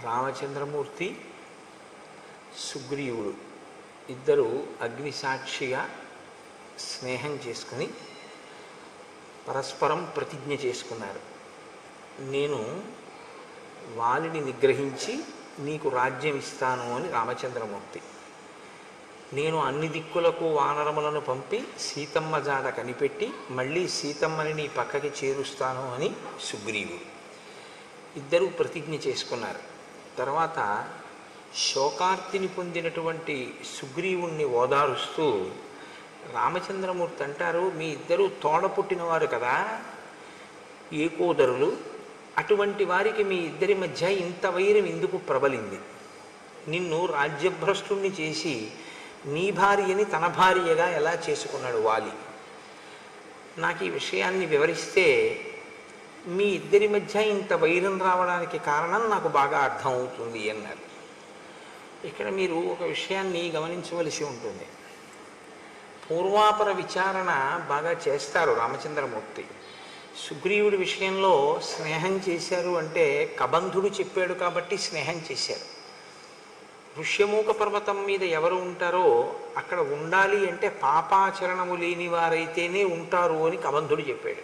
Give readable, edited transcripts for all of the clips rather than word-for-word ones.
రామచంద్రమూర్తి సుగ్రీవుడు ఇద్దరు అగ్నిసాక్షిగా స్నేహం చేసుకుని పరస్పరం ప్రతిజ్ఞ చేసుకున్నారు. నేను వాలిని నిగ్రహించి నీకు రాజ్యం ఇస్తాను అని రామచంద్రమూర్తి, నేను అన్ని దిక్కులకు వానరములను పంపి సీతమ్మ జాడ కనిపెట్టి మళ్ళీ సీతమ్మని నీ పక్కకి చేరుస్తాను అని సుగ్రీవుడు. ఇద్దరూ ప్రతిజ్ఞ చేసుకున్నారు. తర్వాత శోకార్తిని పొందినటువంటి సుగ్రీవుణ్ణి ఓదారుస్తూ రామచంద్రమూర్తి అంటారు, మీ ఇద్దరూ తోడ పుట్టినవారు కదా, ఏకోదరులు, అటువంటి వారికి మీ ఇద్దరి మధ్య ఇంత వైరం ఎందుకు ప్రబలింది? నిన్ను రాజ్యభ్రష్టుణ్ణి చేసి నీ భార్యని తన భార్యగా ఎలా చేసుకున్నాడు వాలి? నాకు ఈ విషయాన్ని వివరిస్తే మీ ఇద్దరి మధ్య ఇంత వైరం రావడానికి కారణం నాకు బాగా అర్థమవుతుంది అన్నారు. ఇక్కడ మీరు ఒక విషయాన్ని గమనించవలసి ఉంటుంది. పూర్వాపర విచారణ బాగా చేస్తారు రామచంద్రమూర్తి. సుగ్రీవుడి విషయంలో స్నేహం చేశారు అంటే కబంధుడు చెప్పాడు కాబట్టి స్నేహం చేశారు. ఋష్యమూక పర్వతం మీద ఎవరు ఉంటారో అక్కడ ఉండాలి అంటే పాపాచరణము లేని వారైతేనే ఉంటారు అని కబంధుడు చెప్పాడు.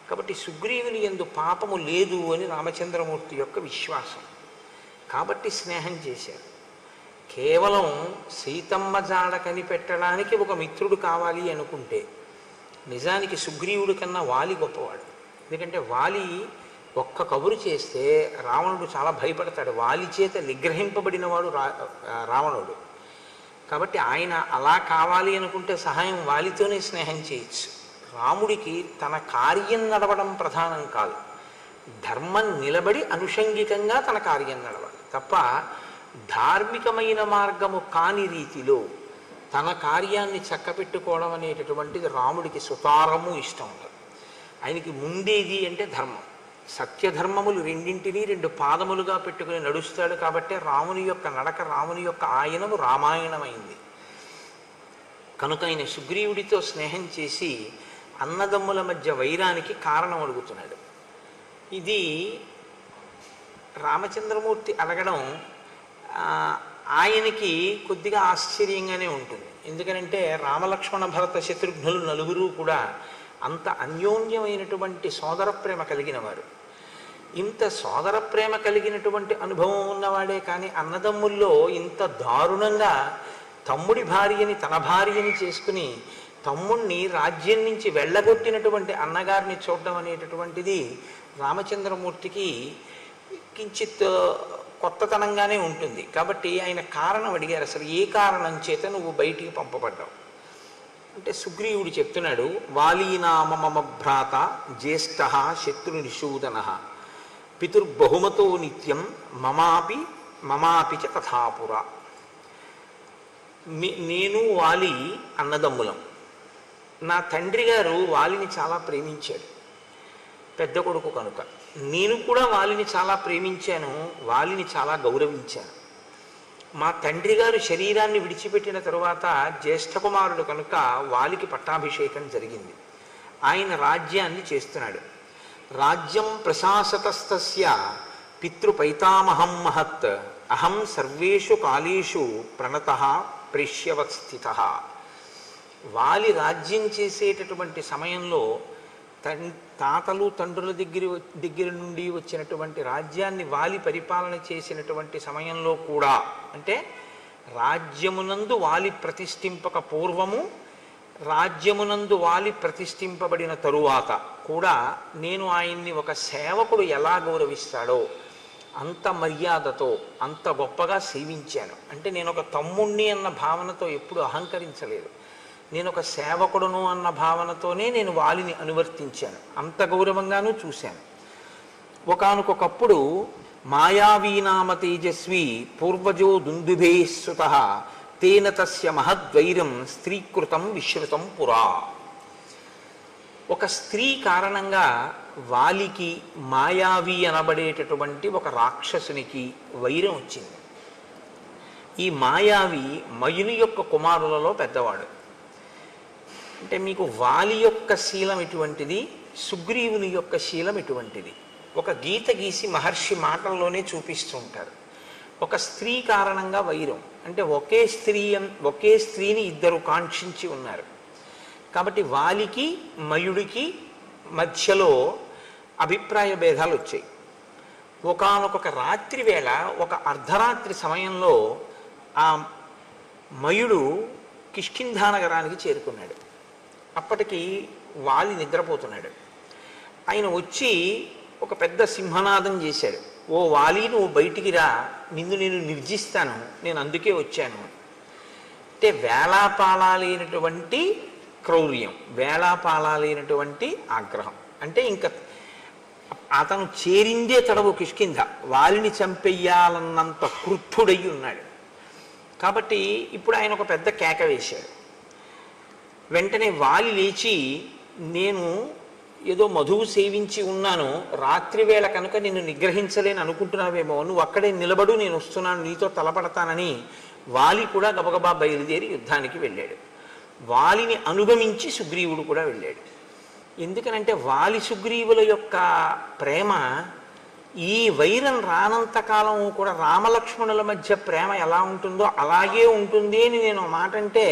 కాబట్టి సుగ్రీవుని యందు పాపము లేదు అని రామచంద్రమూర్తి యొక్క విశ్వాసం. కాబట్టి స్నేహం చేశారు. కేవలం సీతమ్మ జాడ కనిపెట్టడానికి ఒక మిత్రుడు కావాలి అనుకుంటే నిజానికి సుగ్రీవుడి కన్నా వాలి గొప్పవాడు. ఎందుకంటే వాలి ఒక్క కబురు చేస్తే రావణుడు చాలా భయపడతాడు. వాలి చేత నిగ్రహింపబడినవాడు రావణుడు. కాబట్టి ఆయన అలా కావాలి అనుకుంటే సహాయం వాలితోనే స్నేహం చేయొచ్చు. రాముడికి తన కార్యం నడవడం ప్రధానం కాదు, ధర్మం నిలబడి అనుషంగికంగా తన కార్యం నడవాలి తప్ప ధార్మికమైన మార్గము కాని రీతిలో తన కార్యాన్ని చక్కపెట్టుకోవడం అనేటటువంటిది రాముడికి సుతారము ఇష్టం ఉండదు. ఆయనకి ముందేది అంటే ధర్మం. సత్యధర్మములు రెండింటినీ రెండు పాదములుగా పెట్టుకుని నడుస్తాడు. కాబట్టి రాముని యొక్క నడక, రాముని యొక్క ఆయనము రామాయణమైంది. కనుక ఆయన సుగ్రీవుడితో స్నేహం చేసి అన్నదమ్ముల మధ్య వైరానికి కారణం అడుగుతున్నాడు. ఇది రామచంద్రమూర్తి అడగడం ఆయనకి కొద్దిగా ఆశ్చర్యంగానే ఉంటుంది. ఎందుకనంటే రామలక్ష్మణ భరత శత్రుఘ్నులు నలుగురు కూడా అంత అన్యోన్యమైనటువంటి సోదర ప్రేమ కలిగిన వారు. ఇంత సోదర ప్రేమ కలిగినటువంటి అనుభవం ఉన్నవాడే కానీ అన్నదమ్ముల్లో ఇంత దారుణంగా తమ్ముడి భార్యని తన భార్యని చేసుకుని తమ్ముణ్ణి రాజ్యం నుంచి వెళ్ళగొట్టినటువంటి అన్నగారిని చూడడం అనేటటువంటిది రామచంద్రమూర్తికి కించిత్ కొత్తతనంగానే ఉంటుంది. కాబట్టి ఆయన కారణం అడిగారు, అసలు ఏ కారణం చేత నువ్వు బయటికి పంపబడ్డావు అంటే సుగ్రీవుడు చెప్తున్నాడు, వాలీనామ మమ భ్రాత జ్యేష్ఠ శత్రునిషూదన పితుర్బహుమతో నిత్యం మమాపి చ తథాపుర. నేను వాలి అన్నదమ్ములం. నా తండ్రి గారు వాలిని చాలా ప్రేమించాడు, పెద్ద కొడుకు కనుక. నేను కూడా వాలిని చాలా ప్రేమించాను, వాలిని చాలా గౌరవించాను. మా తండ్రి గారు శరీరాన్ని విడిచిపెట్టిన తరువాత జ్యేష్ఠ కుమారుడు కనుక వాలికి పట్టాభిషేకం జరిగింది. ఆయన రాజ్యాన్ని చేస్తున్నాడు. రాజ్యం ప్రశాసతస్తస్య పితృపైతామహం మహత్ అహం సర్వేషు కాలేషు ప్రణతః ప్రేష్యవత్స్థిత. వాలి రాజ్యం చేసేటటువంటి సమయంలో తాతలు తండ్రుల దగ్గర నుండి వచ్చినటువంటి రాజ్యాన్ని వాలి పరిపాలన చేసినటువంటి సమయంలో కూడా, అంటే రాజ్యమునందు వాలి ప్రతిష్ఠింపక పూర్వము, రాజ్యమునందు వాలి ప్రతిష్ఠింపబడిన తరువాత కూడా నేను ఆయన్ని ఒక సేవకుడు ఎలా గౌరవిస్తాడో అంత మర్యాదతో అంత గొప్పగా సేవించాను. అంటే నేను ఒక తమ్ముణ్ణి అన్న భావనతో ఎప్పుడు అహంకరించలేదు. నేను ఒక సేవకుడును అన్న భావనతోనే నేను వాలిని అనువర్తించాను. అంత గౌరవంగానూ చూశాను. ఒకానొకప్పుడు మాయావీనామ తేజస్వి పూర్వజో దుందుభేశ్రుత తేన తస్య మహద్వైరం స్త్రీకృతం విశ్రుతం పురా. ఒక స్త్రీ కారణంగా వాలికి మాయావి అనబడేటటువంటి ఒక రాక్షసునికి వైరం వచ్చింది. ఈ మాయావి మయుని యొక్క కుమారులలో పెద్దవాడు. అంటే మీకు వాలి యొక్క శీలం ఎటువంటిది, సుగ్రీవుని యొక్క శీలం ఎటువంటిది? ఒక గీత గీసి మహర్షి మాటల్లోనే చూపిస్తూ ఉంటారు. ఒక స్త్రీ కారణంగా వైరం, అంటే ఒకే స్త్రీని ఇద్దరు కాంక్షించి ఉన్నారు కాబట్టి వాలికి మయుడికి మధ్యలో అభిప్రాయ భేదాలు వచ్చాయి. ఒకానొక రాత్రి వేళ, ఒక అర్ధరాత్రి సమయంలో ఆ మయుడు కిష్కింధా నగరానికి చేరుకున్నాడు. అప్పటికి వాలి నిద్రపోతున్నాడు. ఆయన వచ్చి ఒక పెద్ద సింహనాదం చేశాడు. ఓ వాలి, నువ్వు బయటికి రా, నిన్ను నేను నిర్జిస్తాను, నేను అందుకే వచ్చాను. అంటే వేళాపాళాలైనటువంటి క్రౌర్యం, వేళాపాళాలైనటువంటి ఆగ్రహం. అంటే ఇంకా అతను చేరిందే తడవు కిష్కింధ, వాలిని చంపెయ్యాలన్నంత క్రుద్ధుడై ఉన్నాడు. కాబట్టి ఇప్పుడు ఆయన ఒక పెద్ద కేక వేశాడు. వెంటనే వాలి లేచి, నేను ఏదో మధువు సేవించి ఉన్నాను, రాత్రి వేళ కనుక నిన్ను నిగ్రహించలేని అనుకుంటున్నావేమో, నువ్వు అక్కడే నిలబడు, నేను వస్తున్నాను, నీతో తలపడతానని వాలి కూడా గబగబా బయలుదేరి యుద్ధానికి వెళ్ళాడు. వాలిని అనుగమించి సుగ్రీవుడు కూడా వెళ్ళాడు. ఎందుకనంటే వాలి సుగ్రీవుల యొక్క ప్రేమ, ఈ వైరం రానంతకాలం కూడా రామలక్ష్మణుల మధ్య ప్రేమ ఎలా ఉంటుందో అలాగే ఉంటుంది అని నేను మాట అంటే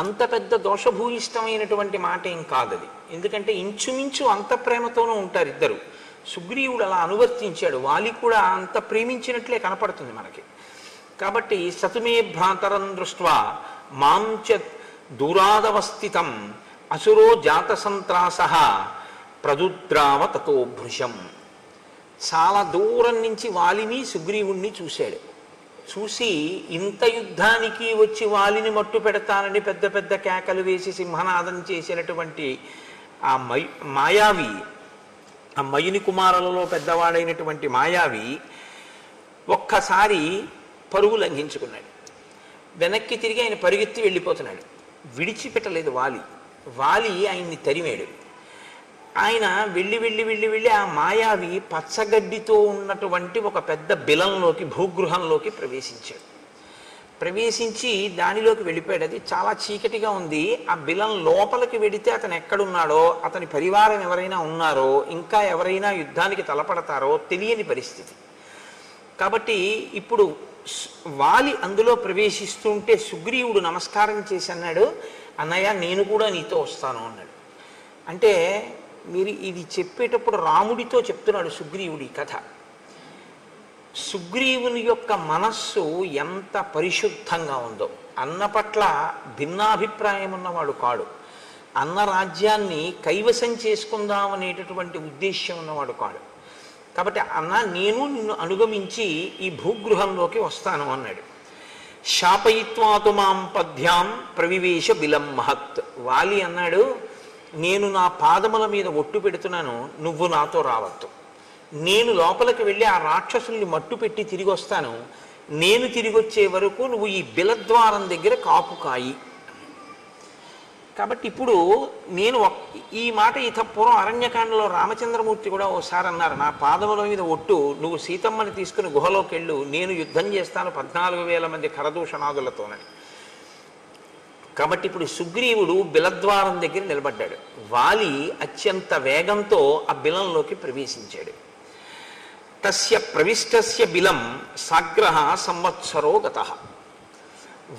అంత పెద్ద దోషభూయిష్టమైనటువంటి మాట ఏం కాదది. ఎందుకంటే ఇంచుమించు అంత ప్రేమతోనూ ఉంటారు ఇద్దరు. సుగ్రీవుడు అలా అనువర్తించాడు, వాలి కూడా అంత ప్రేమించినట్లే కనపడుతుంది మనకి. కాబట్టి సతుమే భ్రాతరం దృష్ట్వా మాంచ దూరాదవస్థితం అసురో జాత సంత్రాస ప్రదుద్రావ తతో భృశం. చాలా దూరం నుంచి వాలిని సుగ్రీవుణ్ణి చూశాడు. చూసి ఇంత యుద్ధానికి వచ్చి వాలిని మట్టు పెడతానని పెద్ద పెద్ద కేకలు వేసి సింహనాదం చేసినటువంటి ఆ మాయావి, ఆ మయుని కుమారులలో పెద్దవాడైనటువంటి మాయావి ఒక్కసారి పరుగు లంఘించుకున్నాడు. వెనక్కి తిరిగి ఆయన పరిగెత్తి వెళ్ళిపోతున్నాడు. విడిచిపెట్టలేదు వాలి ఆయన్ని తరిమాడు. ఆయన వెళ్ళి వెళ్ళి వెళ్ళి వెళ్ళి ఆ మాయావి పచ్చగడ్డితో ఉన్నటువంటి ఒక పెద్ద బిలంలోకి, భూగృహంలోకి ప్రవేశించాడు. ప్రవేశించి దానిలోకి వెళ్ళిపోయాడు. అది చాలా చీకటిగా ఉంది. ఆ బిలం లోపలికి వెడితే అతను ఎక్కడున్నాడో, అతని పరివారం ఎవరైనా ఉన్నారో, ఇంకా ఎవరైనా యుద్ధానికి తలపడతారో తెలియని పరిస్థితి. కాబట్టి ఇప్పుడు వాలి అందులో ప్రవేశిస్తుంటే సుగ్రీవుడు నమస్కారం చేసి అన్నాడు, అన్నయ్య నేను కూడా నీతో వస్తాను అన్నాడు. అంటే మీరు ఇది చెప్పేటప్పుడు రాముడితో చెప్తున్నాడు సుగ్రీవుడి కథ. సుగ్రీవుని యొక్క మనస్సు ఎంత పరిశుద్ధంగా ఉందో, అన్న పట్ల భిన్నాభిప్రాయం ఉన్నవాడు కాడు, అన్న రాజ్యాన్ని కైవసం చేసుకుందామనేటటువంటి ఉద్దేశ్యం ఉన్నవాడు కాడు. కాబట్టి అన్న నేను నిన్ను అనుగమించి ఈ భూగృహంలోకి వస్తాను అన్నాడు. శాపయిత్వాతు మాం పద్భ్యాం ప్రవివేశ బిలం మహత్. వాలి అన్నాడు, నేను నా పాదముల మీద ఒట్టు పెడుతున్నాను, నువ్వు నాతో రావద్దు. నేను లోపలికి వెళ్ళి ఆ రాక్షసుల్ని మట్టు పెట్టి తిరిగి వస్తాను, నేను తిరిగి వచ్చే వరకు నువ్వు ఈ బిలద్వారం దగ్గర కాపు కాయి. కాబట్టి ఇప్పుడు నేను ఈ మాట పూర్వం అరణ్యకాండలో రామచంద్రమూర్తి కూడా ఓసారి అన్నారు, నా పాదముల మీద ఒట్టు, నువ్వు సీతమ్మని తీసుకుని గుహలోకి వెళ్ళు, నేను యుద్ధం చేస్తాను 14,000 మంది ఖరదూషణాదులతోనని. కాబట్టి ఇప్పుడు సుగ్రీవుడు బిలద్వారం దగ్గర నిలబడ్డాడు. వాలి అత్యంత వేగంతో ఆ బిలంలోకి ప్రవేశించాడు. తస్య ప్రవిష్టస్య బిలం సాగ్రహ సంవత్సరో గతః.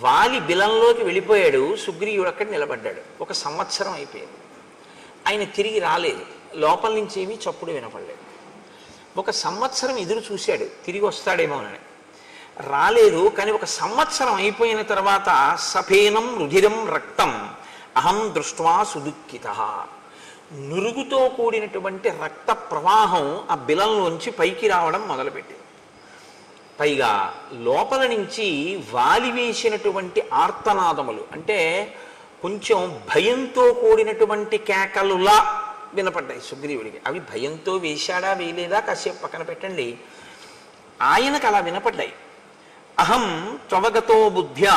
వాలి బిలంలోకి వెళ్ళిపోయాడు, సుగ్రీవుడు అక్కడ నిలబడ్డాడు. 1 సంవత్సరం అయిపోయింది. ఆయన తిరిగి రాలేదు, లోపల నుంచి ఏమీ చప్పుడు వినపడలేదు. 1 సంవత్సరం ఎదురు చూశాడు తిరిగి వస్తాడేమోనని, రాలేదు. కానీ 1 సంవత్సరం అయిపోయిన తర్వాత సఫేనం రుధిరం రక్తం అహం దృష్ట్వా సుదుఃఖితః. నురుగుతో కూడినటువంటి రక్త ప్రవాహం ఆ బిలంలోంచి పైకి రావడం మొదలుపెట్టింది. పైగా లోపల నుంచి వాలి వేసినటువంటి ఆర్తనాదములు, అంటే కొంచెం భయంతో కూడినటువంటి కేకలులా వినపడ్డాయి సుగ్రీవుడికి. అవి భయంతో వేశాడా వేయలేదా కాసేపు పక్కన పెట్టండి, ఆయనకు అలా వినపడ్డాయి. అహం త్వవగతో బుద్ధ్యా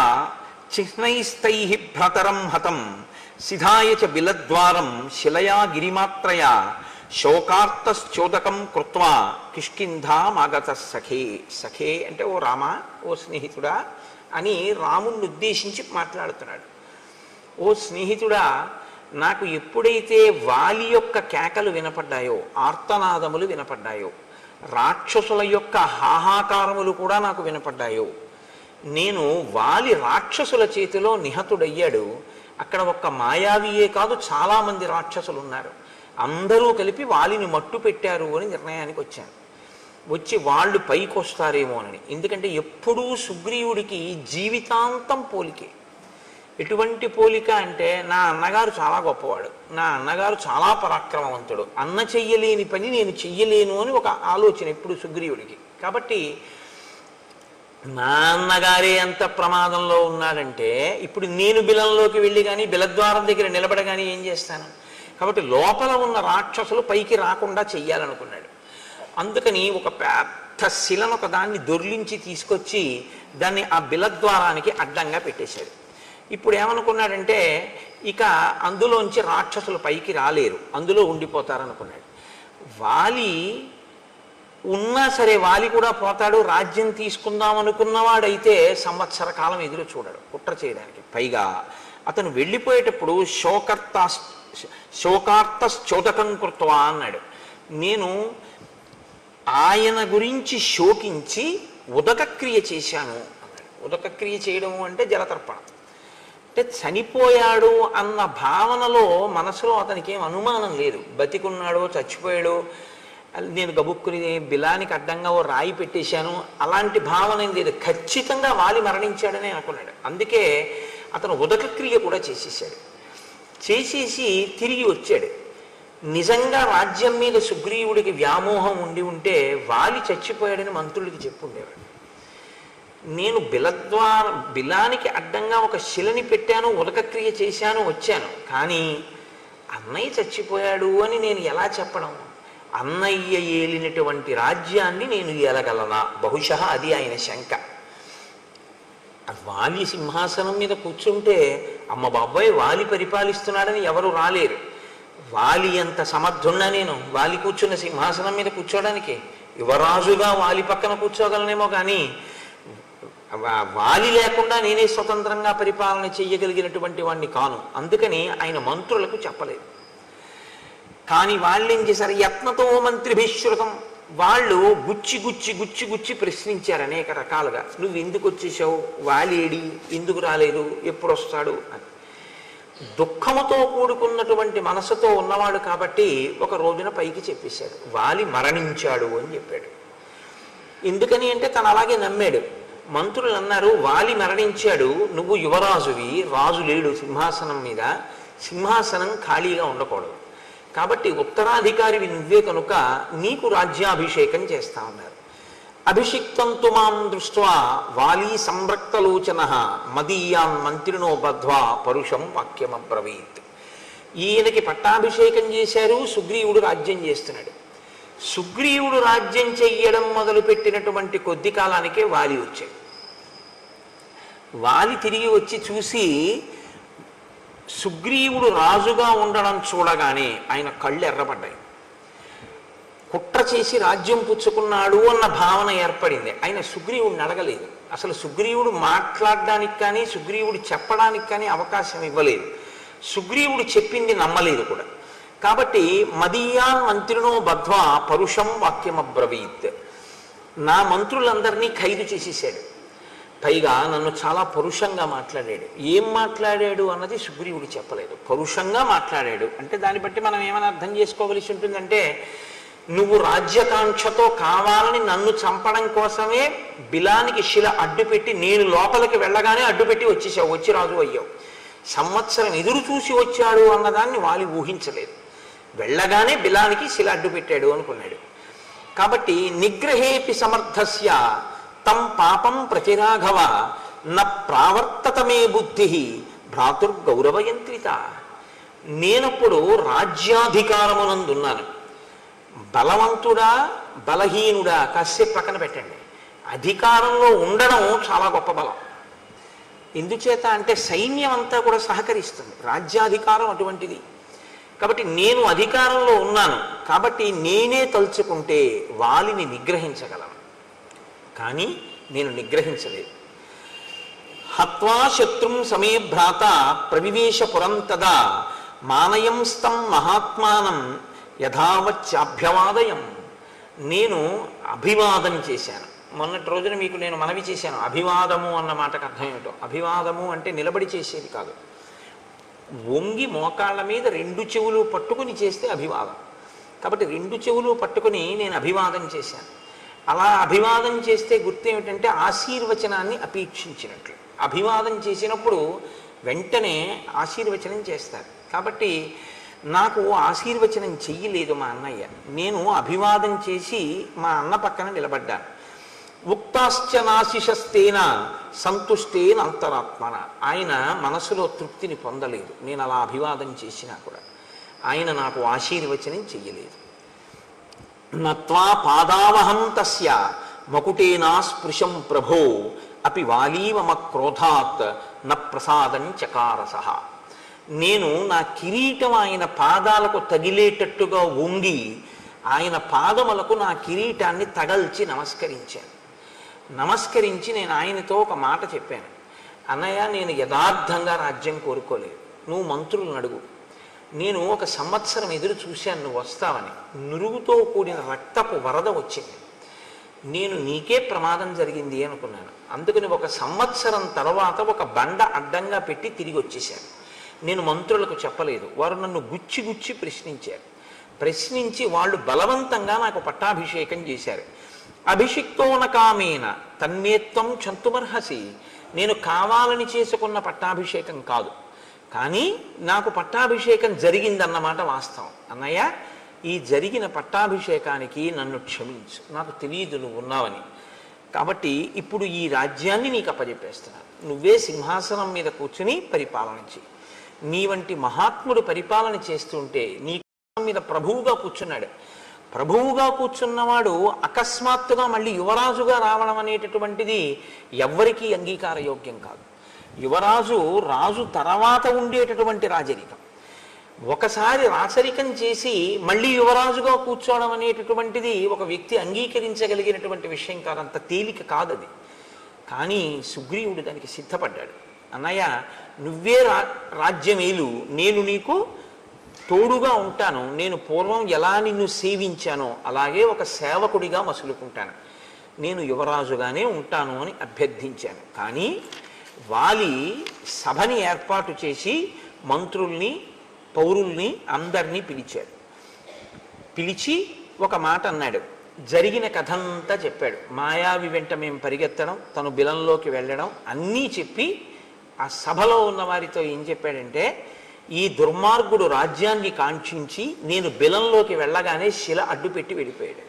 చిహ్నైస్తై భ్రతరం హతం సిధాయ చ బిలద్వారం శిలయా గిరిమాత్రయా శోకార్తశ్చోదకం కృత్వా కిష్కింధామాగత సఖే. సఖే అంటే ఓ రామ, ఓ స్నేహితుడా అని రాముణ్ణి ఉద్దేశించి మాట్లాడుతున్నాడు. ఓ స్నేహితుడా, నాకు ఎప్పుడైతే వాలి యొక్క కేకలు వినపడ్డాయో, ఆర్తనాదములు వినపడ్డాయో, రాక్షసుల యొక్క హాహాకారములు కూడా నాకు వినపడ్డాయో, నేను వాలి రాక్షసుల చేతిలో నిహతుడయ్యాడు. అక్కడ ఒక్క మాయావియే కాదు, చాలామంది రాక్షసులు ఉన్నారు. అందరూ కలిపి వాలిని మట్టు పెట్టారు అని నిర్ణయానికి వచ్చాను. వచ్చి వాళ్ళు పైకి వస్తారేమోనని. ఎందుకంటే ఎప్పుడూ సుగ్రీవుడికి జీవితాంతం పోలికే. ఎటువంటి పోలిక అంటే, నా అన్నగారు చాలా గొప్పవాడు, నా అన్నగారు చాలా పరాక్రమవంతుడు, అన్న చెయ్యలేని పని నేను చెయ్యలేను అని ఒక ఆలోచన ఎప్పుడు సుగ్రీవుడికి. కాబట్టి నా అన్నగారే అంత ప్రమాదంలో ఉన్నాడంటే ఇప్పుడు నేను బిలంలోకి వెళ్ళి కానీ బిలద్వారం దగ్గర నిలబడగానే ఏం చేస్తాను? కాబట్టి లోపల ఉన్న రాక్షసులు పైకి రాకుండా చెయ్యాలనుకున్నాడు. అందుకని ఒక పెద్ద శిలను ఒక దాన్ని దొర్లించి తీసుకొచ్చి దాన్ని ఆ బిలద్వారానికి అడ్డంగా పెట్టేశాడు. ఇప్పుడు ఏమనుకున్నాడంటే, ఇక అందులోంచి రాక్షసులు పైకి రాలేరు, అందులో ఉండిపోతారనుకున్నాడు. వాలి ఉన్నా సరే వాలి కూడా పోతాడు. రాజ్యం తీసుకుందాం అనుకున్నవాడైతే సంవత్సర కాలం ఎదురు చూడడు కుట్ర చేయడానికి. పైగా అతను వెళ్ళిపోయేటప్పుడు శోకార్తశ్చోదకం కృత్వా అన్నాడు. నేను ఆయన గురించి శోకించి ఉదకక్రియ చేశాను అన్నాడు. ఉదకక్రియ చేయడం అంటే జలతర్పణం. అంటే చనిపోయాడు అన్న భావనలో మనసులో అతనికి ఏం అనుమానం లేదు. బతికున్నాడో చచ్చిపోయాడో, నేను గబుక్కుని బిలానికి అడ్డంగా ఓ రాయి పెట్టేశాను అలాంటి భావన ఏం లేదు. ఖచ్చితంగా వాలి మరణించాడని అనుకున్నాడు. అందుకే అతను ఉదకక్రియ కూడా చేసేసాడు. చేసేసి తిరిగి వచ్చాడు. నిజంగా రాజ్యం మీద సుగ్రీవుడికి వ్యామోహం ఉండి ఉంటే వాలి చచ్చిపోయాడని మంత్రులకి చెప్పుండేవాడు. నేను బిలానికి అడ్డంగా ఒక శిలని పెట్టాను, ఉదకక్రియ చేశాను, వచ్చాను. కానీ అన్నయ్య చచ్చిపోయాడు అని నేను ఎలా చెప్పడం? అన్నయ్య ఏలినటువంటి రాజ్యాన్ని నేను ఏలగలనా? బహుశా అది ఆయన శంక. వాలి సింహాసనం మీద కూర్చుంటే అమ్మ బాబాయ్ వాలి పరిపాలిస్తున్నాడని ఎవరు రాలేరు. వాలి అంత సమర్థున్నా నేను వాలి కూర్చున్న సింహాసనం మీద కూర్చోడానికి? యువరాజుగా వాలి పక్కన కూర్చోగలనేమో, కానీ వాలి లేకుండా నేనే స్వతంత్రంగా పరిపాలన చెయ్యగలిగినటువంటి వాడిని కాను. అందుకని ఆయన మంత్రులకు చెప్పలేదు. కానీ వాళ్ళు ఏం చేశారు? యత్నతో మంత్రిభిశ్రుతం. వాళ్ళు గుచ్చి గుచ్చి గుచ్చి గుచ్చి ప్రశ్నించారు అనేక రకాలుగా. నువ్వు ఎందుకు వచ్చేసావు? వాలేడి? ఎందుకు రాలేదు? ఎప్పుడు వస్తాడు అని. దుఃఖముతో కూడుకున్నటువంటి మనసుతో ఉన్నవాడు కాబట్టి ఒక రోజున పైకి చెప్పేశాడు, వాలి మరణించాడు అని చెప్పాడు. ఎందుకని అంటే తను అలాగే నమ్మాడు. మంత్రులు అన్నారు, వాలి మరణించాడు, నువ్వు యువరాజువి, రాజు లేడు సింహాసనం మీద, సింహాసనం ఖాళీగా ఉండకూడదు, కాబట్టి ఉత్తరాధికారివి నువ్వే కనుక నీకు రాజ్యాభిషేకం చేస్తా ఉన్నారు. అభిషిక్తంతు మాం దృష్ట్వా వాలి సంరక్తలోచన మదీయాన్ మంత్రినో బద్ధ్వా పరుషం వాక్యమబ్రవీత్. ఈయనకి పట్టాభిషేకం చేశారు, సుగ్రీవుడు రాజ్యం చేస్తున్నాడు. సుగ్రీవుడు రాజ్యం చెయ్యడం మొదలుపెట్టినటువంటి కొద్ది కాలానికే వాలి వచ్చాడు. వాలి తిరిగి వచ్చి చూసి సుగ్రీవుడు రాజుగా ఉండడం చూడగానే ఆయన కళ్ళు ఎర్రబడ్డాయి. కుట్ర చేసి రాజ్యం పుచ్చుకున్నాడు అన్న భావన ఏర్పడింది. ఆయన సుగ్రీవుడిని అడగలేదు. అసలు సుగ్రీవుడు మాట్లాడడానికి కానీ సుగ్రీవుడు చెప్పడానికి కానీ అవకాశం ఇవ్వలేదు. సుగ్రీవుడు చెప్పింది నమ్మలేదు కూడా. కాబట్టి మదీయాన్ మంత్రినో బద్ధ్వా పరుషం వాక్యమబ్రవీత్. నా మంత్రులందరినీ ఖైదు చేసేసాడు. పైగా నన్ను చాలా పరుషంగా మాట్లాడాడు. ఏం మాట్లాడాడు అన్నది సుగ్రీవుడు చెప్పలేదు. పరుషంగా మాట్లాడాడు అంటే దాన్ని బట్టి మనం ఏమైనా అర్థం చేసుకోవలసి ఉంటుందంటే, నువ్వు రాజ్యకాంక్షతో కావాలని నన్ను చంపడం కోసమే బిలానికి శిల అడ్డుపెట్టి నేను లోపలికి వెళ్ళగానే అడ్డుపెట్టి వచ్చేసావు, వచ్చి రాజు అయ్యావు. సంవత్సరం ఎదురు చూసి వచ్చాడు అన్నదాన్ని వాలి ఊహించలేదు. వెళ్ళగానే బిలానికి శిల అడ్డు పెట్టాడు అనుకున్నాడు. కాబట్టి నిగ్రహేపి సమర్థస్య తం పాపం ప్రతిరాఘవ న ప్రావర్తతమే బుద్ధి భ్రాతుర్గౌరవయంత్రిత. నేనప్పుడు రాజ్యాధికారమునందున్నాను. బలవంతుడా బలహీనుడా కాసేపు పక్కన పెట్టండి. అధికారంలో ఉండడం చాలా గొప్ప బలం. ఎందుచేత అంటే సైన్యం అంతా కూడా సహకరిస్తుంది. రాజ్యాధికారం అటువంటిది. కాబట్టి నేను అధికారంలో ఉన్నాను కాబట్టి నేనే తలుచుకుంటే వాలిని నిగ్రహించగలను, కానీ నేను నిగ్రహించలేదు. హత్వా శత్రుం సమే భ్రాత ప్రవివేశ పురం తదా మానయంస్తం మహాత్మానం యథావచ్చాభ్యవాదయం. నేను అభివాదం చేశాను. మొన్నటి రోజున మీకు నేను మనవి చేశాను, అభివాదము అన్న మాటకు అర్థం ఏమిటో. అభివాదము అంటే నిలబడి చేసేది కాదు, వంగి మోకాళ్ళ మీద రెండు చెవులు పట్టుకుని చేస్తే అభివాదం. కాబట్టి రెండు చెవులు పట్టుకుని నేను అభివాదం చేశాను. అలా అభివాదం చేస్తే గుర్తు ఏమిటంటే ఆశీర్వచనాన్ని అపేక్షించినట్లు. అభివాదం చేసినప్పుడు వెంటనే ఆశీర్వచనం చేస్తారు. కాబట్టి నాకు ఆశీర్వచనం చెయ్యలేదు మా అన్నయ్య. నేను అభివాదం చేసి మా అన్న పక్కన నిలబడ్డాను. ఉక్తాశ్చ నాశిషస్తేన సంతుష్టేన అంతరాత్మన. ఆయన మనసులో తృప్తిని పొందలేదు నేను అలా అభివాదం చేసినా కూడా. ఆయన నాకు ఆశీర్వచనం చెయ్యలేదు. నత్వా పాదావహం తస్య మకుటేనా స్పృశం ప్రభో అపి వాలీవమ క్రోధాత్ న ప్రసాదం చకారసః. నేను నా కిరీటం ఆయన పాదాలకు తగిలేటట్టుగా వంగి ఆయన పాదములకు నా కిరీటాన్ని తగల్చి నమస్కరించాను. నమస్కరించి నేను ఆయనతో ఒక మాట చెప్పాను, అన్నయ్య నేను యథార్థంగా రాజ్యం కోరుకోలేదు, నువ్వు మంత్రులను అడుగు. నేను 1 సంవత్సరం ఎదురు చూశాను నువ్వు వస్తావని. నురుగుతో కూడిన రక్తపు వరద వచ్చింది. నేను నీకే ప్రమాదం జరిగింది అనుకున్నాను. అందుకని 1 సంవత్సరం తర్వాత ఒక బండ అడ్డంగా పెట్టి తిరిగి వచ్చేసాను. నేను మంత్రులకు చెప్పలేదు. వారు నన్ను గుచ్చి గుచ్చి ప్రశ్నించారు. ప్రశ్నించి వాళ్ళు బలవంతంగా నాకు పట్టాభిషేకం చేశారు. అభిషిక్తోన కామేన తన్మేత్వం చంతుమర్హసి. నేను కావాలని చేసుకున్న పట్టాభిషేకం కాదు, కానీ నాకు పట్టాభిషేకం జరిగిందన్నమాట వాస్తవం. అన్నయ్య, ఈ జరిగిన పట్టాభిషేకానికి నన్ను క్షమించు, నాకు తెలియదు నువ్వు ఉన్నావని. కాబట్టి ఇప్పుడు ఈ రాజ్యాన్ని నీకు అప్పజెప్పేస్తున్నాను. నువ్వే సింహాసనం మీద కూర్చుని పరిపాలన చేయి. నీ వంటి మహాత్ముడు పరిపాలన చేస్తుంటే నీ మీద ప్రభువుగా కూర్చున్నాడు. ప్రభువుగా కూర్చున్నవాడు అకస్మాత్తుగా మళ్ళీ యువరాజుగా రావడం అనేటటువంటిది ఎవ్వరికీ అంగీకారయోగ్యం కాదు. యువరాజు రాజు తర్వాత ఉండేటటువంటి రాజరికం. ఒకసారి రాచరికం చేసి మళ్ళీ యువరాజుగా కూర్చోవడం అనేటటువంటిది ఒక వ్యక్తి అంగీకరించగలిగినటువంటి విషయం కాదు, అంత తేలిక కాదు అది. కానీ సుగ్రీవుడు దానికి సిద్ధపడ్డాడు. అన్నయ్య, నువ్వే రాజ్యమేలు, నేను నీకు తోడుగా ఉంటాను. నేను పూర్వం ఎలా నిన్ను సేవించానో అలాగే ఒక సేవకుడిగా మసులుకుంటాను. నేను యువరాజుగానే ఉంటాను అని అభ్యర్థించాను. కానీ వాలి సభని ఏర్పాటు చేసి మంత్రుల్ని పౌరుల్ని అందరినీ పిలిచాడు. పిలిచి ఒక మాట అన్నాడు. జరిగిన కథంతా చెప్పాడు. మాయావి వెంట మేము పరిగెత్తడం, తను బిలంలోకి వెళ్ళడం అన్నీ చెప్పి ఆ సభలో ఉన్న వారితో ఏం చెప్పాడంటే, ఈ దుర్మార్గుడు రాజ్యాన్ని కాంక్షించి నేను బిలంలోకి వెళ్ళగానే శిల అడ్డుపెట్టి వెళ్ళిపోయాడు.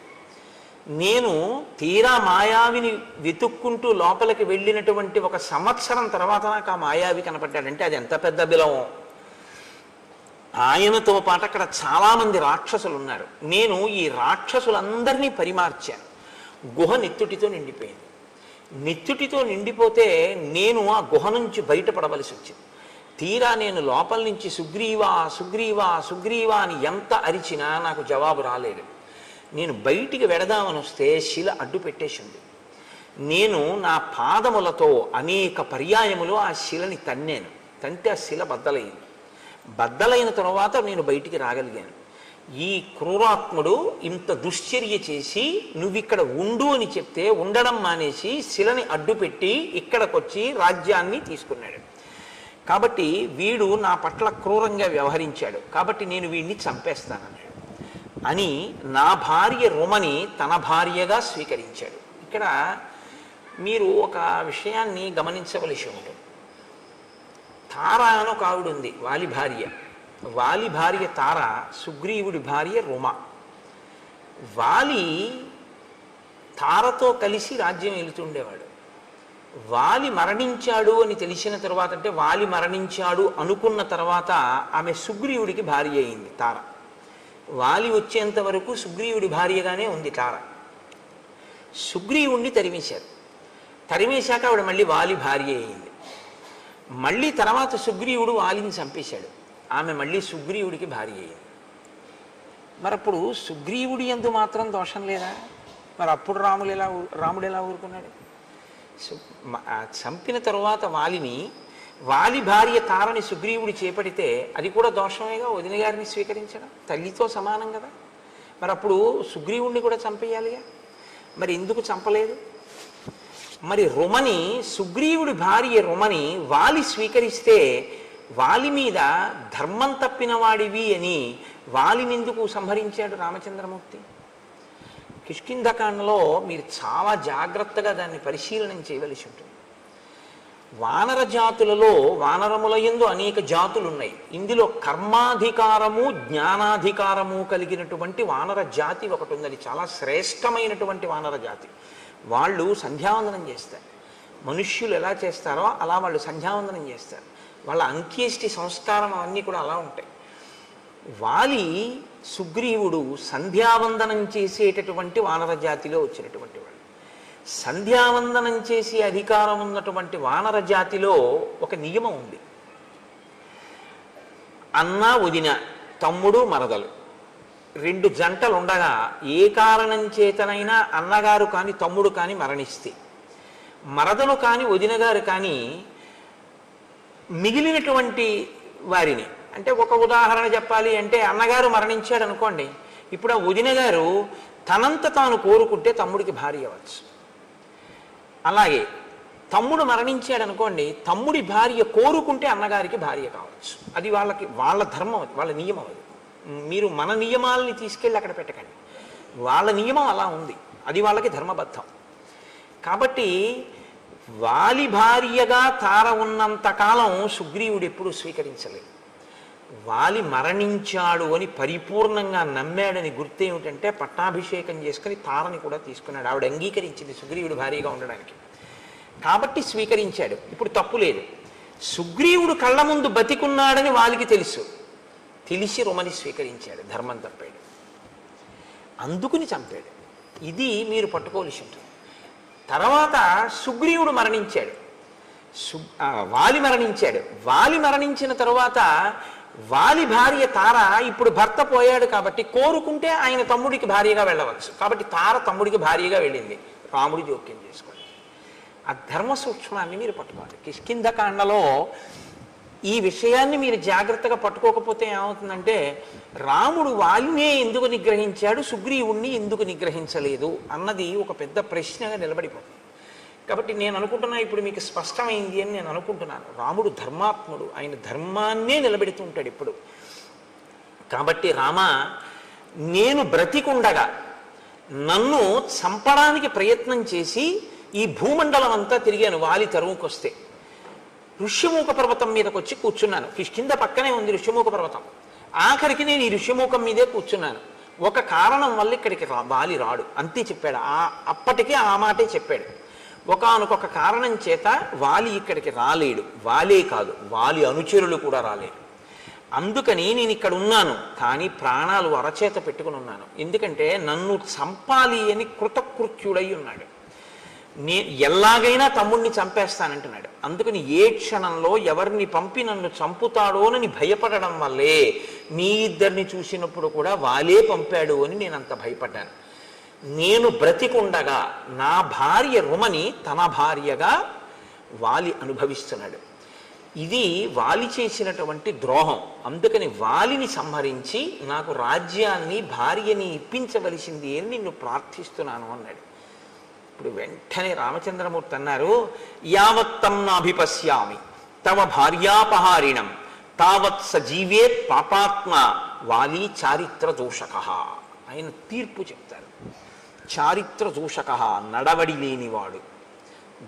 నేను తీరా మాయావిని వెతుక్కుంటూ లోపలికి వెళ్ళినటువంటి 1 సంవత్సరం తర్వాత నాకు ఆ మాయావి కనపడ్డాడంటే అది ఎంత పెద్ద బిలమో. ఆయనతో పాటు అక్కడ చాలామంది రాక్షసులు ఉన్నారు. నేను ఈ రాక్షసులందరినీ పరిమార్చాను. గుహ నెత్తుటితో నిండిపోయింది. నెత్తుటితో నిండిపోతే నేను ఆ గుహ నుంచి బయటపడవలసి వచ్చింది. తీరా నేను లోపల నుంచి సుగ్రీవా సుగ్రీవా సుగ్రీవా అని ఎంత అరిచినా నాకు జవాబు రాలేదు. నేను బయటికి వెడదామని వస్తే శిల అడ్డు పెట్టేసింది. నేను నా పాదములతో అనేక పర్యాయములు ఆ శిలని తన్నాను. తంటే ఆ శిల బద్దలైంది. బద్దలైన తర్వాత నేను బయటికి రాగలిగాను. ఈ క్రూరాత్ముడు ఇంత దుశ్చర్య చేసి నువ్విక్కడ ఉండు అని చెప్తే ఉండడం మానేసి శిలని అడ్డుపెట్టి ఇక్కడికొచ్చి రాజ్యాన్ని తీసుకున్నాడు. కాబట్టి వీడు నా పట్ల క్రూరంగా వ్యవహరించాడు, కాబట్టి నేను వీడిని చంపేస్తానన్నాడు అని నా భార్య రుమని తన భార్యగా స్వీకరించాడు. ఇక్కడ మీరు ఒక విషయాన్ని గమనించవలసి ఉంటుంది. తార అని ఒక ఆవిడ ఉంది, వాలి భార్య. వాలి భార్య తార, సుగ్రీవుడి భార్య రుమ. వాలి తారతో కలిసి రాజ్యం వెళుతుండేవాడు. వాలి మరణించాడు అని తెలిసిన తర్వాత, అంటే వాలి మరణించాడు అనుకున్న తర్వాత ఆమె సుగ్రీవుడికి భార్య అయింది తార. వాలి వచ్చేంత వరకు సుగ్రీవుడి భార్యగానే ఉంది తార. సుగ్రీవుణ్ణి తరిమేశారు. తరిమేశాక ఆవిడ మళ్ళీ వాలి భార్య అయింది. మళ్ళీ తర్వాత సుగ్రీవుడు వాలిని చంపేశాడు. ఆమె మళ్ళీ సుగ్రీవుడికి భార్య అయింది. మరి అప్పుడు సుగ్రీవుడి యందు మాత్రం దోషం లేదా? మరి అప్పుడు రాముడు ఎలా ఊరుకున్నాడు? చంపిన తరువాత వాలిని వాలి భార్య తారని సుగ్రీవుడు చేపడితే అది కూడా దోషమేగా, వదిన గారిని స్వీకరించడం తల్లితో సమానం కదా. మరి అప్పుడు సుగ్రీవుడిని కూడా చంపేయాలిగా, మరి ఎందుకు చంపలేదు? మరి రుమని, సుగ్రీవుడి భార్య రుమని వాలి స్వీకరిస్తే వాలి మీద ధర్మం తప్పిన వాడివి అని వాలిని ఎందుకు సంహరించాడు రామచంద్రమూర్తి? కిష్కింధకాండలో మీరు చాలా జాగ్రత్తగా దాన్ని పరిశీలన చేయవలసి ఉంటుంది. వానర జాతులలో వానరముల యందు అనేక జాతులు ఉన్నాయి. ఇందులో కర్మాధికారము జ్ఞానాధికారము కలిగినటువంటి వానర జాతి ఒకటి ఉంది. అది చాలా శ్రేష్టమైనటువంటి వానర జాతి. వాళ్ళు సంధ్యావందనం చేస్తారు. మనుష్యులు ఎలా చేస్తారో అలా వాళ్ళు సంధ్యావందనం చేస్తారు. వాళ్ళ అంత్యేష్టి సంస్కారం అవన్నీ కూడా అలా ఉంటాయి. వాలి సుగ్రీవుడు సంధ్యావందనం చేసేటటువంటి వానర జాతిలో వచ్చినటువంటి వాడు. సంధ్యావందనం చేసే అధికారం ఉన్నటువంటి వానర జాతిలో ఒక నియమం ఉంది. అన్న వదిన, తమ్ముడు మరదలు, రెండు జంటలు ఉండగా ఏ కారణం చేతనైనా అన్నగారు కానీ తమ్ముడు కానీ మరణిస్తే, మరదలు కానీ వదిన గారు కానీ మిగిలినటువంటి వారిని, అంటే ఒక ఉదాహరణ చెప్పాలి అంటే అన్నగారు మరణించాడు అనుకోండి, ఇప్పుడు ఆ వదిన గారు తనంత తాను కోరుకుంటే తమ్ముడికి భార్య అవ్వచ్చు. అలాగే తమ్ముడు మరణించాడు అనుకోండి, తమ్ముడి భార్య కోరుకుంటే అన్నగారికి భార్య కావచ్చు. అది వాళ్ళ ధర్మం, వాళ్ళ నియమం. అది మీరు మన నియమాలని తీసుకెళ్ళి అక్కడ పెట్టకండి. వాళ్ళ నియమం అలా ఉంది, అది వాళ్ళకి ధర్మబద్ధం. కాబట్టి వాలి భార్యగా తార ఉన్నంతకాలం సుగ్రీవుడు ఎప్పుడూ స్వీకరించలేదు. వాలి మరణించాడు అని పరిపూర్ణంగా నమ్మాడని గుర్తేమిటంటే పట్టాభిషేకం చేసుకుని తారని కూడా తీసుకున్నాడు. ఆవిడ అంగీకరించింది సుగ్రీవుడు భార్యగా ఉండడానికి, కాబట్టి స్వీకరించాడు. ఇప్పుడు తప్పు లేదు. సుగ్రీవుడు కళ్ళ ముందు బతికున్నాడని వాలికి తెలుసు, తెలిసి రుమని స్వీకరించాడు, ధర్మం తప్పాడు, అందుకుని చంపాడు. ఇది మీరు పట్టుకోవలసి ఉంటుంది. తర్వాత సుగ్రీవుడు మరణించాడు, వాలి మరణించాడు. వాలి మరణించిన తరువాత వాలి భార్య తార ఇప్పుడు భర్త పోయాడు కాబట్టి కోరుకుంటే ఆయన తమ్ముడికి భార్యగా వెళ్ళవచ్చు. కాబట్టి తార తమ్ముడికి భార్యగా వెళ్ళింది, రాముడి జోక్యం చేసుకోండి. ఆ ధర్మ సూక్ష్మాన్ని మీరు పట్టుకోవాలి. కిష్కింధకాండలో ఈ విషయాన్ని మీరు జాగ్రత్తగా పట్టుకోకపోతే ఏమవుతుందంటే రాముడు వాలినే ఎందుకు నిగ్రహించాడు, సుగ్రీవుణ్ణి ఎందుకు నిగ్రహించలేదు అన్నది ఒక పెద్ద ప్రశ్నగా నిలబడిపోతుంది. కాబట్టి నేను అనుకుంటున్నా ఇప్పుడు మీకు స్పష్టమైంది అని నేను అనుకుంటున్నాను. రాముడు ధర్మాత్ముడు, ఆయన ధర్మాన్నే నిలబెడుతూ ఉంటాడు ఇప్పుడు. కాబట్టి రామ, నేను బ్రతికుండగా నన్ను చంపడానికి ప్రయత్నం చేసి ఈ భూమండలం అంతా తిరిగాను వాలి తరువుకొస్తే. ఋష్యమూక పర్వతం మీదకి వచ్చి కూర్చున్నాను. కిష్కింధ పక్కనే ఉంది ఋష్యమూక పర్వతం. ఆఖరికి నేను ఈ ఋష్యమూకం మీదే కూర్చున్నాను. ఒక కారణం వల్ల ఇక్కడికి వాలి రాడు, అంతే చెప్పాడు. అప్పటికే ఆ మాటే చెప్పాడు. ఒకానొక కారణం చేత వాలి ఇక్కడికి రాలేడు. వాలే కాదు, వాలి అనుచరులు కూడా రాలేడు. అందుకని నేను ఇక్కడ ఉన్నాను, కానీ ప్రాణాలు అరచేత పెట్టుకుని ఉన్నాను. ఎందుకంటే నన్ను చంపాలి అని కృతకృత్యుడై ఉన్నాడు. ఎలాగైనా తమ్ముడిని చంపేస్తానంటున్నాడు. అందుకని ఏ క్షణంలో ఎవరిని పంపి నన్ను చంపుతాడోనని భయపడడం వల్లే మీ ఇద్దరిని చూసినప్పుడు కూడా వాలే పంపాడు అని నేను అంత భయపడ్డాను. నేను బ్రతికుండగా నా భార్య రుమని తన భార్యగా వాలి అనుభవిస్తున్నాడు. ఇది వాలి చేసినటువంటి ద్రోహం. అందుకని వాలిని సంహరించి నాకు రాజ్యాన్ని భార్యని ఇప్పించవలసింది అని నిన్ను ప్రార్థిస్తున్నాను అన్నాడు. ఇప్పుడు వెంటనే రామచంద్రమూర్తి అన్నారు, యావత్తం నాభిపశ్యామి తవ భార్యాపహారిణం తావత్ సజీవేత్ పాపాత్మ వాలి చారిత్ర దోషక. ఆయన తీర్పు చెప్తారు. చారిత్ర దోషక, నడవడి లేనివాడు.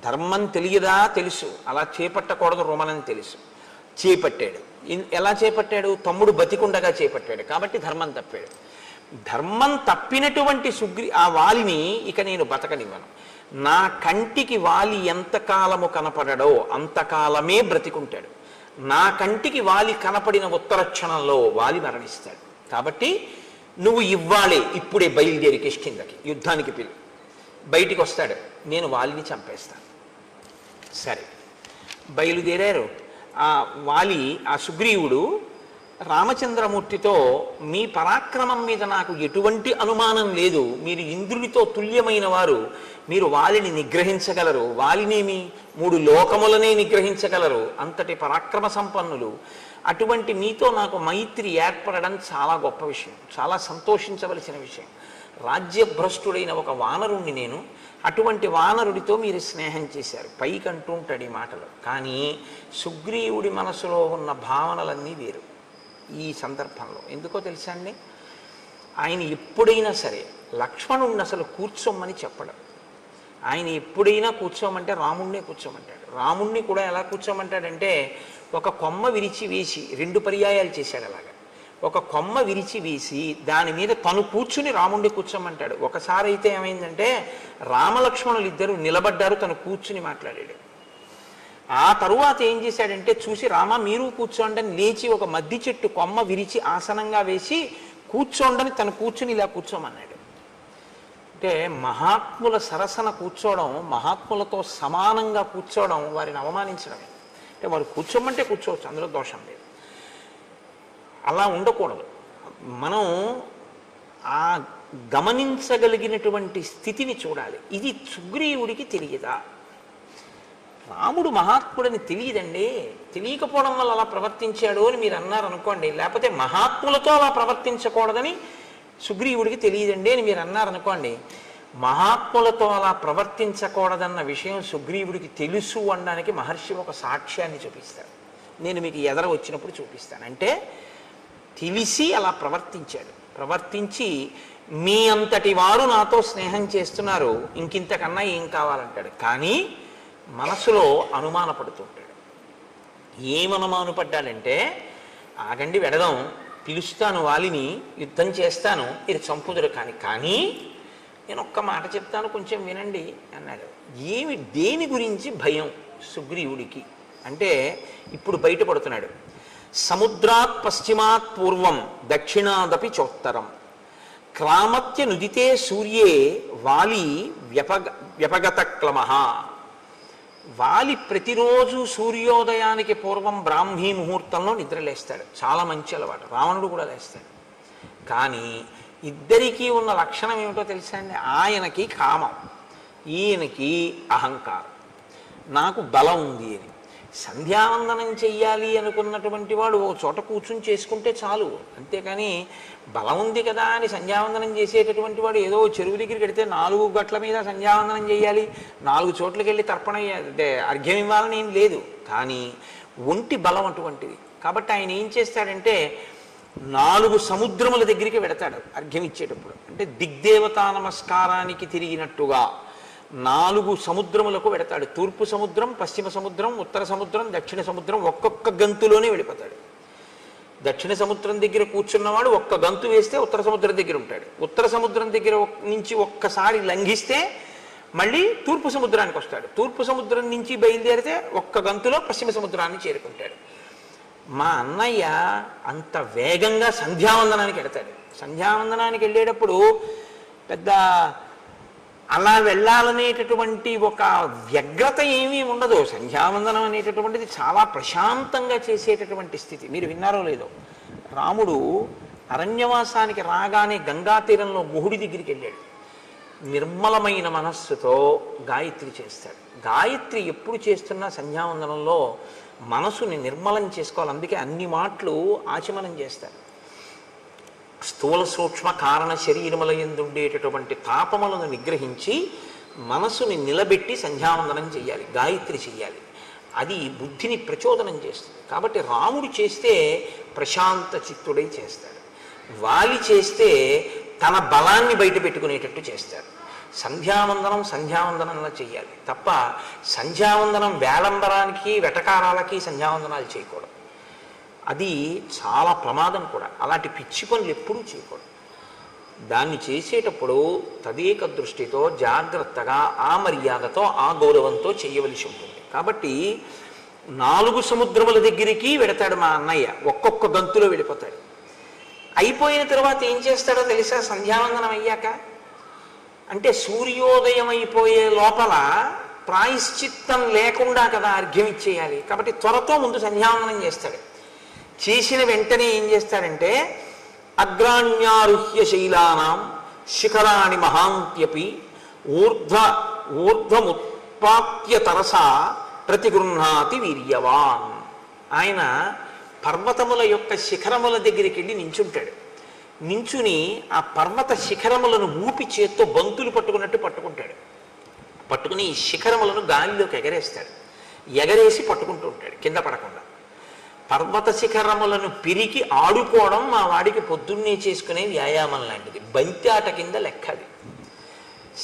ధర్మం తెలియదా? తెలుసు, అలా చేపట్టకూడదు రుమనని తెలుసు, చేపట్టాడు. ఎలా చేపట్టాడు? తమ్ముడు బతికుండగా చేపట్టాడు, కాబట్టి ధర్మం తప్పాడు. ధర్మం తప్పినటువంటి ఆ వాలిని ఇక నేను బతకనివ్వను. నా కంటికి వాలి ఎంతకాలము కనపడడో అంతకాలమే బ్రతికుంటాడు. నా కంటికి వాలి కనపడిన ఉత్తర క్షణంలో వాలి మరణిస్తాడు. కాబట్టి నువ్వు ఇవ్వాలే, ఇప్పుడే బయలుదేరి కిష్కింధకి యుద్ధానికి పిలు. బయటికి వస్తాడు, నేను వాలిని చంపేస్తాను. సరే, బయలుదేరారు. ఆ వాలి, ఆ సుగ్రీవుడు రామచంద్రమూర్తితో మీ పరాక్రమం మీద నాకు ఎటువంటి అనుమానం లేదు, మీరు ఇంద్రునితో తుల్యమైన వారు, మీరు వాలిని నిగ్రహించగలరు, వాలినేమి 3 లోకములనే నిగ్రహించగలరు, అంతటి పరాక్రమ సంపన్నులు. అటువంటి మీతో నాకు మైత్రి ఏర్పడడం చాలా గొప్ప విషయం, చాలా సంతోషించవలసిన విషయం. రాజ్యభ్రష్టుడైన ఒక వానరుణ్ణి నేను, అటువంటి వానరుడితో మీరు స్నేహం చేశారు. పైకి అంటూ ఉంటాడు ఈ మాటలు, కానీ సుగ్రీవుడి మనసులో ఉన్న భావనలన్నీ వేరు ఈ సందర్భంలో. ఎందుకో తెలుసా అండి, ఆయన ఎప్పుడైనా సరే లక్ష్మణుడిని అసలు కూర్చోమని చెప్పడం. ఆయన ఎప్పుడైనా కూర్చోమంటే రాముణ్ణే కూర్చోమంటాడు. రాముణ్ణి కూడా ఎలా కూర్చోమంటాడంటే, ఒక కొమ్మ విరిచి వేసి 2 పర్యాయాలు చేశాడు అలాగా. ఒక కొమ్మ విరిచి వేసి దాని మీద తను కూర్చుని రాముణ్ణి కూర్చోమంటాడు. ఒకసారి అయితే ఏమైందంటే, రామలక్ష్మణులు ఇద్దరు నిలబడ్డారు, తను కూర్చుని మాట్లాడాడు. ఆ తరువాత ఏం చేశాడంటే, చూసి రామ మీరు కూర్చోండి అని లేచి ఒక మద్ది చెట్టు కొమ్మ విరిచి ఆసనంగా వేసి కూర్చోండని తను కూర్చుని ఇలా కూర్చోమన్నాడు. అంటే మహాత్ముల సరసన కూర్చోవడం, మహాత్ములతో సమానంగా కూర్చోవడం వారిని అవమానించడమే. అంటే వారు కూర్చోమంటే కూర్చోవచ్చు, అందులో దోషం లేదు. అలా ఉండకూడదు. మనం ఆ గమనించగలిగినటువంటి స్థితిని చూడాలి. ఇది సుగ్రీవుడికి తెలియదా? రాముడు మహాత్ముడని తెలియదండి, తెలియకపోవడం వల్ల అలా ప్రవర్తించాడు అని మీరు అన్నారు అనుకోండి. లేకపోతే మహాత్ములతో అలా ప్రవర్తించకూడదని సుగ్రీవుడికి తెలియదండి అని మీరు అన్నారనుకోండి. మహాత్ములతో అలా ప్రవర్తించకూడదన్న విషయం సుగ్రీవుడికి తెలుసు అనడానికి మహర్షి ఒక సాక్ష్యాన్ని చూపిస్తాడు. నేను మీకు ఎదర వచ్చినప్పుడు చూపిస్తాను. అంటే తెలిసి అలా ప్రవర్తించాడు. ప్రవర్తించి మీ అంతటి వారు నాతో స్నేహం చేస్తున్నారు, ఇంకింతకన్నా ఏం కావాలంటాడు. కానీ మనసులో అనుమానపడుతుంటాడు. ఏమనుమానపడ్డాడంటే, ఆగండి వెడదాం, పిలుస్తాను వాలిని, యుద్ధం చేస్తాను, ఇది చంపుదురు కానీ నేను ఒక్క మాట చెప్తాను కొంచెం వినండి అన్నాడు. దేని గురించి భయం సుగ్రీవుడికి అంటే ఇప్పుడు బయటపడుతున్నాడు. సముద్రాత్ పశ్చిమాత్ పూర్వం దక్షిణాదపి చోత్తరం క్రామత్య నుదితే సూర్యే వాలి వ్యపగత క్లమః. వాలి ప్రతిరోజు సూర్యోదయానికి పూర్వం బ్రాహ్మీ ముహూర్తంలో నిద్రలేస్తాడు. చాలా మంచి అలవాటు. రావణుడు కూడా లేస్తాడు. కానీ ఇద్దరికీ ఉన్న లక్షణం ఏమిటో తెలుసా అండి? ఆయనకి కామం, ఈయనకి అహంకారం. నాకు బలం ఉంది అని. సంధ్యావందనం చెయ్యాలి అనుకున్నటువంటి వాడు ఓ చోట కూర్చుని చేసుకుంటే చాలు, అంతేకాని బలం ఉంది కదా అని సంధ్యావందనం చేసేటటువంటి వాడు ఏదో చెరువు దగ్గరికి వెడితే 4 గట్ల మీద సంధ్యావందనం చేయాలి, 4 చోట్లకి వెళ్ళి తర్పణ అంటే అర్ఘ్యం ఇవ్వాలని ఏం లేదు. కానీ ఒంటి బలం అటువంటిది. కాబట్టి ఆయన ఏం చేస్తాడంటే 4 సముద్రముల దగ్గరికి వెడతాడు అర్ఘ్యం ఇచ్చేటప్పుడు. అంటే దిగ్దేవతా నమస్కారానికి తిరిగినట్టుగా 4 సముద్రములకు వెడతాడు. తూర్పు సముద్రం, పశ్చిమ సముద్రం, ఉత్తర సముద్రం, దక్షిణ సముద్రం ఒక్కొక్క గంతులోనే వెళ్ళిపోతాడు. దక్షిణ సముద్రం దగ్గర కూర్చున్నవాడు ఒక్క గంతు వేస్తే ఉత్తర సముద్రం దగ్గర ఉంటాడు. ఉత్తర సముద్రం దగ్గర నుంచి ఒక్కసారి లంఘిస్తే మళ్ళీ తూర్పు సముద్రానికి వస్తాడు. తూర్పు సముద్రం నుంచి బయలుదేరితే ఒక్క గంతులో పశ్చిమ సముద్రాన్ని చేరుకుంటాడు. మా అన్నయ్య అంత వేగంగా సంధ్యావందనానికి వెడతాడు. సంధ్యావందనానికి వెళ్ళేటప్పుడు పెద్ద అలా వెళ్ళాలనేటటువంటి ఒక వ్యగ్రత ఏమీ ఉండదు. సంధ్యావందనం అనేటటువంటిది చాలా ప్రశాంతంగా చేసేటటువంటి స్థితి. మీరు విన్నారో లేదో, రాముడు అరణ్యవాసానికి రాగానే గంగా తీరంలో గుహుడి దగ్గరికి వెళ్ళాడు. నిర్మలమైన మనస్సుతో గాయత్రి చేస్తాడు. గాయత్రి ఎప్పుడు చేస్తున్నా సంధ్యావందనంలో మనసుని నిర్మలం చేసుకోవాలి. అందుకే అన్ని మాటలు ఆచమనం చేస్తారు. స్థూల సూక్ష్మ కారణ శరీరములందుండేటటువంటి తాపములను నిగ్రహించి మనసుని నిలబెట్టి సంధ్యావందనం చేయాలి, గాయత్రి చెయ్యాలి. అది బుద్ధిని ప్రచోదనం చేస్తుంది. కాబట్టి రాముడు చేస్తే ప్రశాంత చిత్తుడై చేస్తాడు. వాలి చేస్తే తన బలాన్ని బయట పెట్టుకునేటట్టు చేస్తాడు. సంధ్యావందనంలా చెయ్యాలి తప్ప సంధ్యావందనం వేలంబరానికి వెటకారాలకి సంధ్యావందనాలు చేయకూడదు. అది చాలా ప్రమాదం కూడా. అలాంటి పిచ్చి పనులు ఎప్పుడూ చేయకూడదు. దాన్ని చేసేటప్పుడు తదేక దృష్టితో జాగ్రత్తగా ఆ మర్యాదతో ఆ గౌరవంతో చేయవలసి ఉంటుంది. కాబట్టి 4 సముద్రముల దగ్గరికి వెడతాడు మా అన్నయ్య. ఒక్కొక్క గంతులో వెళ్ళిపోతాడు. అయిపోయిన తర్వాత ఏం చేస్తాడో తెలుసా? సంధ్యావందనం అయ్యాక అంటే సూర్యోదయం అయిపోయే లోపల ప్రాయశ్చిత్తం లేకుండా కదా అర్ఘ్యం ఇచ్చేయాలి. కాబట్టి త్వరతో ముందు సంధ్యావందనం చేస్తాడు. చేసిన వెంటనే ఏం చేస్తాడంటే అగ్రాణ్యారుహ్య శైలానాం శిఖరాణి మహాంత్యపి ఊర్ధ్వముత్పాత్య తరసా ప్రతిగృహ్ణాతి వీర్యవాన్. ఆయన పర్వతముల యొక్క శిఖరముల దగ్గరికి వెళ్ళి నించుంటాడు. నించుని ఆ పర్వత శిఖరములను ఊపి చేత్తో బంతులు పట్టుకున్నట్టు పట్టుకుంటాడు. పట్టుకుని ఈ శిఖరములను గాలిలోకి ఎగరేస్తాడు. ఎగరేసి పట్టుకుంటూ ఉంటాడు కింద పడకుండా. పర్వత శిఖరములను పిరికి ఆడుకోవడం మా వాడికి పొద్దున్నే చేసుకునే వ్యాయామం లాంటిది. బంతి ఆట కింద లెక్కది.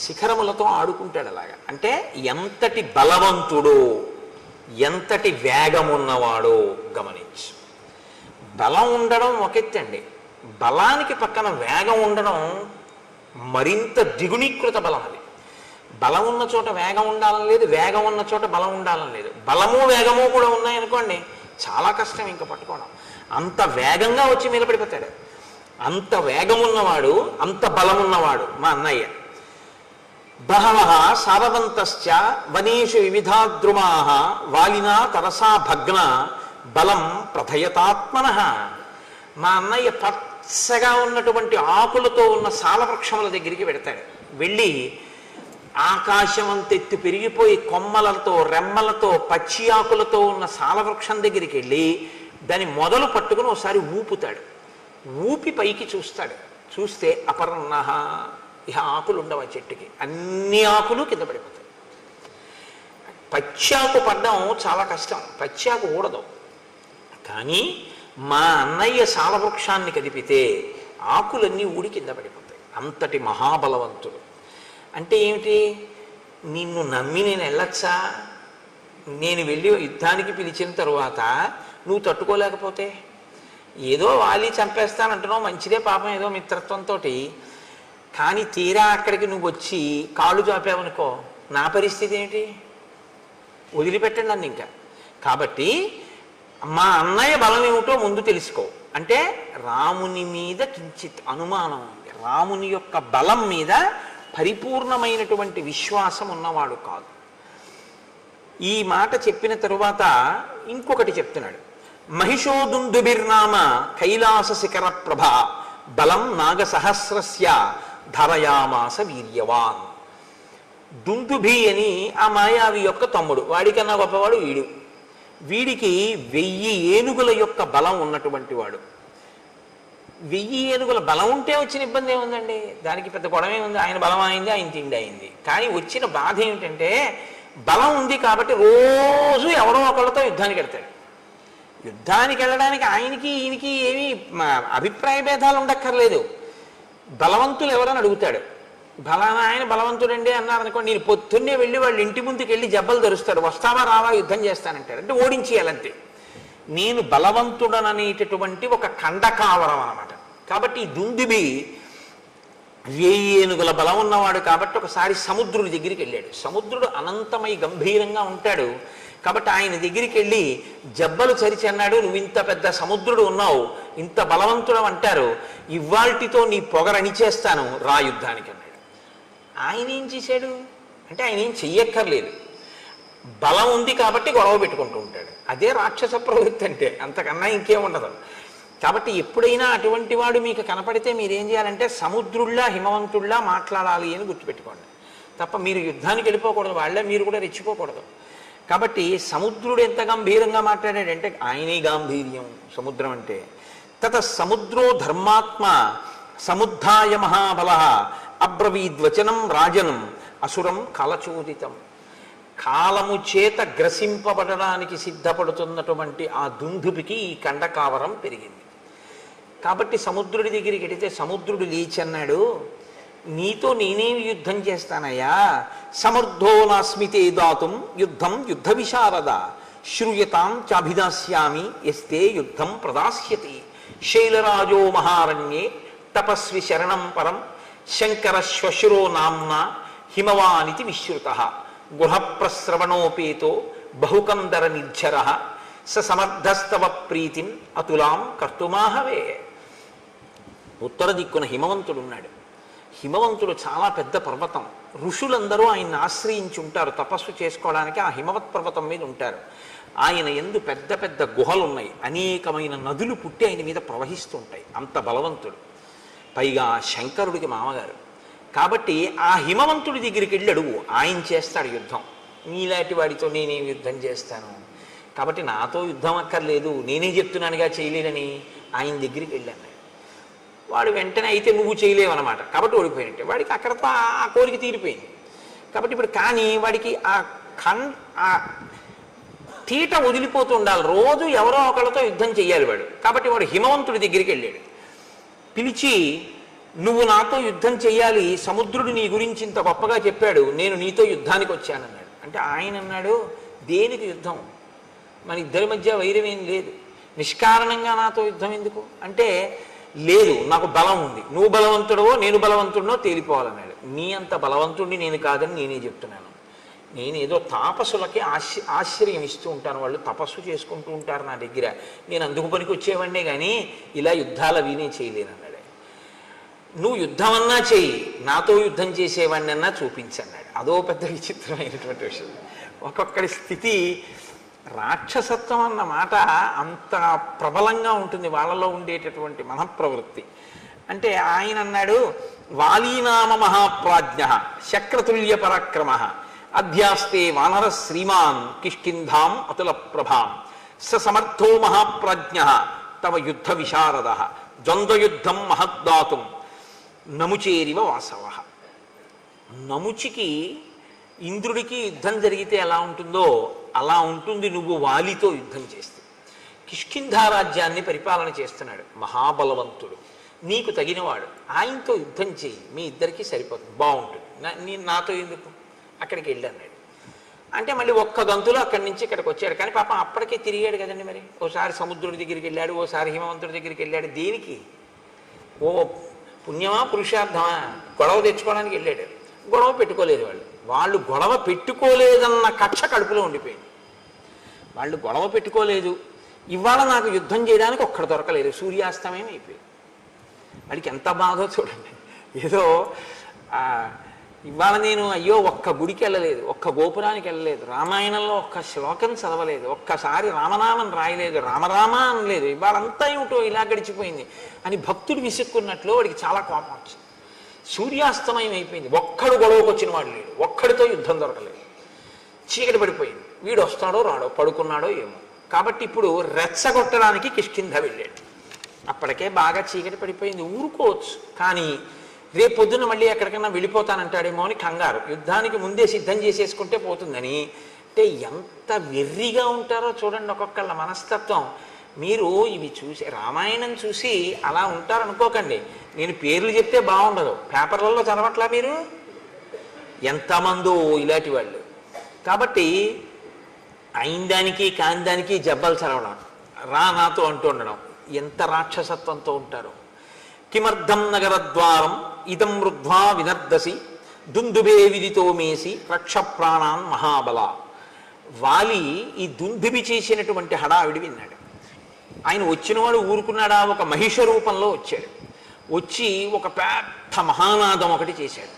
శిఖరములతో ఆడుకుంటాడు అలాగా. అంటే ఎంతటి బలవంతుడో, ఎంతటి వేగమున్నవాడో గమనించు. బలం ఉండడం ఒకెత్తండి, బలానికి పక్కన వేగం ఉండడం మరింత ద్విగుణీకృత బలం. అది బలం ఉన్న చోట వేగం ఉండాలని లేదు, వేగం ఉన్న చోట బలం ఉండాలని లేదు. బలము వేగము కూడా ఉన్నాయనుకోండి, చాలా కష్టం ఇంకా పట్టుకోవడం. అంత వేగంగా వచ్చి నిలబడిపోతాడు. అంత వేగం ఉన్నవాడు, అంత బలం ఉన్నవాడు మా అన్నయ్య. బహవః సారవంతశ్చ వనేషు వివిధాద్రుమాః వాలినా తరసా భగ్న బలం ప్రథయతాత్మనః. మా అన్నయ్య పచ్చగా ఉన్నటువంటి ఆకులతో ఉన్న సాలవృక్షముల దగ్గరికి వెడతాడు. వెళ్ళి ఆకాశం అంతెత్తు పెరిగిపోయి కొమ్మలతో రెమ్మలతో పచ్చి ఆకులతో ఉన్న సాలవృక్షం దగ్గరికి వెళ్ళి దాని మొదలు పట్టుకుని ఒకసారి ఊపుతాడు. ఊపి పైకి చూస్తాడు. చూస్తే అపర్ణః, ఇహ ఆకులు ఉండవు ఆ చెట్టుకి, అన్ని ఆకులు కింద పడిపోతాయి. పచ్చాకు పడ్డం చాలా కష్టం, పచ్చాకు ఊడదు. కానీ మా అన్నయ్య సాలవృక్షాన్ని కదిపితే ఆకులన్నీ ఊడి కింద పడిపోతాయి. అంతటి మహాబలవంతుడు. అంటే ఏమిటి? నిన్ను నమ్మి నేను వెళ్ళొచ్చా? నేను వెళ్ళి యుద్ధానికి పిలిచిన తరువాత నువ్వు తట్టుకోలేకపోతే, ఏదో వాలి చంపేస్తానంటున్నావు, మంచిదే పాపం, ఏదో మిత్రత్వంతో. కానీ తీరా అక్కడికి నువ్వు వచ్చి కాళ్ళు చాపావనుకో, నా పరిస్థితి ఏమిటి? వదిలిపెట్టండి నన్ను ఇంకా. కాబట్టి మా అన్నయ్య బలం ఏమిటో ముందు తెలుసుకో. అంటే రాముని మీద కించిత్ అనుమానం ఉంది. రాముని యొక్క బలం మీద పరిపూర్ణమైనటువంటి విశ్వాసం ఉన్నవాడు కాదు. ఈ మాట చెప్పిన తరువాత ఇంకొకటి చెప్తున్నాడు. మహిషోదుందుభిర్నామ కైలాస శిఖర ప్రభ బలం నాగసహస్రస్య ధరయామాస వీర్యవాన్. దుందుభి అని ఆ మాయావి యొక్క తమ్ముడు, వాడికన్నా గొప్పవాడు వీడు. వీడికి 1000 ఏనుగుల యొక్క బలం ఉన్నటువంటి వాడు. 1000 ఏనుగుల బలం ఉంటే వచ్చిన ఇబ్బంది ఏముందండి? దానికి పెద్ద గొడవ ఉంది. ఆయన బలం అయింది, ఆయన తిండి అయింది. కానీ వచ్చిన బాధ ఏమిటంటే బలం ఉంది కాబట్టి రోజు ఎవరో ఒకళ్ళతో యుద్ధానికి వెళ్తాడు. యుద్ధానికి వెళ్ళడానికి ఆయనకి ఈయనకి ఏమీ అభిప్రాయ భేదాలు ఉండక్కర్లేదు. బలవంతులు ఎవరని అడుగుతాడు. బలానా ఆయన బలవంతుడండి అన్నారనుకోండి, నేను పొద్దున్నే వెళ్ళి వాళ్ళు ఇంటి ముందుకు వెళ్ళి జబ్బలు ధరుస్తాడు. వస్తావా రావా యుద్ధం చేస్తానంటాడు. అంటే ఓడించేయాలంతే. నేను బలవంతుడననేటటువంటి ఒక ఖండకావరం అన్నమాట. కాబట్టి ఈ దుందుబి 1000 ఏనుగుల బలం ఉన్నవాడు కాబట్టి ఒకసారి సముద్రుడి దగ్గరికి వెళ్ళాడు. సముద్రుడు అనంతమై గంభీరంగా ఉంటాడు కాబట్టి ఆయన దగ్గరికి వెళ్ళి జబ్బలు చరిచి అన్నాడు, నువ్వు ఇంత పెద్ద సముద్రుడు ఉన్నావు, ఇంత బలవంతుడు అంటారు, ఇవాల్టితో నీ పొగరనిచేస్తాను, రా యుద్ధానికి అన్నాడు. ఆయన ఏం చేశాడు అంటే ఆయన ఏం చెయ్యక్కర్లేదు. బలం ఉంది కాబట్టి గొడవ పెట్టుకుంటూ ఉంటాడు. అదే రాక్షస ప్రవృత్తి అంటే, అంతకన్నా ఇంకేం ఉండదు. కాబట్టి ఎప్పుడైనా అటువంటి వాడు మీకు కనపడితే మీరేం చేయాలంటే సముద్రుల్లా హిమవంతుల్లా మాట్లాడాలి అని గుర్తుపెట్టుకోండి. తప్ప మీరు యుద్ధానికి వెళ్ళిపోకూడదు, వాళ్ళే మీరు కూడా రెచ్చిపోకూడదు. కాబట్టి సముద్రుడు ఎంత గంభీరంగా మాట్లాడాడంటే ఆయనే గాంభీర్యం సముద్రం అంటే. తత సముద్రో ధర్మాత్మ సముద్ధాయ మహాబల అబ్రవీద్వచనం రాజనం అసురం కలచోదితం. కాలము చేత గ్రసింపబడడానికి సిద్ధపడుతున్నటువంటి ఆ దుందుబికి ఈ కండకావరం పెరిగింది. కాబట్టి సముద్రుడి దగ్గరికి వెడితే సముద్రుడు లేచి అన్నాడు, నీతో నేనేమి యుద్ధం చేస్తానయ్యా? సమర్థో నాస్మితే దాతుం యుద్ధం యుద్ధ విశారద శ్రూయతాం చాభిదాస్యామి ఎస్తే యుద్ధం ప్రదాస్యతి. శైలరాజో మహారణ్యే తపస్వి శరణం పరం శంకర శ్వశురో నామ్నా హిమవానితి విశ్రుత గృహప్రస్రవణోపేతో బహుకందర నిర్ఝర స సమర్థస్తవ ప్రీతిం అతులాం కర్తుమాహవే. ఉత్తర దిక్కున హిమవంతుడున్నాడు. హిమవంతుడు చాలా పెద్ద పర్వతం. ఋషులందరూ ఆయన్ని ఆశ్రయించి ఉంటారు తపస్సు చేసుకోవడానికి. ఆ హిమవత్ పర్వతం మీద ఉంటారు. ఆయన యందు పెద్ద పెద్ద గుహలు ఉన్నాయి, అనేకమైన నదులు పుట్టి ఆయన మీద ప్రవహిస్తూ ఉంటాయి. అంత బలవంతుడు, పైగా శంకరుడికి మామగారు. కాబట్టి ఆ హిమవంతుడి దగ్గరికి వెళ్ళి అడుగు, ఆయన చేస్తాడు యుద్ధం. నీలాంటి వాడితో నేనేం యుద్ధం చేస్తాను, కాబట్టి నాతో యుద్ధం అక్కర్లేదు, నేనే చెప్తున్నానుగా చేయలేనని ఆయన దగ్గరికి వెళ్ళాను. వాడు వెంటనే అయితే నువ్వు చేయలేవన్నమాట, కాబట్టి ఓడిపోయినట్టే. వాడికి అక్కడతో ఆ కోరిక తీరిపోయింది. కాబట్టి ఇప్పుడు కానీ వాడికి ఆ తీట వదిలిపోతూ ఉండాలి, రోజు ఎవరో ఒకళ్ళతో యుద్ధం చేయాలి వాడు. కాబట్టి వాడు హిమవంతుడి దగ్గరికి వెళ్ళాడు. పిలిచి, నువ్వు నాతో యుద్ధం చెయ్యాలి, సముద్రుడు నీ గురించి ఇంత గొప్పగా చెప్పాడు, నేను నీతో యుద్ధానికి వచ్చానన్నాడు. అంటే ఆయన అన్నాడు, దేనికి యుద్ధం, మన ఇద్దరి మధ్య వైరం ఏం లేదు, నిష్కారణంగా నాతో యుద్ధం ఎందుకు అంటే, లేదు నాకు బలం ఉంది, నువ్వు బలవంతుడవో నేను బలవంతుడినో తేలిపోవాలన్నాడు. నీ అంత బలవంతుడిని నేను కాదని నేనే చెప్తున్నాను. నేను ఏదో తాపసులకి ఆశ్చర్యం ఇస్తూ ఉంటాను, వాళ్ళు తపస్సు చేసుకుంటూ ఉంటారు నా దగ్గర, నేను అందుకు పనికి వచ్చేవాడినే కానీ ఇలా యుద్ధాలు అవినే చేయలేను అన్నాడు. నువ్వు యుద్ధం అన్నా చెయ్యి, నాతో యుద్ధం చేసేవాడిని అన్నా చూపించన్నాడు. అదో పెద్ద విచిత్రమైనటువంటి విషయం. ఒక్కొక్కడి స్థితి, రాక్షసత్వం అన్న మాట అంత ప్రబలంగా ఉంటుంది వాళ్ళలో ఉండేటటువంటి మనఃప్రవృత్తి. అంటే ఆయన అన్నాడు, వాలీనామ మహాప్రాజ్ఞ శక్రతుల్య పరాక్రమ అధ్యాస్తే వానర శ్రీమాన్ కిష్కింధాం అతుల ప్రభాం స సమర్థో మహాప్రాజ్ఞ తవ యుద్ధ విశారద ద్వంద్వయుద్ధం మహద్దాతుం నముచేరివ వాసవ. నముచికి ఇంద్రుడికి యుద్ధం జరిగితే ఎలా ఉంటుందో అలా ఉంటుంది నువ్వు వాలితో యుద్ధం చేస్తే. కిష్కింధా రాజ్యాన్ని పరిపాలన చేస్తున్నాడు, మహాబలవంతుడు, నీకు తగినవాడు, ఆయనతో యుద్ధం చేయి, మీ ఇద్దరికీ సరిపోతుంది, బాగుంటుంది, నాతో ఎందుకు, అక్కడికి వెళ్ళి అన్నాడు. అంటే మళ్ళీ ఒక్క గంతులో అక్కడి నుంచి ఇక్కడికి వచ్చాడు. కానీ పాపం అప్పటికే తిరిగాడు కదండి, మరి ఓసారి సముద్రుడి దగ్గరికి వెళ్ళాడు, ఓసారి హిమవంతుడి దగ్గరికి వెళ్ళాడు. దేనికి, ఓ పుణ్యమా పురుషార్థమా, గొడవ తెచ్చుకోవడానికి వెళ్ళాడు. గొడవ పెట్టుకోలేదు వాళ్ళు గొడవ పెట్టుకోలేదన్న కక్ష కడుపులో ఉండిపోయింది. వాళ్ళు గొడవ పెట్టుకోలేదు, ఇవాళ నాకు యుద్ధం చేయడానికి ఒక్కడ దొరకలేదు, సూర్యాస్తమయం అయిపోయింది. వాడికి ఎంత బాధో చూడండి. ఏదో ఇవాళ నేను అయ్యో ఒక్క గుడికి వెళ్ళలేదు, ఒక్క గోపురానికి వెళ్ళలేదు, రామాయణంలో ఒక్క శ్లోకం చదవలేదు, ఒక్కసారి రామనామం రాయలేదు, రామరామ అనలేదు, ఇవాళంతా ఏమిటో ఇలా గడిచిపోయింది అని భక్తుడు విసుక్కున్నట్లు వాడికి చాలా కోపం వచ్చింది. సూర్యాస్తమయం అయిపోయింది, ఒక్కడు గొడవకు వచ్చిన వాడు లేడు, ఒక్కడితో యుద్ధం దొరకలేదు, చీకటి పడిపోయింది. వీడు వస్తాడో రాడో, పడుకున్నాడో ఏమో. కాబట్టి ఇప్పుడు రెచ్చగొట్టడానికి కిష్కింధ వెళ్ళాడు. అప్పటికే బాగా చీకటి పడిపోయింది, ఊరుకోవచ్చు, కానీ రేపొద్దున మళ్ళీ ఎక్కడికైనా వెళ్ళిపోతానంటాడేమో అని కంగారు, యుద్ధానికి ముందే సిద్ధం చేసేసుకుంటే పోతుందని. అంటే ఎంత వెర్రిగా ఉంటారో చూడండి ఒక్కొక్కళ్ళ మనస్తత్వం. మీరు ఇవి చూసి, రామాయణం చూసి అలా ఉంటారనుకోకండి. నేను పేర్లు చెప్తే బాగుండదు, పేపర్లలో చదవట్లా మీరు, ఎంతమందో ఇలాంటి వాళ్ళు. కాబట్టి అయిన దానికి కాని దానికి జబ్బలు చదవడం, రా నాతో అంటూ ఉండడం, ఎంత రాక్షసత్వంతో ఉంటారు. కిమర్థం నగరద్వారం ఇదం వృద్ధ్వా వినర్దసి దుందుబే విదితో మేసి రక్ష ప్రాణాన్ మహాబల. వాలి ఈ దుందుబి చేసినటువంటి హడావిడి విన్నాడు. ఆయన వచ్చినవాడు ఊరుకున్నాడా, ఒక మహిష రూపంలో వచ్చాడు. వచ్చి ఒక పెద్ద మహానాదం ఒకటి చేశాడు.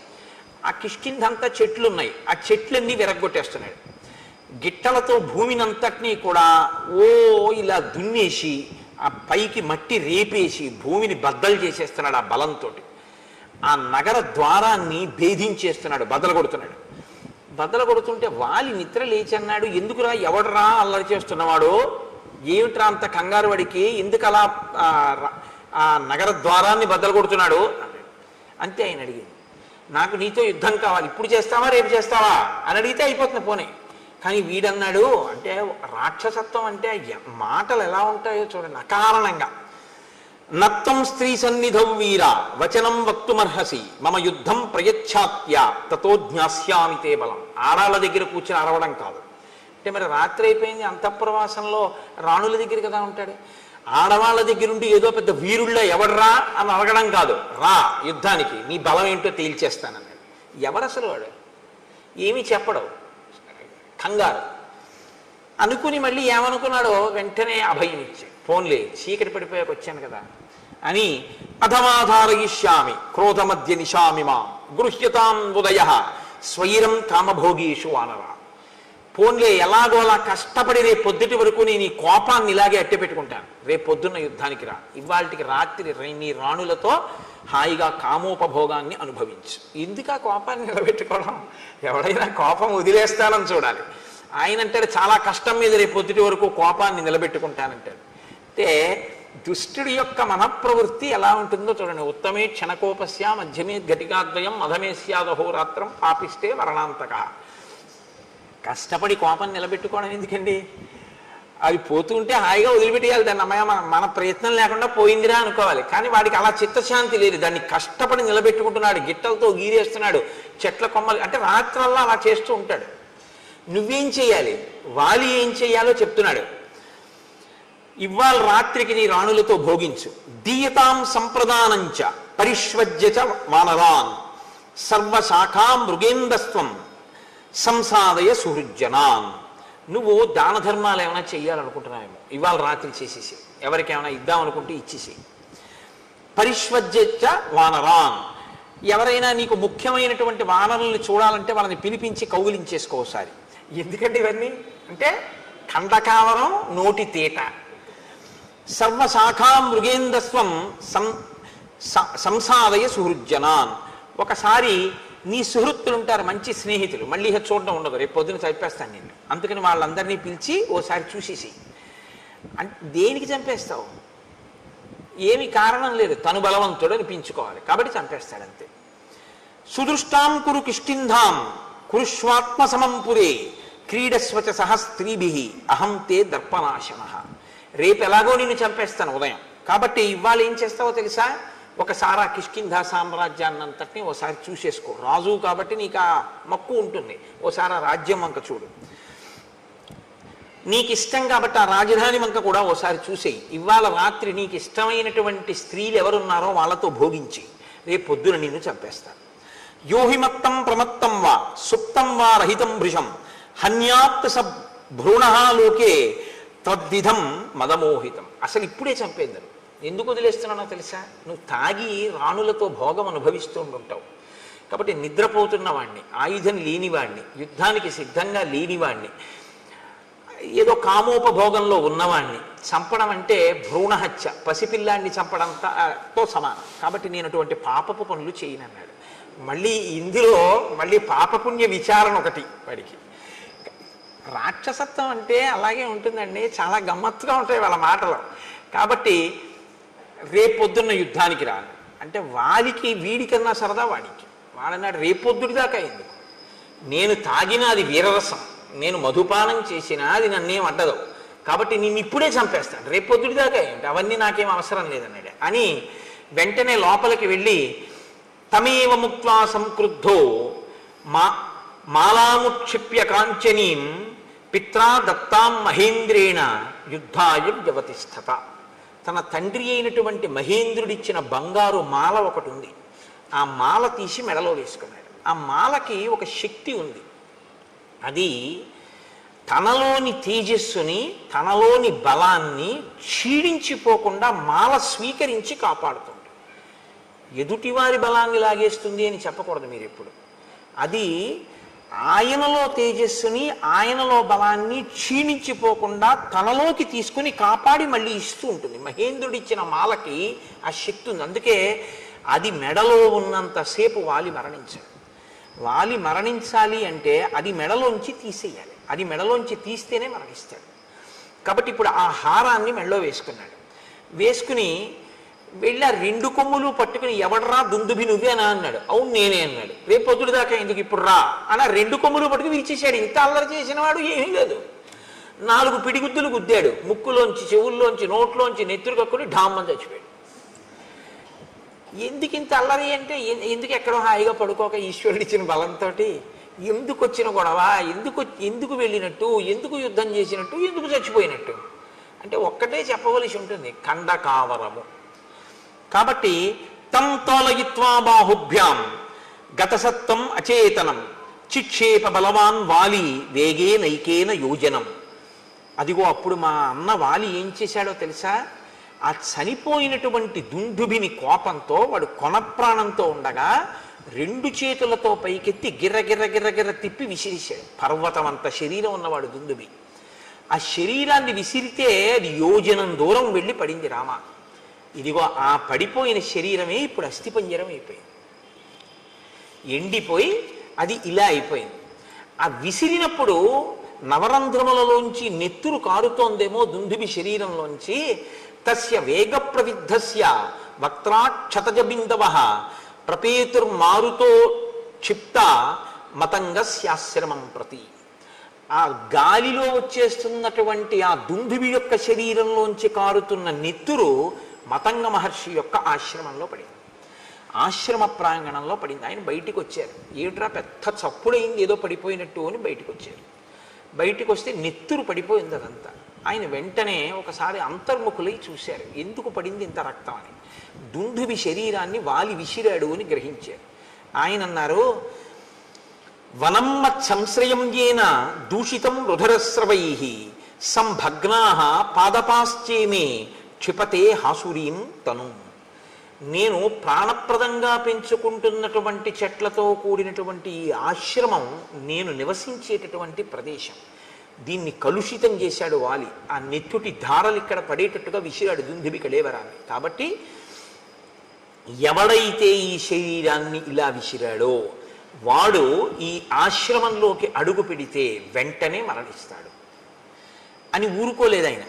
ఆ కిష్కింధంతా చెట్లు ఉన్నాయి, ఆ చెట్లన్నీ విరగ్గొట్టేస్తున్నాడు. గిట్టలతో భూమినంతటినీ కూడా ఇలా దున్నేసి ఆ పైకి మట్టి రేపేసి భూమిని బద్దలు చేసేస్తున్నాడు ఆ బలంతో. ఆ నగర ద్వారాన్ని భేదించేస్తున్నాడు, బద్దలు కొడుతున్నాడు. బద్దలు కొడుతుంటే వాలి నిద్ర లేచి అన్నాడు, ఎందుకురా, ఎవడరా అల్లరి చేస్తున్నవాడు, ఏమిట్రా అంత కంగారు వాడికి, ఎందుకు అలా ఆ నగర ద్వారాన్ని బద్దలు కొడుతున్నాడు అంతే. ఆయన అడిగింది, నాకు నీతో యుద్ధం కావాలి, ఇప్పుడు చేస్తావా రేపు చేస్తావా అని అడిగితే అయిపోతుంది పోనీ. కానీ వీడన్నాడు, అంటే రాక్షసత్వం అంటే మాటలు ఎలా ఉంటాయో చూడండి, అకారణంగా. నత్తం స్త్రీ సన్నిధౌ వీర వచనం వక్తుమర్హసి మమ యుద్ధం ప్రయచ్ఛాత్య తతో జ్ఞాస్యామి తే బలం. ఆడాళ్ళ దగ్గర కూర్చొని అరవడం కాదు. అంటే మరి రాత్రి అయిపోయింది, అంతఃపురవాసంలో రాణుల దగ్గర కదా ఉంటాడు, ఆడవాళ్ళ దగ్గర ఉండి ఏదో పెద్ద వీరుళ్ళ ఎవడరా అని అడగడం కాదు, రా యుద్ధానికి, నీ బలం ఏంటో తేల్చేస్తానన్నాడు. ఎవరసలు వాడు, ఏమీ చెప్పడం, కంగారు. అనుకుని మళ్ళీ ఏమనుకున్నాడో వెంటనే అభయం ఇచ్చి, ఫోన్లే చీకటి పడిపోయాక వచ్చాను కదా అని, అధమాధారయిష్యామి క్రోధమధ్య నిశామి మాం గృహ్యతాం ఉదయ స్వైరం కామభోగీషు వానర. పోన్లే ఎలాగోలా కష్టపడి రేపు పొద్దుటి వరకు నేను ఈ కోపాన్ని ఇలాగే అట్టే పెట్టుకుంటాను, రేపు పొద్దున్న యుద్ధానికి రా, ఇవాళకి రాత్రి నీ రాణులతో హాయిగా కామోపభోగాన్ని అనుభవించు. ఎందుకు ఆ కోపాన్ని నిలబెట్టుకోవడం? ఎవడైనా కోపం వదిలేస్తానని చూడాలి. ఆయన అంటాడు చాలా కష్టం మీద రేపు పొద్దుటి వరకు కోపాన్ని నిలబెట్టుకుంటానంటాడు. అంటే దుష్టుడి యొక్క మనఃప్రవృత్తి ఎలా ఉంటుందో చూడండి. ఉత్తమే క్షణకోపస్య మధ్యమే ఘటికాద్వయం మధమే స్యాదహోరాత్రం పాపిస్తే మరణాంతక. కష్టపడి కోపం నిలబెట్టుకోవడం ఎందుకండి? అది పోతుంటే హాయిగా వదిలిపెట్టేయాలి దాన్ని. అమ్మాయి మన ప్రయత్నం లేకుండా పోయిందిరా అనుకోవాలి. కానీ వాడికి అలా చిత్తశాంతి లేదు, దాన్ని కష్టపడి నిలబెట్టుకుంటున్నాడు, గిట్టలతో గీరేస్తున్నాడు, చెట్ల కొమ్మలు అంటే రాత్రల్లా అలా చేస్తూ ఉంటాడు. నువ్వేం చేయాలి, వాలి ఏం చేయాలో చెప్తున్నాడు. ఇవాళ రాత్రికి నీ రాణులతో భోగించు. దీయతాం సంప్రదానంచ పరిష్వజ్య వానరాన్ సర్వశాఖా మృగేందస్త్వం సంసాదయ సుహృజ్జనాన్. నువ్వు దాన ధర్మాలు ఏమైనా చెయ్యాలనుకుంటున్నావేమో, ఇవాళ రాత్రి చేసేసి ఎవరికేమైనా ఇద్దామనుకుంటే ఇచ్చేసి. పరిష్వజ్య వానరాన్, ఎవరైనా నీకు ముఖ్యమైనటువంటి వానరుల్ని చూడాలంటే వాళ్ళని పిలిపించి కౌగిలించేసుకోసారి. ఎందుకంటే ఇవన్నీ అంటే ఖండకావరం నోటి తేట. సర్వశాఖా మృగేందస్వం సంసాదయ సుహృజ్జనాన్. ఒకసారి నీ సుహృత్తులు ఉంటారు, మంచి స్నేహితులు, మళ్ళీ చూడడం ఉండదు, రేపు పొద్దున చంపేస్తాను నేను, అందుకని వాళ్ళందరినీ పిలిచి ఓసారి చూసేసి. అంటే దేనికి చంపేస్తావు? ఏమి కారణం లేదు, తను బలవంతుడు అనిపించుకోవాలి కాబట్టి చంపేస్తాడంతే. సుదృష్టాం కురు కిష్కింధాం కురుష్వాత్మ సమంపురే క్రీడస్వచ సహ స్త్రీభి అహం తే దర్పనాశన. రేపు ఎలాగో నిన్ను చంపేస్తాను ఉదయం, కాబట్టి ఇవాళ ఏం చేస్తావో తెలుసా? ఒకసారి ఆ కిష్కింధా సామ్రాజ్యాన్నంతటినీ ఓసారి చూసేసుకో. రాజు కాబట్టి నీకు ఆ మక్కువ ఉంటుంది, ఓసారి ఆ రాజ్యం వంక చూడు. నీకు ఇష్టం కాబట్టి ఆ రాజధాని వంక కూడా ఓసారి చూసేయి. ఇవాళ రాత్రి నీకు ఇష్టమైనటువంటి స్త్రీలు ఎవరున్నారో వాళ్ళతో భోగించి రేపు పొద్దున నిన్ను చంపేస్తాను. యోహిమత్తం ప్రమత్తం వా సుప్తం వా రహితం భృశం హన్యాత్ స భ్రూణ లోకే తద్విధం మదమోహితం. అసలు ఇప్పుడే చంపేందరు. ఎందుకు వదిలేస్తున్నానో తెలుసా? నువ్వు తాగి రాణులతో భోగం అనుభవిస్తూ ఉంటావు కాబట్టి నిద్రపోతున్న వాడిని, ఆయుధం లేనివాడిని, యుద్ధానికి సిద్ధంగా లేనివాడిని, ఏదో కామోపభోగంలో ఉన్నవాడిని చంపడం అంటే భ్రూణహత్య, పసిపిల్లాన్ని చంపడంతో సమానం. కాబట్టి నేను అటువంటి పాపపు పనులు చేయనన్నాడు. మళ్ళీ ఇందులో మళ్ళీ పాపపుణ్య విచారణ ఒకటి వాడికి. రాక్షసత్వం అంటే అలాగే ఉంటుందండి, చాలా గమ్మత్తుగా ఉంటాయి వాళ్ళ మాటలు. కాబట్టి రేపొద్దున్న యుద్ధానికి రాను అంటే వాడికి వీడికన్నా సరదా వాడికి. వాడన్నాడు రేపొద్దుడి దాకా ఎందుకు, నేను తాగిన అది వీరరసం, నేను మధుపానం చేసినా అది నన్నేం అడ్డదు, కాబట్టి నేను ఇప్పుడే చంపేస్తాను, రేపొద్దుడి దాకా ఏంటి, అవన్నీ నాకేం అవసరం లేదన్నాడు అని వెంటనే లోపలికి వెళ్ళి తమేవ ముక్త్వా సంక్రుద్ధో మాలాముక్షిప్య కాంచనీం పిత్రా దత్తాం మహేంద్రేణ యుద్ధాయ వ్యవతిష్ఠత. తన తండ్రి అయినటువంటి మహేంద్రుడిచ్చిన బంగారు మాల ఒకటి ఉంది, ఆ మాల తీసి మెడలో వేసుకున్నాడు. ఆ మాలకి ఒక శక్తి ఉంది, అది తనలోని తేజస్సుని తనలోని బలాన్ని క్షీణించిపోకుండా మాల స్వీకరించి కాపాడుతుంది. ఎదుటివారి బలాన్ని లాగేస్తుంది అని చెప్పకూడదు మీరు ఎప్పుడు. అది ఆయనలో తేజస్సుని ఆయనలో బలాన్ని క్షీణించిపోకుండా తనలోకి తీసుకుని కాపాడి మళ్ళీ ఇస్తూ ఉంటుంది. మహేంద్రుడిచ్చిన మాలకి ఆ శక్తి ఉంది. అందుకే అది మెడలో ఉన్నంతసేపు వాలి మరణించాడు. వాలి మరణించాలి అంటే అది మెడలోంచి తీసేయాలి, అది మెడలోంచి తీస్తేనే మరణిస్తాడు. కాబట్టి ఇప్పుడు ఆ హారాన్ని మెడలో వేసుకున్నాడు. వేసుకుని వెళ్ళి ఆ రెండు కొమ్ములు పట్టుకుని ఎవడరా దుందుభి నువ్వేనా అన్నాడు. అవును నేనే అన్నాడు. రేపు పొద్దుడు దాకా ఎందుకు ఇప్పుడు రా అని రెండు కొమ్ములు పట్టుకుని విరిచేశాడు. ఇంత అల్లరి చేసిన వాడు ఏమీ లేదు. 4 పిడిగుద్దులు గుద్దాడు, ముక్కులోంచి చెవుల్లోంచి నోట్లోంచి నెత్తురు కక్కుని ఢామ్మని చచ్చిపోయాడు. ఎందుకు ఇంత అల్లరి అంటే ఎందుకు ఎక్కడో హాయిగా పడుకోక ఈశ్వరుడు ఇచ్చిన బలంతో ఎందుకు వచ్చిన గొడవ, ఎందుకు వెళ్ళినట్టు, ఎందుకు యుద్ధం చేసినట్టు, ఎందుకు చచ్చిపోయినట్టు అంటే ఒక్కటే చెప్పవలసి ఉంటుంది, ఖండకావరము. కాబట్టి తం తోలయిత్వా బాహుభ్యాం గతసత్వం అచేతనం చిక్షేప బలవాన్ వాలి వేగే నైకేన యోజనం. అదిగో అప్పుడు మా అన్న వాలి ఏం చేశాడో తెలుసా? ఆ చనిపోయినటువంటి దుందుభిని కోపంతో వాడు కొనప్రాణంతో ఉండగా రెండు చేతులతో పైకెత్తి గిర్ర గిర్ర గిర్ర గిర్ర తిప్పి విసిరిశాడు. పర్వతం అంత శరీరం ఉన్నవాడు దుందుబి. ఆ శరీరాన్ని విసిరితే అది యోజనం దూరం వెళ్ళి పడింది రామ. ఇదిగో ఆ పడిపోయిన శరీరమే ఇప్పుడు అస్థిపంజరం అయిపోయింది, ఎండిపోయి అది ఇలా అయిపోయింది. ఆ విసిరినప్పుడు నవరంధ్రములలోంచి నెత్తురు కారుతోందేమో దుందుబి శరీరంలోంచి. తస్య వేగ ప్రవిద్ధస్య వక్త్రాక్షతజ బిందవ ప్రపేతుర్మారుతో క్షిప్త మతంగస్యాశ్రమం ప్రతి. ఆ గాలిలో వచ్చేస్తున్నటువంటి ఆ దుందుబి యొక్క శరీరంలోంచి కారుతున్న నెత్తురు మతంగ మహర్షి యొక్క ఆశ్రమంలో పడింది, ఆశ్రమ ప్రాంగణంలో పడింది. ఆయన బయటికి వచ్చారు. ఏట్రా పెద్ద చప్పుడైంది, ఏదో పడిపోయినట్టు అని బయటికి వచ్చారు. బయటికి వస్తే నెత్తురు పడిపోయింది అదంతా. ఆయన వెంటనే ఒకసారి అంతర్ముఖులై చూశారు, ఎందుకు పడింది ఇంత రక్తం అని. దుందుబి శరీరాన్ని వాలి విసిరాడు అని గ్రహించారు. ఆయన అన్నారు, వనమ్మత్ సంశ్రయం ఏన దూషితం రుధరస్రవై సంభగ్నా పాదపాశ్చేమే క్షిపతే హాసురీం తను. నేను ప్రాణప్రదంగా పెంచుకుంటున్నటువంటి చెట్లతో కూడినటువంటి ఈ ఆశ్రమం నేను నివసించేటటువంటి ప్రదేశం. దీన్ని కలుషితం చేశాడు వాలి. ఆ నెత్తుటి ధారలు ఇక్కడ పడేటట్టుగా విసిరాడు దుందుబి కళేవరాన్ని. కాబట్టి ఎవడైతే ఈ శరీరాన్ని ఇలా విసిరాడో వాడు ఈ ఆశ్రమంలోకి అడుగు పెడితే వెంటనే మరణిస్తాడు అని ఊరుకోలేదు ఆయన.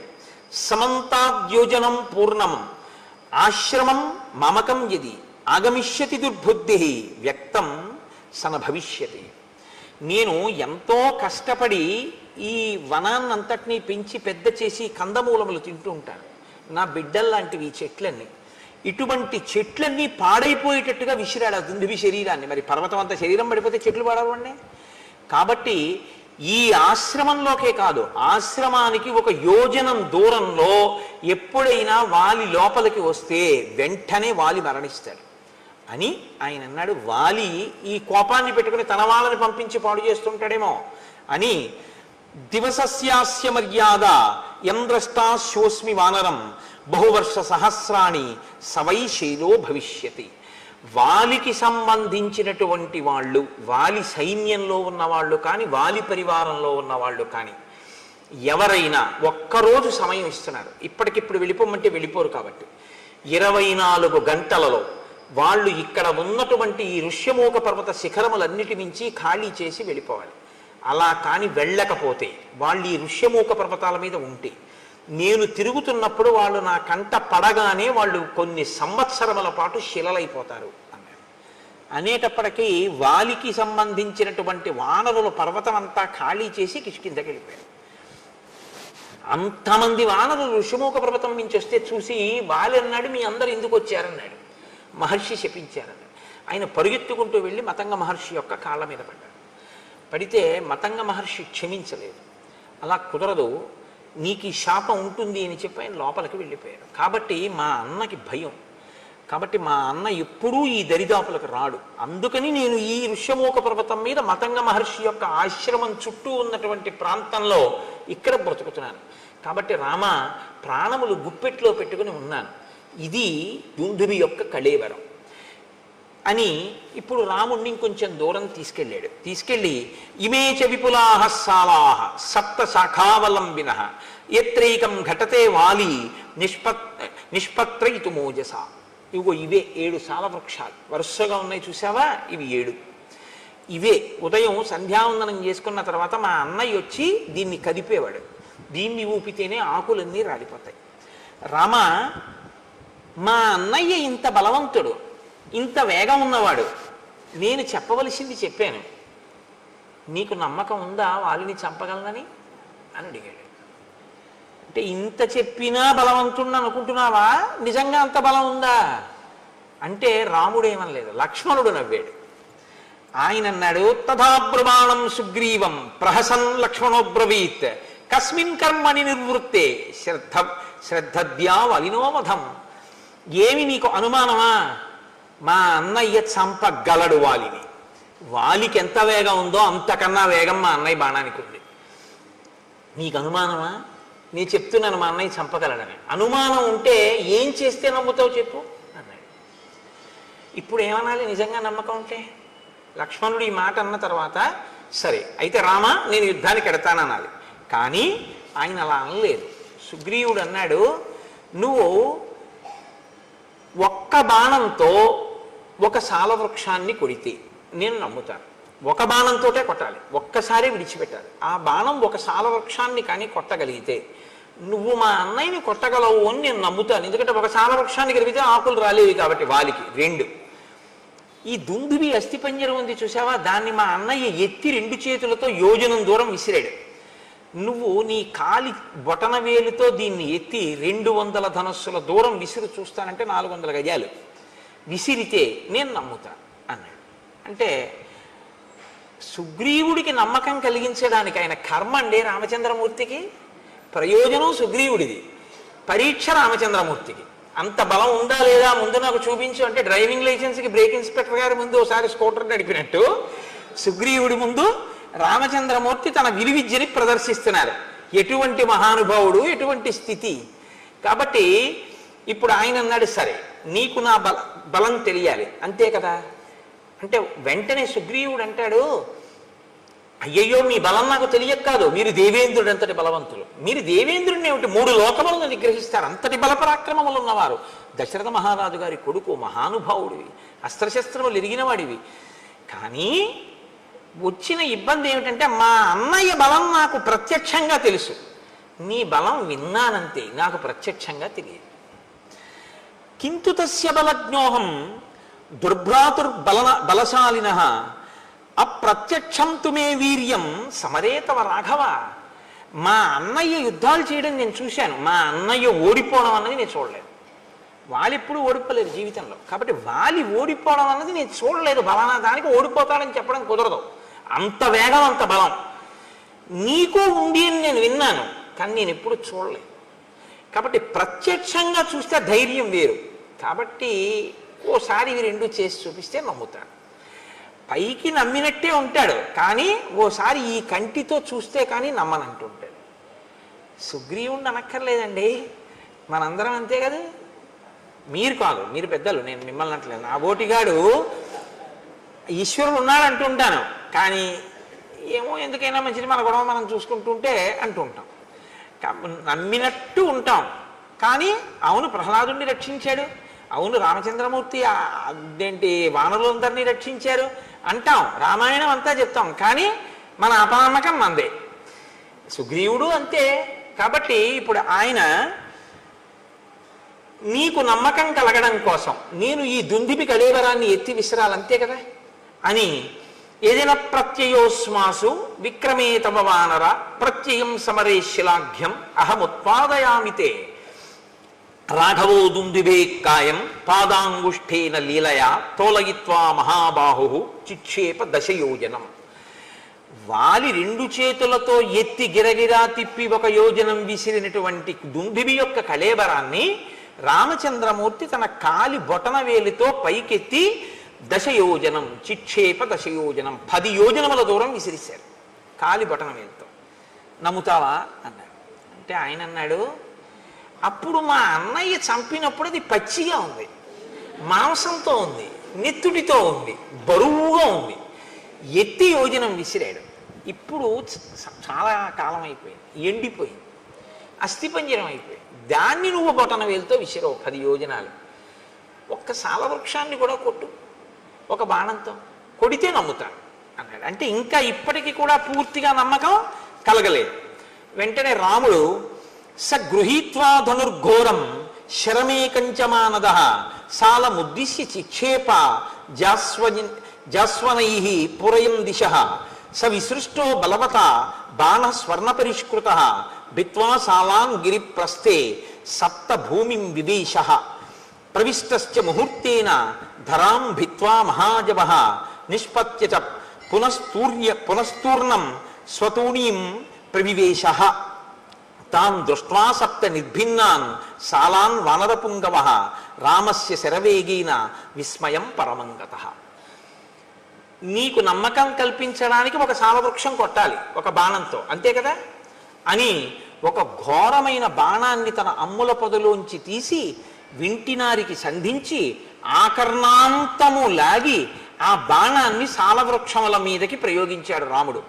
సమంతాద్యోజనం పూర్ణం ఆశ్రమం మమకం యది ఆగమిష్యతి దుర్బుద్ధి వ్యక్తం సన భవిష్యతి. నేను ఎంతో కష్టపడి ఈ వనాన్నంతటినీ పెంచి పెద్ద చేసి కందమూలములు తింటూ ఉంటాను. నా బిడ్డల్లాంటివి ఈ చెట్లన్నీ. ఇటువంటి చెట్లన్నీ పాడైపోయేటట్టుగా విసిరాడు ఆ దుందుబి శరీరాన్ని. మరి పర్వతం అంతా శరీరం పడిపోతే చెట్లు పాడవండి. కాబట్టి ఈ ఆశ్రమంలోకే కాదు, ఆశ్రమానికి ఒక యోజనం దూరంలో ఎప్పుడైనా వాలి లోపలికి వస్తే వెంటనే వాలి మరణిస్తాడు అని ఆయన అన్నాడు. వాలి ఈ కోపాన్ని పెట్టుకుని తన వాళ్ళని పంపించి పాడు చేస్తుంటాడేమో అని. దివసస్యాస్య మర్యాద యంద్రష్టాశోస్మి వానరం బహువర్ష సహస్రాణి సవై శైలో భవిష్యతి. వాలికి సంబంధించినటువంటి వాళ్ళు, వాలి సైన్యంలో ఉన్నవాళ్ళు కానీ వాలి పరివారంలో ఉన్నవాళ్ళు కానీ ఎవరైనా ఒక్కరోజు సమయం ఇస్తున్నారు. ఇప్పటికిప్పుడు వెళ్ళిపోమంటే వెళ్ళిపోరు. కాబట్టి 24 గంటలలో వాళ్ళు ఇక్కడ ఉన్నటువంటి ఈ ఋష్యమూక పర్వత శిఖరములన్నిటి నుంచి ఖాళీ చేసి వెళ్ళిపోవాలి. అలా కానీ వెళ్ళకపోతే, వాళ్ళు ఈ ఋష్యమూక పర్వతాల మీద ఉంటే, నేను తిరుగుతున్నప్పుడు వాళ్ళు నా కంట పడగానే వాళ్ళు కొన్ని సంవత్సరముల పాటు శిలలైపోతారు అన్నాడు. అనేటప్పటికీ వాలికి సంబంధించినటువంటి వానరుల పర్వతం అంతా ఖాళీ చేసి కిష్కిందకి వెళ్ళిపోయారు. అంతమంది వానరులు ఋషిమూక పర్వతం నుంచి వస్తే చూసి వాలి అన్నాడు, మీ అందరు ఎందుకు వచ్చారన్నాడు. మహర్షి శపించారన్నాడు. ఆయన పరుగెత్తుకుంటూ వెళ్ళి మతంగ మహర్షి యొక్క కాళ్ళ మీద పడ్డాడు. పడితే మతంగ మహర్షి క్షమించలేదు. అలా కుదరదు, నీకు ఈ శాపం ఉంటుంది అని చెప్పి ఆయన లోపలికి వెళ్ళిపోయారు. కాబట్టి మా అన్నకి భయం. కాబట్టి మా అన్న ఎప్పుడూ ఈ దరిదాపులకు రాడు. అందుకని నేను ఈ ఋష్యమూక పర్వతం మీద మతంగ మహర్షి యొక్క ఆశ్రమం చుట్టూ ఉన్నటువంటి ప్రాంతంలో ఇక్కడ బ్రతుకుతున్నాను. కాబట్టి రామ, ప్రాణములు గుప్పెట్లో పెట్టుకుని ఉన్నాను. ఇది దుందుబి యొక్క కళేవరం అని ఇప్పుడు రాముణ్ణి ఇంకొంచెం దూరం తీసుకెళ్ళాడు. తీసుకెళ్ళి ఇమే చ విపులాహ సాలాహ సప్త శాఖావలంబిన ఎత్రైకం ఘటతే వాలి నిష్పత్రయితు మోజస. ఇవిగో ఇవే 7 సాల వృక్షాలు వరుసగా ఉన్నాయి, చూసావా? ఇవి 7. ఇవే ఉదయం సంధ్యావందనం చేసుకున్న తర్వాత మా అన్నయ్య వచ్చి దీన్ని కదిపేవాడు. దీన్ని ఊపితేనే ఆకులన్నీ రాలిపోతాయి. రామ, మా అన్నయ్య ఇంత బలవంతుడు, ఇంత వేగం ఉన్నవాడు, నేను చెప్పవలసింది చెప్పాను, నీకు నమ్మకం ఉందా వాళ్ళని చంపగలనని అని అడిగాడు. అంటే ఇంత చెప్పినా బలవంతుణ్ణి అనుకుంటున్నావా? నిజంగా అంత బలం ఉందా అంటే రాముడేమనలేదు, లక్ష్మణుడు నవ్వాడు. ఆయన అన్నాడు, తథాబ్రమాణం సుగ్రీవం ప్రహసన్ లక్ష్మణోబ్రవీత్ కస్మిన్ కర్మని నిర్వృత్తే శ్రద్ధద్యా వలినోవధం. ఏమి నీకు అనుమానమా? మా అన్నయ్య చంపగలడు వాలిని. వాలికి ఎంత వేగం ఉందో అంతకన్నా వేగం మా అన్నయ్య బాణానికి ఉంది. నీకు అనుమానమా? నేను చెప్తున్నాను మా అన్నయ్య చంపగలడని. అనుమానం ఉంటే ఏం చేస్తే నమ్ముతావు చెప్పు అన్నాడు. ఇప్పుడు ఏమనాలి నిజంగా నమ్మకం ఉంటే? లక్ష్మణుడు ఈ మాట అన్న తర్వాత సరే అయితే రామ నేను యుద్ధానికి ఎడతాననాలి. కానీ ఆయన అలా అనలేదు. సుగ్రీవుడు అన్నాడు, నువ్వు ఒక్క బాణంతో ఒక సాలవృక్షాన్ని కొడితే నేను నమ్ముతాను. ఒక బాణంతోటే కొట్టాలి, ఒక్కసారి విడిచిపెట్టాలి. ఆ బాణం ఒక సాలవృక్షాన్ని కానీ కొట్టగలిగితే నువ్వు మా అన్నయ్యని కొట్టగలవు అని నేను నమ్ముతాను. ఎందుకంటే ఒక సాలవృక్షాన్ని కలిగితే ఆకులు రాలేవి కాబట్టి వాలికి. 2 ఈ దుందుబి అస్థిపంజరం ఉంది చూసావా, దాన్ని మా అన్నయ్య ఎత్తి 2 చేతులతో యోజనం దూరం విసిరాడు. నువ్వు నీ కాలి బొటన వేలుతో దీన్ని ఎత్తి 200 ధనస్సుల దూరం విసిరి చూస్తానంటే 400 గజాలు విసిరితే నేను నమ్ముతాను అన్నాడు. అంటే సుగ్రీవుడికి నమ్మకం కలిగించడానికి ఆయన కర్మ అండి రామచంద్రమూర్తికి, ప్రయోజనం సుగ్రీవుడిది, పరీక్ష రామచంద్రమూర్తికి. అంత బలం ఉందా లేదా ముందు నాకు చూపించు అంటే డ్రైవింగ్ లైసెన్స్కి బ్రేక్ ఇన్స్పెక్టర్ గారి ముందు ఒకసారి స్కూటర్ నడిపినట్టు సుగ్రీవుడి ముందు రామచంద్రమూర్తి తన విలువిద్యని ప్రదర్శిస్తున్నారు. ఎటువంటి మహానుభావుడు, ఎటువంటి స్థితి. కాబట్టి ఇప్పుడు ఆయన అన్నాడు, సరే నీకు నా బలం తెలియాలి అంతే కదా. అంటే వెంటనే సుగ్రీవుడు అంటాడు, అయ్యయ్యో మీ బలం నాకు తెలియక కాదు, మీరు దేవేంద్రుడు అంతటి బలవంతులు. మీరు దేవేంద్రుడిని ఏమిటి 3 లోకములను నిగ్రహిస్తారు, అంతటి బలపరాక్రమములు ఉన్నవారు. దశరథ మహారాజు గారి కొడుకు, మహానుభావుడివి, అస్త్రశస్త్రములు ఎరిగిన వాడివి. కానీ వచ్చిన ఇబ్బంది ఏమిటంటే మా అన్నయ్య బలం నాకు ప్రత్యక్షంగా తెలుసు, నీ బలం విన్నానంతే, నాకు ప్రత్యక్షంగా తెలియదు. కింతు తస్య బలజ్ఞోహం దుర్భ్రాతుర్బలశాలిన అప్రత్యక్షం తుమే వీర్యం సమరేతవ రాఘవ. మా అన్నయ్య యుద్ధాలు చేయడం నేను చూశాను, మా అన్నయ్య ఓడిపోవడం అన్నది నేను చూడలేదు. వాళ్ళెప్పుడు ఓడిపోలేదు జీవితంలో, కాబట్టి వాలి ఓడిపోవడం అన్నది నేను చూడలేదు. బలానా దానికి ఓడిపోతాడని చెప్పడం కుదరదు. అంత వేగం, అంత బలం నీకు ఉంది అని నేను విన్నాను, కానీ నేను ఎప్పుడు చూడలేదు. కాబట్టి ప్రత్యక్షంగా చూస్తే ధైర్యం వేరు. కాబట్టి ఓసారి ఇవి 2 చేసి చూపిస్తే నమ్ముతాడు. పైకి నమ్మినట్టే ఉంటాడు, కానీ ఓసారి ఈ కంటితో చూస్తే కానీ నమ్మనంటుంటాడు. సుగ్రీవుణ్ణి అనక్కర్లేదండి, మనందరం అంతే కదా. మీరు కాదు, మీరు పెద్దలు, నేను మిమ్మల్ని అంటలేదు. నా బోటిగాడు ఈశ్వరుడు ఉన్నాడు అంటుంటాను, కానీ ఏమో ఎందుకైనా మంచిది మన గొడవ మనం చూసుకుంటుంటే అంటుంటాం. నమ్మినట్టు ఉంటాం, కానీ అవును ప్రహ్లాదుని రక్షించాడు, అవును రామచంద్రమూర్తి అదేంటి వానరులందరినీ రక్షించారు అంటాం, రామాయణం అంతా చెప్తాం, కానీ మన అపనమ్మకం మందే. సుగ్రీవుడు అంతే. కాబట్టి ఇప్పుడు ఆయన నీకు నమ్మకం కలగడం కోసం నేను ఈ దుందిపి కళేవరాన్ని ఎత్తి విసిరాలంతే కదా అని ఏదైనా ప్రత్యయోస్మాసు విక్రమే తమ వానర ప్రత్యయం సమరే శిలాఘ్యం అహముత్పాదయామితే రాఘవో దుందుబే కాయం పాదాంగుష్ఠేన లీలయా తోలయిత్వా మహాబాహు చిక్షేప దశయోజనం. వాలి 2 చేతులతో ఎత్తి గిరగిరా తిప్పి 1 యోజనం విసిరినటువంటి దుందుబి యొక్క కళేబరాన్ని రామచంద్రమూర్తి తన కాలి బొటన వేలితో పైకెత్తి దశయోజనం చిక్షేప దశయోజనం 10 యోజనముల దూరం విసిరిశారు కాలి బొటన వేలితో. నమ్ముతావా అన్నాడు. అంటే ఆయన అన్నాడు, అప్పుడు మా అన్నయ్య చంపినప్పుడు అది పచ్చిగా ఉంది, మాంసంతో ఉంది, నెత్తుడితో ఉంది, బరువుగా ఉంది, ఎత్తి యోజనం విసిరాడు. ఇప్పుడు చాలా కాలం అయిపోయింది, ఎండిపోయింది, అస్థిపంజరం అయిపోయింది. దాన్ని నువ్వు బొటన వేలుతో విసిరావు 10 యోజనాలు. ఒక్క సాలవృక్షాన్ని కూడా కొట్టు, ఒక బాణంతో కొడితే నమ్ముతాను అన్నాడు. అంటే ఇంకా ఇప్పటికీ కూడా పూర్తిగా నమ్మకం కలగలేదు. వెంటనే రాముడు స గృహీత్వా ధనుర్ఘోరం శరమేకంచమానద సాలముద్దిశ్య చిక్షేప జాస్వనై పురయం దిశ స విసృష్టో బలవత బాణ స్వర్ణపరిష్కృత భిత్వా సాలాన్ గిరిప్రస్థే సప్త భూమిం వివేశ ప్రవిష్టశ్చ ముహూర్తేన ధరాం భిత్వా మహాజవ నిష్పత్య చ పునస్తూర్ణం స్వతూణీం ప్రవివేశ తాన్ దృష్ట్వా సప్త నిర్భిన్నాన్ సాలాన్ వానరపుంగవ రామస్య శరవేగేన విస్మయం పరమంగతః. నీకు నమ్మకం కల్పించడానికి ఒక సాలవృక్షం కొట్టాలి ఒక బాణంతో, అంతే కదా అని ఒక ఘోరమైన బాణాన్ని తన అమ్ముల పొదలోంచి తీసి వింటినారికి సంధించి ఆకర్ణాంతము లాగి ఆ బాణాన్ని సాలవృక్షముల మీదకి ప్రయోగించాడు రాముడు.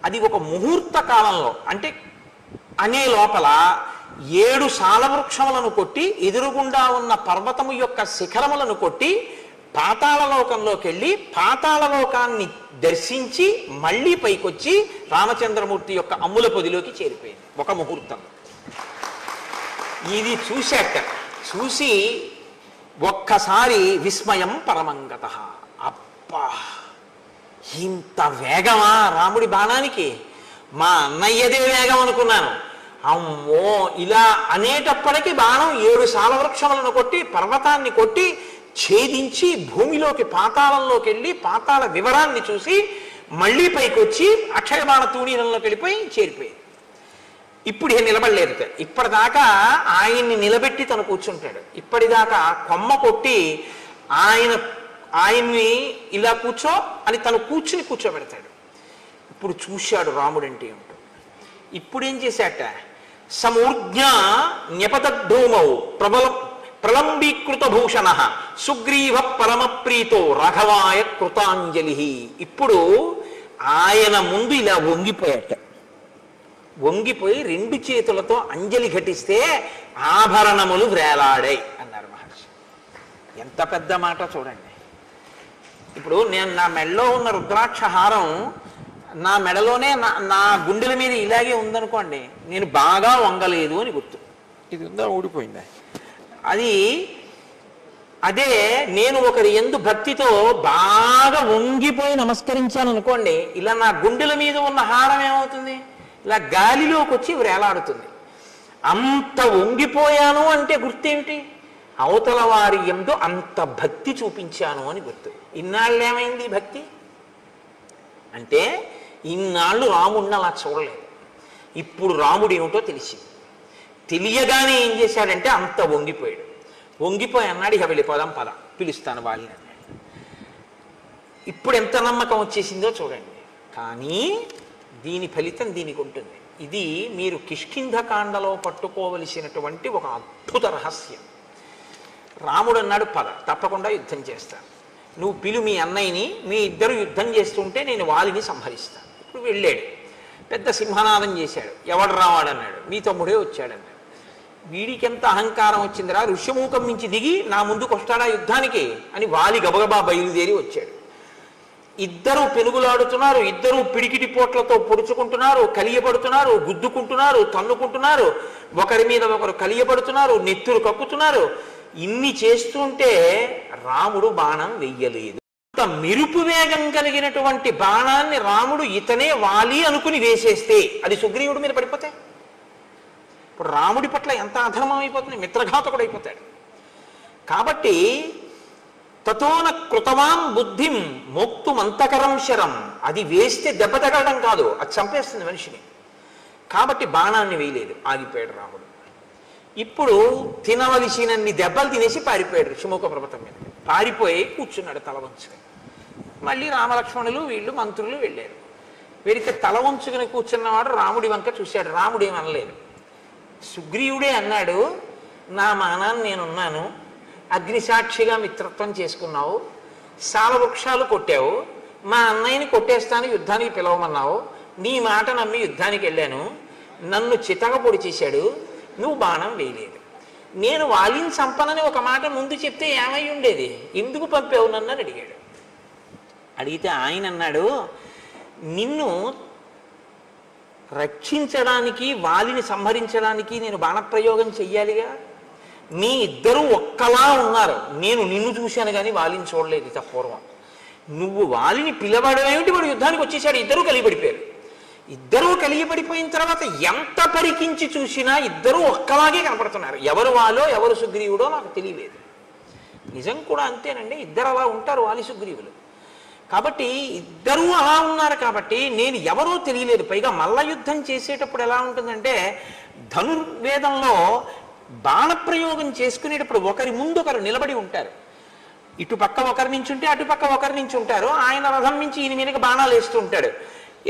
అది ఒక ముహూర్త కాలంలో, అంటే అనే లోపల 7 సాలవృక్షములను కొట్టి ఎదురుగుండా ఉన్న పర్వతము యొక్క శిఖరములను కొట్టి పాతాళలోకంలోకి వెళ్ళి పాతాళలోకాన్ని దర్శించి మళ్ళీ పైకొచ్చి రామచంద్రమూర్తి యొక్క అమ్ముల పొదిలోకి చేరిపోయింది ఒక ముహూర్తం. ఇది చూసి ఒక్కసారి విస్మయం పరమంగత. అబ్బా, ఇంత వేగమా రాముడి బాణానికి? మా అన్నయ్యదే వేగం అనుకున్నాను. అమ్మో, ఇలా అనేటప్పటికీ బాణం 7 సాలవృక్షములను కొట్టి పర్వతాన్ని కొట్టి ఛేదించి భూమిలోకి పాతాళంలోకి వెళ్ళి పాతాళ వివరాన్ని చూసి మళ్ళీ పైకొచ్చి అక్షయబాణ తూణీరంలోకి వెళ్ళిపోయి చేరిపోయింది. ఇప్పుడు నిలబడలేదు. ఇప్పటిదాకా ఆయన్ని నిలబెట్టి తను కూర్చుంటాడు. ఇప్పటిదాకా కొమ్మ కొట్టి ఆయన్ని ఇలా కూర్చో అని తను కూర్చోబెడతాడు. ఇప్పుడు చూశాడు రాముడు అంటే ఏమిటో. ఇప్పుడేం చేశాట? సమూర్జ్ఞ న్యపతద్ధూమౌ ప్రలంబీకృత భూషణ సుగ్రీవ పరమప్రీతో రాఘవాయ కృతాంజలి. ఇప్పుడు ఆయన ముందు ఇలా వంగిపోయి 2 చేతులతో అంజలి ఘటిస్తే ఆభరణములు వ్రేలాడాయి అన్నారు మహర్షి. ఎంత పెద్ద మాట చూడండి. ఇప్పుడు నేను నా మెడలో ఉన్న రుద్రాక్ష హారం నా మెడలోనే నా గుండెల మీద ఇలాగే ఉందనుకోండి, నేను బాగా వంగలేదు అని గుర్తు. ఇది ఉందా, ఊడిపోయిందా? అదే నేను ఒకరి యందు భక్తితో బాగా వంగిపోయి నమస్కరించాను అనుకోండి, ఇలా నా గుండెల మీద ఉన్న హారం ఏమవుతుంది? ఇలా గాలిలోకి వచ్చి వేలాడుతుంది. అంత వంగిపోయాను అంటే గుర్తేమిటి? అవతల వారి యందు అంత భక్తి చూపించాను అని గుర్తు. ఇన్నాళ్ళు ఏమైంది భక్తి అంటే? ఇన్నాళ్ళు రాముడిని అలా చూడలేదు. ఇప్పుడు రాముడు ఏమిటో తెలిసింది. తెలియగానే ఏం చేశాడంటే అంత వంగిపోయాడు. వంగిపోయి అన్నాడు, ఇక వెళ్ళిపోదాం పద, పిలుస్తాను వాళ్ళని అన్నాడు. ఇప్పుడు ఎంత నమ్మకం వచ్చేసిందో చూడండి. కానీ దీని ఫలితం దీనికి ఉంటుంది. ఇది మీరు కిష్కింధకాండలో పట్టుకోవలసినటువంటి ఒక అద్భుత రహస్యం. రాముడు అన్నాడు, పద, తప్పకుండా యుద్ధం చేస్తాను, నువ్వు పిలు మీ అన్నయ్యని, మీ ఇద్దరు యుద్ధం చేస్తుంటే నేను వాలిని సంహరిస్తాను. ఇప్పుడు వెళ్ళాడు, పెద్ద సింహనాదం చేశాడు. ఎవడు రావాడన్నాడు, మీ తమ్ముడే వచ్చాడన్నాడు. వీడికి ఎంత అహంకారం వచ్చిందిరా, ఋష్యమూకం నుంచి దిగి నా ముందుకు వస్తాడా యుద్ధానికి అని వాలి గబగబా బయలుదేరి వచ్చాడు. ఇద్దరు పెనుగులాడుతున్నారు, ఇద్దరు పిడికిటి పోట్లతో పొడుచుకుంటున్నారు, కలియబడుతున్నారు, గుద్దుకుంటున్నారు, తన్నుకుంటున్నారు, ఒకరి మీద ఒకరు కలియబడుతున్నారు, నెత్తులు కక్కుతున్నారు. ఇన్ని చేస్తుంటే రాముడు బాణం వెయ్యలేదు. అంత మెరుపు వేగం కలిగినటువంటి బాణాన్ని రాముడు ఇతనే వాలి అనుకుని వేసేస్తే అది సుగ్రీవుడి మీద పడిపోతే ఇప్పుడు రాముడి పట్ల ఎంత అధర్మం అయిపోతుంది, మిత్రఘాతకుడు అయిపోతాడు. కాబట్టి తతోన కృతవాం బుద్ధిం మోక్తుమంతకరం శరం, అది వేస్తే దెబ్బ తగలడం కాదు, అది చంపేస్తుంది మనిషిని. కాబట్టి బాణాన్ని వేయలేదు, ఆగిపోయాడు రాముడు. ఇప్పుడు తినవలసినన్ని దెబ్బలు తినేసి పారిపోయాడు ఋషిముఖ పర్వతం మీద. పారిపోయి కూర్చున్నాడు తల వంచుకొని. మళ్ళీ రామలక్ష్మణులు వీళ్ళు మంత్రులు వెళ్ళారు. వీరికి తల వంచుకుని కూర్చున్నవాడు రాముడి వంక చూశాడు. రాముడు ఏమనలేదు. సుగ్రీవుడే అన్నాడు, నా మానాన్ని నేనున్నాను, అగ్నిసాక్షిగా మిత్రత్వం చేసుకున్నావు, సాలవృక్షాలు కొట్టావు, మా అన్నయ్యని కొట్టేస్తాను యుద్ధానికి పిలవమన్నావు, నీ మాట నమ్మి యుద్ధానికి వెళ్ళాను, నన్ను చితక పొడి చేశాడు, నువ్వు బాణం వేయలేదు. నేను వాలిని చంపనని ఒక మాట ముందు చెప్తే ఏమై ఉండేది, ఎందుకు పంపావు నన్ను అని అడిగాడు. అడిగితే ఆయన అన్నాడు, నిన్ను రక్షించడానికి వాలిని సంహరించడానికి నేను బాణప్రయోగం చెయ్యాలిగా. మీ ఇద్దరూ ఒక్కలా ఉన్నారు, నేను నిన్ను చూశాను కానీ వాలిని చూడలేదు ఇత పూర్వం. నువ్వు వాలిని పిలవడం ఏమిటి, వాడు యుద్ధానికి వచ్చేసాడు, ఇద్దరూ కలిగిపడిపోయారు. ఇద్దరూ కలిగిపడిపోయిన తర్వాత ఎంత పరికించి చూసినా ఇద్దరూ ఒక్కలాగే కనపడుతున్నారు. ఎవరు వాలో ఎవరు సుగ్రీవుడో నాకు తెలియలేదు. నిజం కూడా అంతేనండి, ఇద్దరు అలా ఉంటారు వాలి సుగ్రీవులు. కాబట్టి ఇద్దరూ అలా ఉన్నారు కాబట్టి నేను ఎవరో తెలియలేదు. పైగా మల్ల యుద్ధం చేసేటప్పుడు ఎలా ఉంటుందంటే, ధనుర్వేదంలో బాణప్రయోగం చేసుకునేటప్పుడు ఒకరి ముందు ఒకరు నిలబడి ఉంటారు. ఇటుపక్క ఒకరి నుంచి ఉంటే అటుపక్క ఒకరి నుంచి ఉంటారు. ఆయన రథం నుంచి ఈయన మీదకి బాణాలు వేస్తూ ఉంటాడు.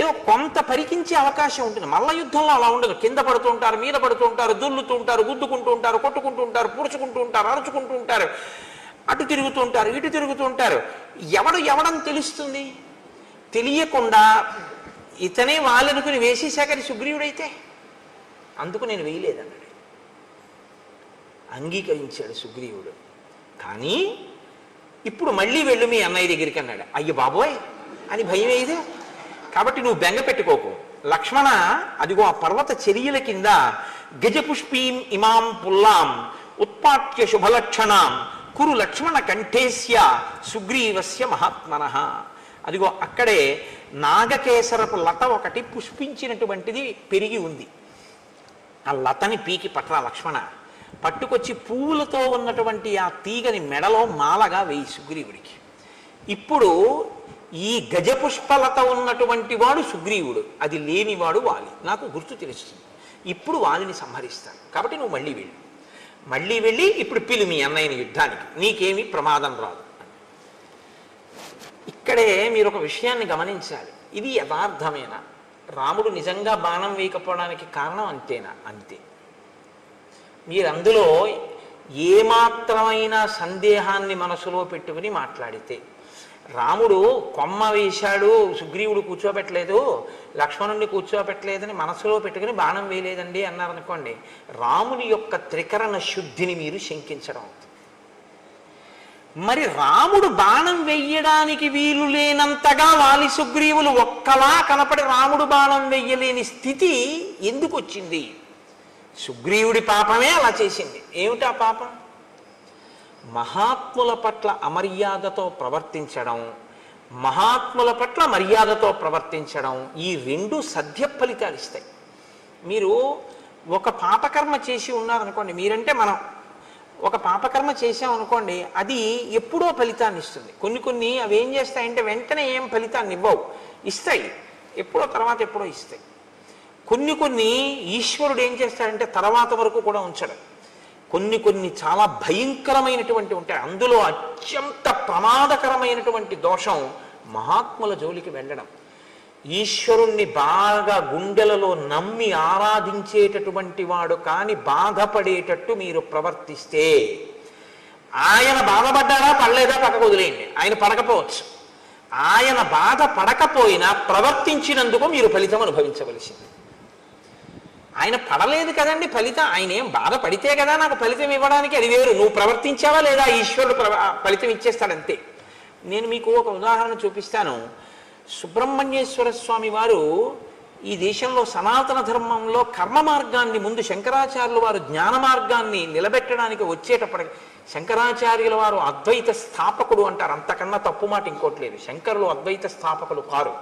ఏదో కొంత పరికించే అవకాశం ఉంటుంది. మల్ల యుద్ధంలో అలా ఉండదు. కింద పడుతూ ఉంటారు, మీద పడుతూ ఉంటారు, దుల్లుతూ ఉంటారు, గుద్దుకుంటూ ఉంటారు, కొట్టుకుంటూ ఉంటారు, పూడ్చుకుంటూ ఉంటారు, అరుచుకుంటూ ఉంటారు. అటు తిరుగుతుంటారు, ఇటు తిరుగుతుంటారు. ఎవడని తెలుస్తుంది? తెలియకుండా ఇతనే వాళ్ళనుకుని వేసేశాకని సుగ్రీవుడైతే అందుకు నేను వేయలేదన్నాడు. అంగీకరించాడు సుగ్రీవుడు. కానీ ఇప్పుడు మళ్ళీ వెళ్ళు మీ అన్నయ్య దగ్గరికి అన్నాడు. అయ్య బాబోయ్ అని భయం వేయదు. కాబట్టి నువ్వు బెంగ పెట్టుకోకు లక్ష్మణ, అదిగో ఆ పర్వత చర్యల కింద గజపుష్పీం ఇమాం పుల్లాం ఉత్పాట్య శుభలక్షణాం కురు లక్ష్మణ కంఠేస్య సుగ్రీవస్య మహాత్మనః. అదిగో అక్కడే నాగకేసరపు లత ఒకటి పుష్పించినటువంటిది పెరిగి ఉంది. ఆ లతని పీకి పట్రా లక్ష్మణ, పట్టుకొచ్చి పువ్వులతో ఉన్నటువంటి ఆ తీగని మెడలో మాలగా వేయి సుగ్రీవుడికి. ఇప్పుడు ఈ గజపుష్పలత ఉన్నటువంటి వాడు సుగ్రీవుడు, అది లేనివాడు వాలి. నాకు గుర్తు తెలుస్తుంది. ఇప్పుడు వాలిని సంహరిస్తాను. కాబట్టి నువ్వు మళ్ళీ వెళ్ళి ఇప్పుడు పిలు మీ అన్నయ్యని యుద్ధానికి, నీకేమీ ప్రమాదం రాదు. ఇక్కడే మీరు ఒక విషయాన్ని గమనించాలి. ఇది యథార్థమేనా? రాముడు నిజంగా బాణం వేయకపోవడానికి కారణం అంతేనా? అంతే. మీరు అందులో ఏమాత్రమైన సందేహాన్ని మనసులో పెట్టుకుని మాట్లాడితే, రాముడు కొమ్మ వేశాడు సుగ్రీవుడు కూర్చోబెట్టలేదు, లక్ష్మణుడిని కూర్చోబెట్టలేదని మనసులో పెట్టుకుని బాణం వేయలేదండి అన్నారనుకోండి, రాముని యొక్క త్రికరణ శుద్ధిని మీరు శంకించడం అవుతుంది. మరి రాముడు బాణం వెయ్యడానికి వీలు లేనంతగా వాలి సుగ్రీవులు ఒక్కలా కనపడి రాముడు బాణం వెయ్యలేని స్థితి ఎందుకు వచ్చింది? సుగ్రీవుడి పాపమే అలా చేసింది. ఏమిటా పాపం? మహాత్ముల పట్ల అమర్యాదతో ప్రవర్తించడం, మహాత్ముల పట్ల మర్యాదతో ప్రవర్తించడం, ఈ రెండు సద్య ఫలితాలు ఇస్తాయి. మీరు ఒక పాపకర్మ చేసి ఉన్నారనుకోండి, మీరంటే మనం ఒక పాపకర్మ చేసామనుకోండి, అది ఎప్పుడో ఫలితాన్ని ఇస్తుంది. కొన్ని అవి ఏం చేస్తాయంటే వెంటనే ఏం ఫలితాన్ని ఇవ్వవు, ఇస్తాయి ఎప్పుడో, తర్వాత ఎప్పుడో ఇస్తాయి. కొన్ని ఈశ్వరుడు ఏం చేస్తాడంటే తర్వాత వరకు కూడా ఉంచడం. కొన్ని చాలా భయంకరమైనటువంటి ఉంటాయి. అందులో అత్యంత ప్రమాదకరమైనటువంటి దోషం మహాత్ముల జోలికి వెళ్ళడం. ఈశ్వరుణ్ణి బాగా గుండెలలో నమ్మి ఆరాధించేటటువంటి వాడు కానీ బాధపడేటట్టు మీరు ప్రవర్తిస్తే, ఆయన బాధపడ్డాడా పడలేదా పక్కకు వదిలేయండి, ఆయన పడకపోవచ్చు. ఆయన బాధ పడకపోయినా ప్రవర్తించినందుకు మీరు ఫలితం అనుభవించవలసింది. ఆయన పడలేదు కదండి ఫలితం, ఆయన ఏం బాధపడితే కదా నాకు ఫలితం ఇవ్వడానికి, అది వేరు. నువ్వు ప్రవర్తించావా లేదా ఈశ్వరుడు ఫలితం ఇచ్చేస్తాడంతే. నేను మీకు ఒక ఉదాహరణ చూపిస్తాను. సుబ్రహ్మణ్యేశ్వర స్వామి వారు ఈ దేశంలో సనాతన ధర్మంలో కర్మ మార్గాన్ని ముందు శంకరాచార్యుల వారు జ్ఞాన మార్గాన్ని నిలబెట్టడానికి వచ్చేటప్పటికి, శంకరాచార్యుల వారు అద్వైత స్థాపకుడు అంటారు, అంతకన్నా తప్పు మాట ఇంకోటి లేదు. శంకరులు అద్వైత స్థాపకులు కారు.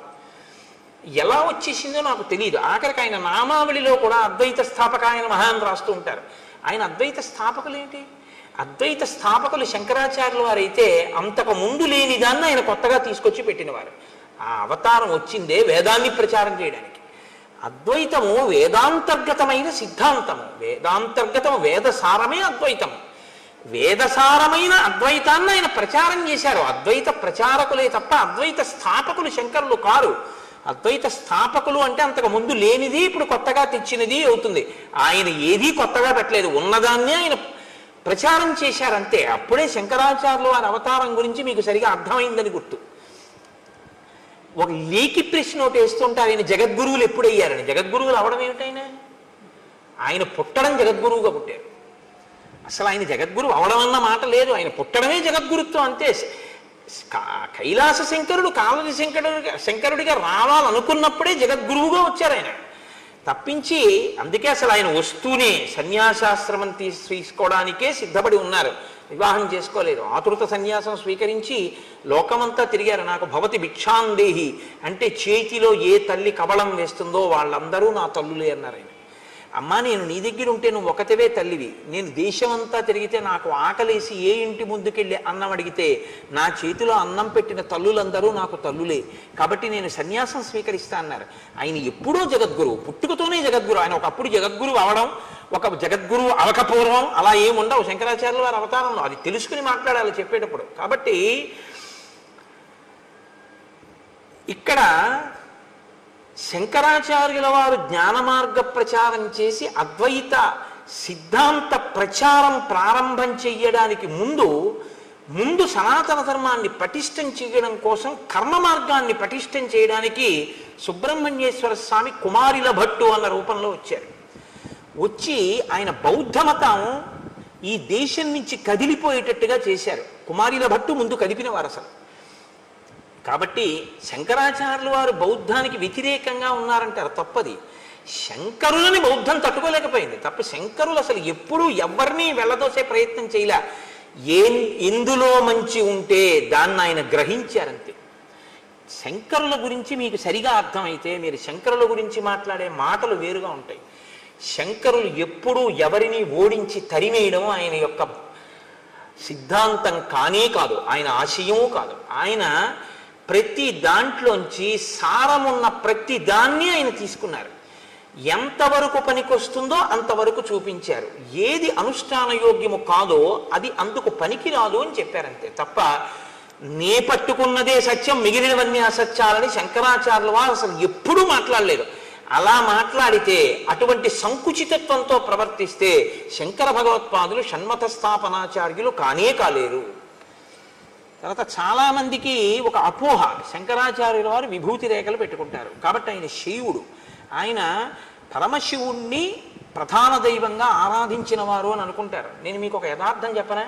ఎలా వచ్చేసిందో నాకు తెలియదు. ఆఖరికి ఆయన నామావళిలో కూడా అద్వైత స్థాపక ఆయన మహాన్ రాస్తూ ఉంటారు. ఆయన అద్వైత స్థాపకులు ఏంటి? అద్వైత స్థాపకులు శంకరాచార్యుల వారైతే అంతకు ముందు లేని దాన్ని ఆయన కొత్తగా తీసుకొచ్చి పెట్టినవారు. ఆ అవతారం వచ్చిందే వేదాన్ని ప్రచారం చేయడానికి. అద్వైతము వేదాంతర్గతమైన సిద్ధాంతము, వేదాంతర్గతము వేదసారమే అద్వైతము. వేదసారమైన అద్వైతాన్ని ఆయన ప్రచారం చేశారు. అద్వైత ప్రచారకులే తప్ప అద్వైత స్థాపకులు శంకరులు కారు. అద్వైత స్థాపకులు అంటే అంతకు ముందు లేనిది ఇప్పుడు కొత్తగా తెచ్చినది అవుతుంది. ఆయన ఏదీ కొత్తగా పెట్టలేదు, ఉన్నదాన్నే ఆయన ప్రచారం చేశారంతే. అప్పుడే శంకరాచార్యులు వారి అవతారం గురించి మీకు సరిగా అర్థమైందని గుర్తు. ఒక లేఖి ప్రశ్న ఒకటి వేస్తుంటారు, ఆయన జగద్గురువులు ఎప్పుడయ్యారని. జగద్గురువులు అవడం ఏమిటైనా? ఆయన పుట్టడం జగద్గురువుగా పుట్టారు. అసలు ఆయన జగద్గురువు అవడం అన్న మాట లేదు, ఆయన పుట్టడమే జగద్గురుత్వం అంతే. కైలాస శంకరుడు కాళజ శంకరుడిగా రావాలనుకున్నప్పుడే జగద్గురువుగా వచ్చారు ఆయన. తప్పించి అందుకే అసలు ఆయన వస్తూనే సన్యాసాశ్రమం తీసుకోవడానికే సిద్ధపడి ఉన్నారు, వివాహం చేసుకోలేదు. ఆతృత సన్యాసం స్వీకరించి లోకమంతా తిరిగారు. నాకు భవతి భిక్షాందేహి అంటే చేతిలో ఏ తల్లి కబళం వేస్తుందో వాళ్ళందరూ నా తల్లులే అన్నారు ఆయన. అమ్మా, నేను నీ దగ్గర ఉంటే నువ్వు ఒకటివే తల్లివి, నేను దేశమంతా తిరిగితే నాకు ఆకలేసి ఏ ఇంటి ముందుకెళ్ళి అన్నం అడిగితే నా చేతిలో అన్నం పెట్టిన తల్లులందరూ నాకు తల్లులే, కాబట్టి నేను సన్యాసం స్వీకరిస్తా అన్నారు. ఆయన ఎప్పుడో జగద్గురువు, పుట్టుకతోనే జగద్గురు. ఆయన ఒకప్పుడు జగద్గురువు అవడం, ఒక జగద్గురువు అవకపూర్వం అలా ఏముండవు శంకరాచార్యుల వారి అవతారంలో. అది తెలుసుకుని మాట్లాడాలి చెప్పేటప్పుడు. కాబట్టి ఇక్కడ శంకరాచార్యుల వారు జ్ఞాన మార్గ ప్రచారం చేసి అద్వైత సిద్ధాంత ప్రచారం ప్రారంభం చెయ్యడానికి ముందు ముందు సనాతన ధర్మాన్ని పటిష్టం చేయడం కోసం కర్మ మార్గాన్ని పటిష్టం చేయడానికి సుబ్రహ్మణ్యేశ్వర స్వామి కుమారిల భట్టు అన్న రూపంలో వచ్చారు. వచ్చి ఆయన బౌద్ధ మతం ఈ దేశం నుంచి కదిలిపోయేటట్టుగా చేశారు. కుమారిల భట్టు ముందు కదిపిన వారు అసలు. కాబట్టి శంకరాచార్యులు వారు బౌద్ధానికి వ్యతిరేకంగా ఉన్నారంటారు, తప్పది. శంకరులని బౌద్ధం తట్టుకోలేకపోయింది తప్ప శంకరులు అసలు ఎప్పుడూ ఎవరిని వెళ్ళదోసే ప్రయత్నం చేయలే. ఎందులో మంచి ఉంటే దాన్ని ఆయన గ్రహించారంతే. శంకరుల గురించి మీకు సరిగా అర్థమైతే మీరు శంకరుల గురించి మాట్లాడే మాటలు వేరుగా ఉంటాయి. శంకరులు ఎప్పుడూ ఎవరిని ఓడించి తరిమేయడం ఆయన యొక్క సిద్ధాంతం కానే కాదు, ఆయన ఆశయము కాదు. ఆయన ప్రతి దాంట్లోంచి సారమున్న ప్రతి దాన్ని ఆయన తీసుకున్నారు. ఎంతవరకు పనికొస్తుందో అంతవరకు చూపించారు. ఏది అనుష్ఠాన యోగ్యము కాదో అది అందుకు పనికిరాదు అని చెప్పారంతే తప్ప నే పట్టుకున్నదే సత్యం మిగిలినవన్నీ అసత్యాలని శంకరాచార్యుల వారు అసలు ఎప్పుడూ మాట్లాడలేదు. అలా మాట్లాడితే అటువంటి సంకుచితత్వంతో ప్రవర్తిస్తే శంకర భగవత్పాదులు షణ్మత స్థాపనాచార్యులు కానే కాలేరు. తర్వాత చాలామందికి ఒక అపోహ, శంకరాచార్యుల వారు విభూతి రేఖలు పెట్టుకుంటారు కాబట్టి ఆయన శివుడు, ఆయన పరమశివుణ్ణి ప్రధాన దైవంగా ఆరాధించిన వారు అని అనుకుంటారు. నేను మీకు ఒక యథార్థం చెప్పనా,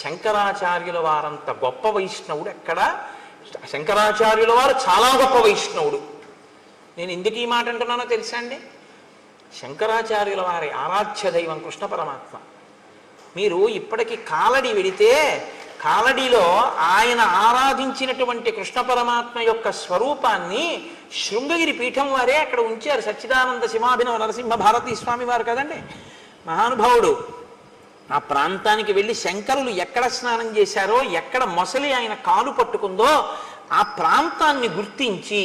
శంకరాచార్యుల వారంత గొప్ప వైష్ణవుడు ఎక్కడ? శంకరాచార్యుల వారు చాలా గొప్ప వైష్ణవుడు. నేను ఎందుకు ఈ మాట అంటున్నానో తెలుసా అండి? శంకరాచార్యుల వారి ఆరాధ్య దైవం కృష్ణ పరమాత్మ. మీరు ఇప్పటికీ కాలడి వెడితే కాలడిలో ఆయన ఆరాధించినటువంటి కృష్ణ పరమాత్మ యొక్క స్వరూపాన్ని శృంగగిరి పీఠం వారే అక్కడ ఉంచారు. సచ్చిదానంద శివాభినవ నరసింహ భారతీ స్వామి వారు కదండి మహానుభావుడు. ఆ ప్రాంతానికి వెళ్ళి శంకరులు ఎక్కడ స్నానం చేశారో, ఎక్కడ మొసలి ఆయన కాలు పట్టుకుందో ఆ ప్రాంతాన్ని గుర్తించి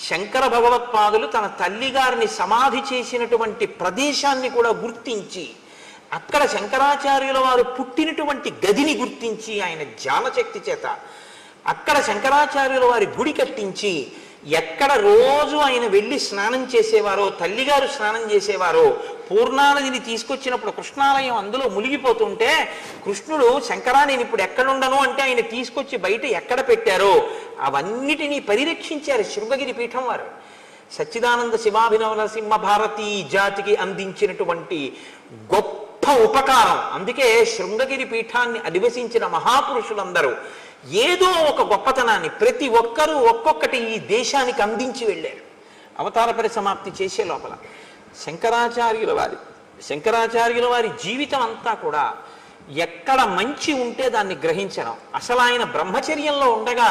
శంకర భగవత్పాదులు తన తల్లిగారిని సమాధి చేసినటువంటి ప్రదేశాన్ని కూడా గుర్తించి అక్కడ శంకరాచార్యుల వారు పుట్టినటువంటి గదిని గుర్తించి ఆయన జ్ఞానశక్తి చేత అక్కడ శంకరాచార్యుల వారి గుడి కట్టించి ఎక్కడ రోజు ఆయన వెళ్ళి స్నానం చేసేవారో, తల్లిగారు స్నానం చేసేవారో, పూర్ణానదిని తీసుకొచ్చినప్పుడు కృష్ణాలయం అందులో మునిగిపోతుంటే కృష్ణుడు శంకరా నేను ఇప్పుడు ఎక్కడుండను అంటే ఆయన తీసుకొచ్చి బయట ఎక్కడ పెట్టారో అవన్నిటినీ పరిరక్షించారు శృంగగిరి పీఠం వారు. సచ్చిదానంద శివాభినవ నరసింహ భారతీ జాతికి అందించినటువంటి గొప్ప ఉపకారం. అందుకే శృంగగిరి పీఠాన్ని అధివసించిన మహాపురుషులందరూ ఏదో ఒక గొప్పతనాన్ని ప్రతి ఒక్కరూ ఒక్కొక్కటి ఈ దేశానికి అందించి వెళ్ళారు. అవతార పరిసమాప్తి చేసే లోపల శంకరాచార్యుల వారి జీవితం అంతా కూడా ఎక్కడ మంచి ఉంటే దాన్ని గ్రహించడం. అసలు ఆయన బ్రహ్మచర్యంలో ఉండగా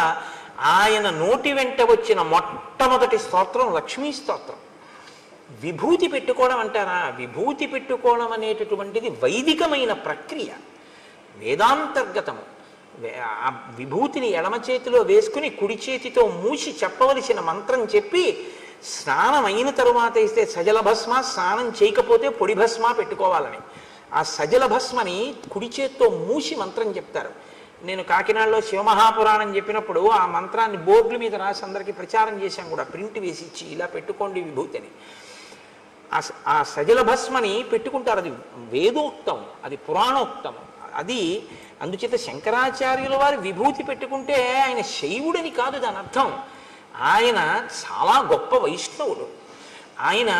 ఆయన నోటి వెంట వచ్చిన మొట్టమొదటి స్తోత్రం లక్ష్మీ స్తోత్రం. విభూతి పెట్టుకోవడం అంటారా? విభూతి పెట్టుకోవడం అనేటటువంటిది వైదికమైన ప్రక్రియ, వేదాంతర్గతము. ఆ విభూతిని ఎడమ చేతిలో వేసుకుని కుడి చేతితో మూసి చెప్పవలసిన మంత్రం చెప్పి స్నానం అయిన తరువాత ఇస్తే సజల భస్మ, స్నానం చేయకపోతే పొడి భస్మ పెట్టుకోవాలని. ఆ సజల భస్మని కుడి చేతితో మూసి మంత్రం చెప్తారు. నేను కాకినాడలో శివమహాపురాణం చెప్పినప్పుడు ఆ మంత్రాన్ని బోర్డుల మీద రాసి అందరికీ ప్రచారం చేశాం కూడా, ప్రింట్ వేసి ఇచ్చి ఇలా పెట్టుకోండి విభూతిని. ఆ సజల భస్మని పెట్టుకుంటారు. అది వేదోక్తం, అది పురాణోక్తం. అది అందుచేత శంకరాచార్యుల వారి విభూతి పెట్టుకుంటే ఆయన శైవుడని కాదు దాని అర్థం. ఆయన చాలా గొప్ప వైష్ణవుడు. ఆయన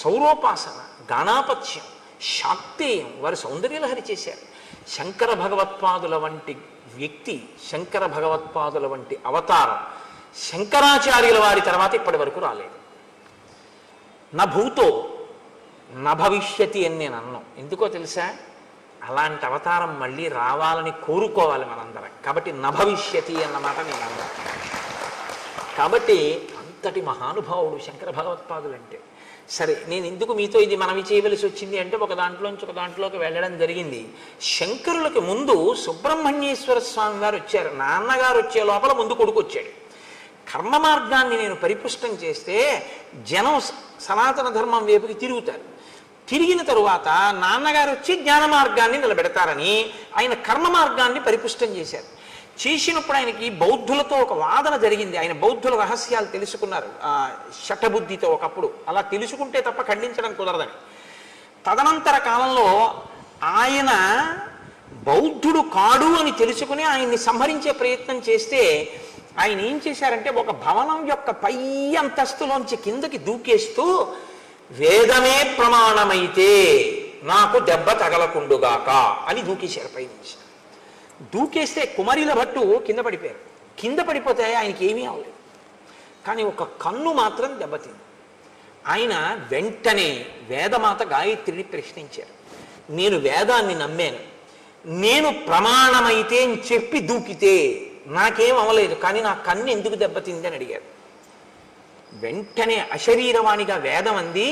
సౌరోపాసన, గాణాపత్యం, శాక్తేయం వారు సౌందర్యలహరి చేశారు. శంకర భగవత్పాదుల వంటి వ్యక్తి, శంకర భగవత్పాదుల వంటి అవతారం శంకరాచార్యుల వారి తర్వాత ఇప్పటి వరకు రాలేదు. నా భూతో నా భవిష్యతి అని నేను అన్నాను. ఎందుకో తెలుసా? అలాంటి అవతారం మళ్ళీ రావాలని కోరుకోవాలి మనందరం. కాబట్టి నా భవిష్యతి అన్నమాట నేను అన్నాను. కాబట్టి అంతటి మహానుభావుడు శంకర భగవత్పాదులు అంటే. సరే, నేను ఎందుకు మీతో ఇది మనవి చేయవలసి వచ్చింది అంటే ఒక దాంట్లోంచి ఒక దాంట్లోకి వెళ్ళడం జరిగింది. శంకరులకు ముందు సుబ్రహ్మణ్యేశ్వర స్వామి వారు వచ్చారు. నాన్నగారు వచ్చే లోపల ముందు కొడుకు వచ్చాడు. కర్మ మార్గాన్ని నేను పరిపుష్టం చేస్తే జనం సనాతన ధర్మం వైపుకి తిరుగుతారు. తిరిగిన తరువాత నాన్నగారు వచ్చి జ్ఞాన మార్గాన్ని నిలబెడతారని ఆయన కర్మ మార్గాన్ని పరిపుష్టం చేశారు. చేసినప్పుడు ఆయనకి బౌద్ధులతో ఒక వాదన జరిగింది. ఆయన బౌద్ధుల రహస్యాలు తెలుసుకున్నారు శఠబుద్ధితో ఒకప్పుడు. అలా తెలుసుకుంటే తప్ప ఖండించడం కుదరదని. తదనంతర కాలంలో ఆయన బౌద్ధుడు కాడు అని తెలుసుకుని ఆయన్ని సంహరించే ప్రయత్నం చేస్తే ఆయన ఏం చేశారంటే ఒక భవనం యొక్క పై అంతస్తులోంచి కిందకి దూకేస్తూ వేదమే ప్రమాణమైతే నాకు దెబ్బ తగలకుండుగాక అని దూకేశారు పైనుంచి. దూకేస్తే కుమరిల భట్టు కింద పడిపోయారు. కింద పడిపోతే ఆయనకి ఏమీ అవ్వలేదు, కానీ ఒక కన్ను మాత్రం దెబ్బతింది. ఆయన వెంటనే వేదమాత గాయత్రిని ప్రశ్నించారు. నేను వేదాన్ని నమ్మాను, నేను ప్రమాణమైతే అని చెప్పి దూకితే నాకేం అవ్వలేదు, కానీ నా కన్ను ఎందుకు దెబ్బతింది అని అడిగారు. వెంటనే అశరీరవాణిగా వేదం అంది,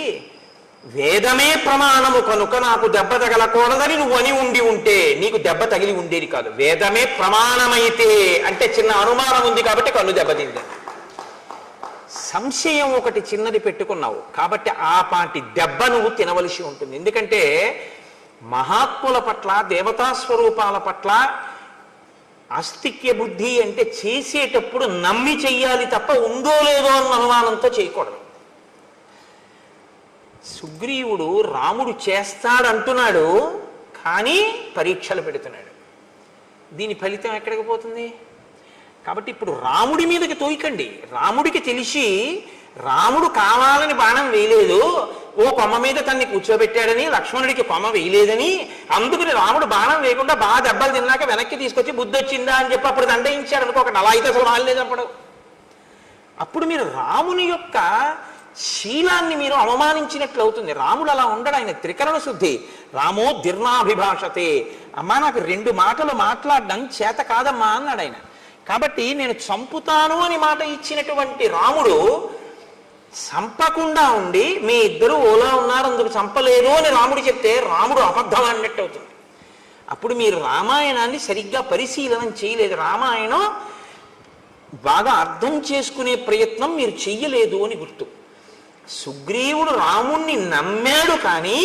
వేదమే ప్రమాణము కనుక నాకు దెబ్బ తగలకూడదని నువ్వు అని ఉండి ఉంటే నీకు దెబ్బ తగిలి ఉండేది కాదు. వేదమే ప్రమాణమైతే అంటే చిన్న అనుమానం ఉంది కాబట్టి కన్ను దెబ్బతింది. సంశయం ఒకటి చిన్నది పెట్టుకున్నావు కాబట్టి ఆ పాటి దెబ్బ నువ్వు తినవలసి ఉంటుంది. ఎందుకంటే మహాత్ముల పట్ల, దేవతా స్వరూపాల పట్ల ఆస్తిక్య బుద్ధి అంటే చేసేటప్పుడు నమ్మి చెయ్యాలి తప్ప ఉందో లేదో అన్న అనుమానంతో చేయకూడదు. సుగ్రీవుడు రాముడు చేస్తాడంటున్నాడు, కానీ పరీక్షలు పెడుతున్నాడు. దీని ఫలితం ఎక్కడికి పోతుంది? కాబట్టి ఇప్పుడు రాముడి మీదకి తోయకండి. రాముడికి తెలిసి రాముడు కావాలని బాణం వేయలేదు, ఓ కొమ్మ మీద తన్ని కూర్చోబెట్టాడని, లక్ష్మణుడికి కొమ్మ వేయలేదని, అందుకని రాముడు బాణం వేయకుండా బాగా దెబ్బలు తిన్నాక వెనక్కి తీసుకొచ్చి బుద్ధి వచ్చిందా అని చెప్పి అప్పుడు దండయించాడు అనుకోకండి. అలా అయితే అసలు రాలేదు. అప్పుడు మీరు రాముని యొక్క శీలాన్ని మీరు అవమానించినట్లు అవుతుంది. రాముడు అలా ఉండడు, ఆయన త్రికరణ శుద్ధి. రామో దీర్ణాభిభాషతే, అమ్మా నాకు 2 మాటలు మాట్లాడడం చేత కాదమ్మా అన్నాడు ఆయన. కాబట్టి నేను చంపుతాను అని మాట ఇచ్చినటువంటి రాముడు చంపకుండా ఉండి మీ ఇద్దరు ఓలా ఉన్నారు అందుకు చంపలేదు అని రాముడు చెప్తే రాముడు అబద్ధం అన్నట్టు అవుతుంది. అప్పుడు మీరు రామాయణాన్ని సరిగ్గా పరిశీలన చేయలేదు, రామాయణం బాగా అర్థం చేసుకునే ప్రయత్నం మీరు చెయ్యలేదు అని గుర్తు. సుగ్రీవుడు రాముణ్ణి నమ్మాడు, కానీ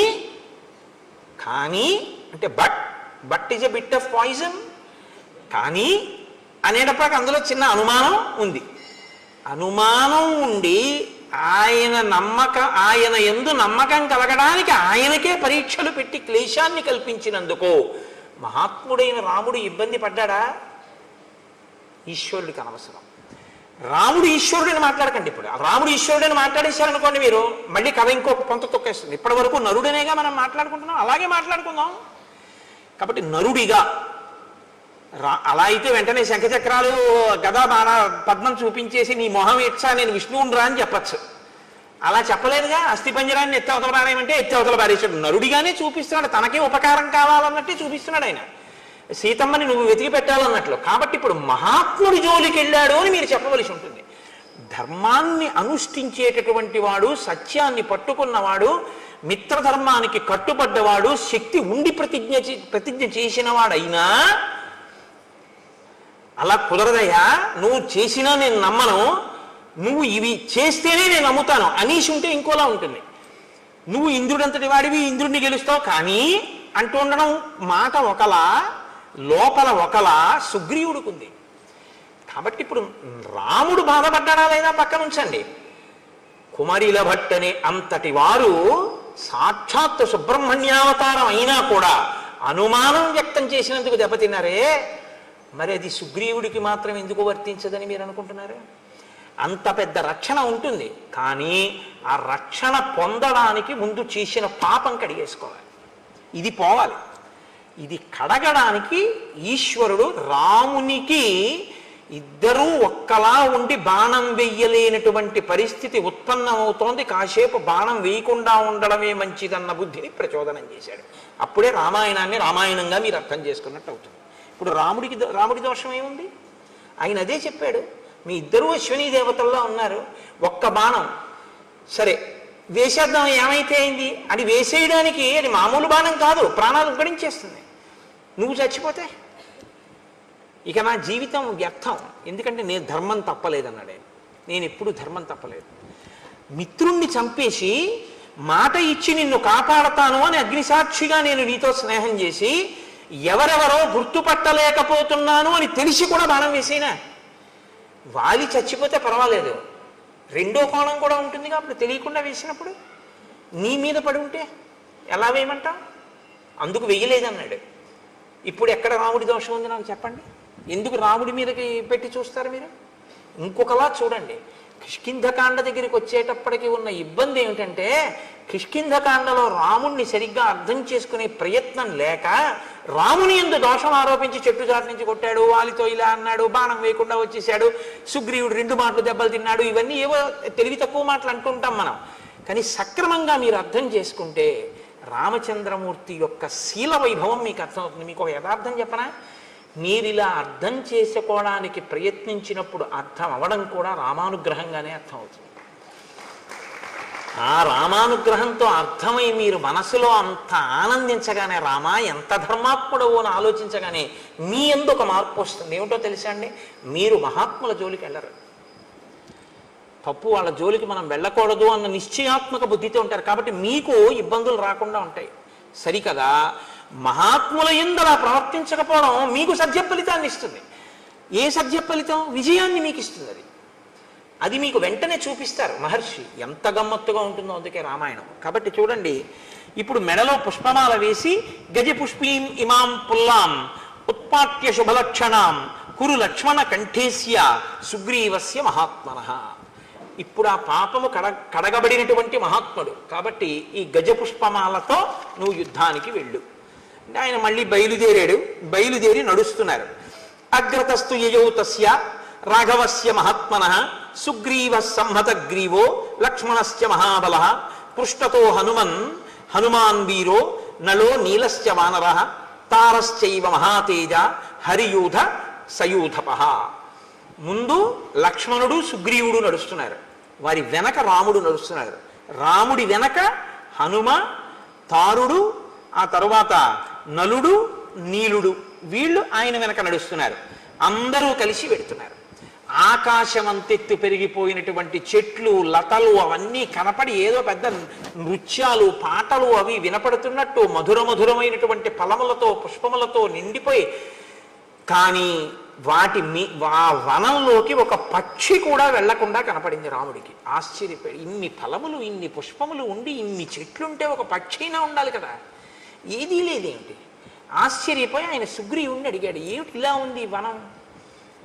అంటే but is a bit of poison, కానీ అనేటప్పటికి అందులో చిన్న అనుమానం ఉంది. అనుమానం ఉండి ఆయన యందు నమ్మకం కలగడానికి ఆయనకే పరీక్షలు పెట్టి క్లేశాన్ని కల్పించినందుకు మహాత్ముడైన రాముడు ఇబ్బంది పడ్డాడా? ఈశ్వరుడికి అనవసరం. రాముడు ఈశ్వరుడని మాట్లాడకండి. ఇప్పుడు రాముడు ఈశ్వరుడని మాట్లాడేశారనుకోండి, మీరు మళ్ళీ కథ ఇంకొక కొంత తొక్కేస్తుంది. ఇప్పటి వరకు నరుడనేగా మనం మాట్లాడుకుంటున్నాం, అలాగే మాట్లాడుకుందాం. కాబట్టి నరుడిగా అలా అయితే వెంటనే శంఖచక్రాలు గదా బాణ పద్మం చూపించేసి నీ మొహం ఇచ్చా నేను విష్ణువుని రా అని చెప్పచ్చు. అలా చెప్పలేదుగా. అస్థిపంజరాన్ని ఎత్తి అవతల పారేయమంటే ఎత్తి అవతల పారేసాడు. నరుడిగానే చూపిస్తున్నాడు, తనకే ఉపకారం కావాలన్నట్టే చూపిస్తున్నాడు ఆయన. సీతమ్మని నువ్వు వెతికి పెట్టాలన్నట్లు. కాబట్టి ఇప్పుడు మహాత్ముడి జోలికి వెళ్ళాడు అని మీరు చెప్పవలసి ఉంటుంది. ధర్మాన్ని అనుష్ఠించేటటువంటి వాడు, సత్యాన్ని పట్టుకున్నవాడు, మిత్రధర్మానికి కట్టుబడ్డవాడు, శక్తి ఉండి ప్రతిజ్ఞ చేసిన వాడైనా అలా కుదరదయ్యా, నువ్వు చేసినా నేను నమ్మను, నువ్వు ఇవి చేస్తేనే నేను నమ్ముతాను అనీష్ ఉంటే ఇంకోలా ఉంటుంది. నువ్వు ఇంద్రుడంతటి వాడివి, ఇంద్రుడిని గెలుస్తావు కానీ అంటూ ఉండడం మాట ఒకలా, లోపల ఒకలా సుగ్రీవుడికి ఉంది. కాబట్టి ఇప్పుడు రాముడు బాధపడ్డాడా లేదా పక్కన ఉంచండి. కుమరిల భట్టనే అంతటి వారు సాక్షాత్ సుబ్రహ్మణ్యావతారం అయినా కూడా అనుమానం వ్యక్తం చేసినందుకు దెబ్బతిన్నారే, మరి అది సుగ్రీవుడికి మాత్రం ఎందుకు వర్తించదని మీరు అనుకుంటున్నారు? అంత పెద్ద రక్షణ ఉంటుంది, కానీ ఆ రక్షణ పొందడానికి ముందు చేసిన పాపం కడిగేసుకోవాలి. ఇది పోవాలి. ఇది కడగడానికి ఈశ్వరుడు రామునికి ఇద్దరూ ఒక్కలా ఉండి బాణం వెయ్యలేనటువంటి పరిస్థితి ఉత్పన్నమవుతోంది, కాసేపు బాణం వేయకుండా ఉండడమే మంచిదన్న బుద్ధిని ప్రచోదనం చేశాడు. అప్పుడే రామాయణాన్ని రామాయణంగా మీరు అర్థం చేసుకున్నట్టు అవుతుంది. ఇప్పుడు రాముడి దోషం ఏముంది? ఆయన అదే చెప్పాడు, మీ ఇద్దరూ అశ్విని దేవతల్లో ఉన్నారు, ఒక్క బాణం సరే వేసేద్దాం ఏమైతే అయింది అని వేసేయడానికి అది మామూలు బాణం కాదు, ప్రాణాలు ఉగ్గడించేస్తుంది. నువ్వు చచ్చిపోతే ఇక నా జీవితం వ్యర్థం. ఎందుకంటే నేను ధర్మం తప్పలేదన్నాడే. నేను ఎప్పుడు ధర్మం తప్పలేదు. మిత్రుణ్ణి చంపేసి మాట ఇచ్చి నిన్ను కాపాడతాను అని అగ్నిసాక్షిగా నేను నీతో స్నేహం చేసి ఎవరెవరో గుర్తుపట్టలేకపోతున్నాను అని తెలిసి కూడా బాణం వేసేనా? వాలి చచ్చిపోతే పర్వాలేదు, రెండో కోణం కూడా ఉంటుంది కాబట్టి తెలియకుండా వేసినప్పుడు నీ మీద పడి ఉంటే ఎలా వేయమంటావు? అందుకు వెయ్యలేదన్నాడు. ఇప్పుడు ఎక్కడ రాముడి దోషం ఉంది నాకు చెప్పండి. ఎందుకు రాముడి మీదకి పెట్టి చూస్తారు మీరు? ఇంకొకలా చూడండి. కిష్కింధకాండ దగ్గరికి వచ్చేటప్పటికి ఉన్న ఇబ్బంది ఏమిటంటే, కిష్కింధకాండలో రాముణ్ణి సరిగ్గా అర్థం చేసుకునే ప్రయత్నం లేక రాముని యందు దోషం ఆరోపించి చెట్టు చాటు నుంచి కొట్టాడు, వాలితో ఇలా అన్నాడు, బాణం వేయకుండా వచ్చేసాడు, సుగ్రీవుడు 2 మాటలు దెబ్బలు తిన్నాడు, ఇవన్నీ ఏవో తెలివి తక్కువ మాటలు అంటుంటాం మనం. కానీ సక్రమంగా మీరు అర్థం చేసుకుంటే రామచంద్రమూర్తి యొక్క శీల వైభవం మీకు అర్థమవుతుంది. మీకు ఒక యథార్థం చెప్పనా? మీరు ఇలా అర్థం చేసుకోవడానికి ప్రయత్నించినప్పుడు అర్థం అవ్వడం కూడా రామానుగ్రహంగానే అర్థమవుతుంది. ఆ రామానుగ్రహంతో అర్థమై మీరు మనసులో అంత ఆనందించగానే, రామా ఎంత ధర్మాత్ముడవో అని ఆలోచించగానే మీ యందు ఒక మార్పు వస్తుంది. ఏమిటో తెలుసా అండి? మీరు మహాత్ముల జోలికి వెళ్ళరు. తప్పు వాళ్ళ జోలికి మనం వెళ్ళకూడదు అన్న నిశ్చయాత్మక బుద్ధితో ఉంటారు కాబట్టి మీకు ఇబ్బందులు రాకుండా ఉంటాయి. సరికదా? మహాత్ముల యందు అలా ప్రవర్తించకపోవడం మీకు సత్య ఫలితాన్ని ఇస్తుంది. ఏ సత్య ఫలితం? విజయాన్ని మీకు ఇస్తుంది. అది మీకు వెంటనే చూపిస్తారు మహర్షి. ఎంత గమ్మత్తుగా ఉంటుందో అందుకే రామాయణం. కాబట్టి చూడండి, ఇప్పుడు మెడలో పుష్పమాల వేసి గజపుష్పీం ఇమాం పుల్లాం ఉత్పాట్య శుభలక్షణాం కురు లక్ష్మణ కంఠేస్య సుగ్రీవస్య మహాత్మనః. ఇప్పుడు ఆ పాపము కడగబడినటువంటి మహాత్ముడు కాబట్టి ఈ గజపుష్పమాలతో నువ్వు యుద్ధానికి వెళ్ళు. ఆయన మళ్ళీ బయలుదేరి నడుస్తున్నారు. అగ్రతస్తు యయౌ తస్య రాఘవస్య మహాత్మనః సుగ్రీవ సంహతగ్రీవో లక్ష్మణస్య మహాబలః పృష్ఠతో హనుమాన్ వీరో నలో నీలస్య వానరః తారశ్చైవ మహాతేజ హరియూధ సయూధపః. ముందు లక్ష్మణుడు సుగ్రీవుడు నడుస్తున్నారు, వారి వెనక రాముడు నడుస్తున్నారు. రాముడి వెనక హనుమ, తారుడు, ఆ తరువాత నలుడు, నీలుడు, వీళ్ళు ఆయన వెనక నడుస్తున్నారు. అందరూ కలిసి వెడుతున్నారు. ఆకాశం అంతెత్తు పెరిగిపోయినటువంటి చెట్లు, లతలు అవన్నీ కనపడి ఏదో పెద్ద నృత్యాలు, పాటలు అవి వినపడుతున్నట్టు మధురమైనటువంటి ఫలములతో పుష్పములతో నిండిపోయి, కానీ ఆ వనంలోకి ఒక పక్షి కూడా వెళ్లకుండా కనపడింది రాముడికి. ఆశ్చర్యపోయి, ఇన్ని ఫలములు ఇన్ని పుష్పములు ఉండి ఇన్ని చెట్లుంటే ఒక పక్షి అయినా ఉండాలి కదా, ఏదీ లేదేమిటి? ఆశ్చర్యపోయి ఆయన సుగ్రీవుణ్ణి అడిగాడు, ఏమిటి ఇలా ఉంది వనం?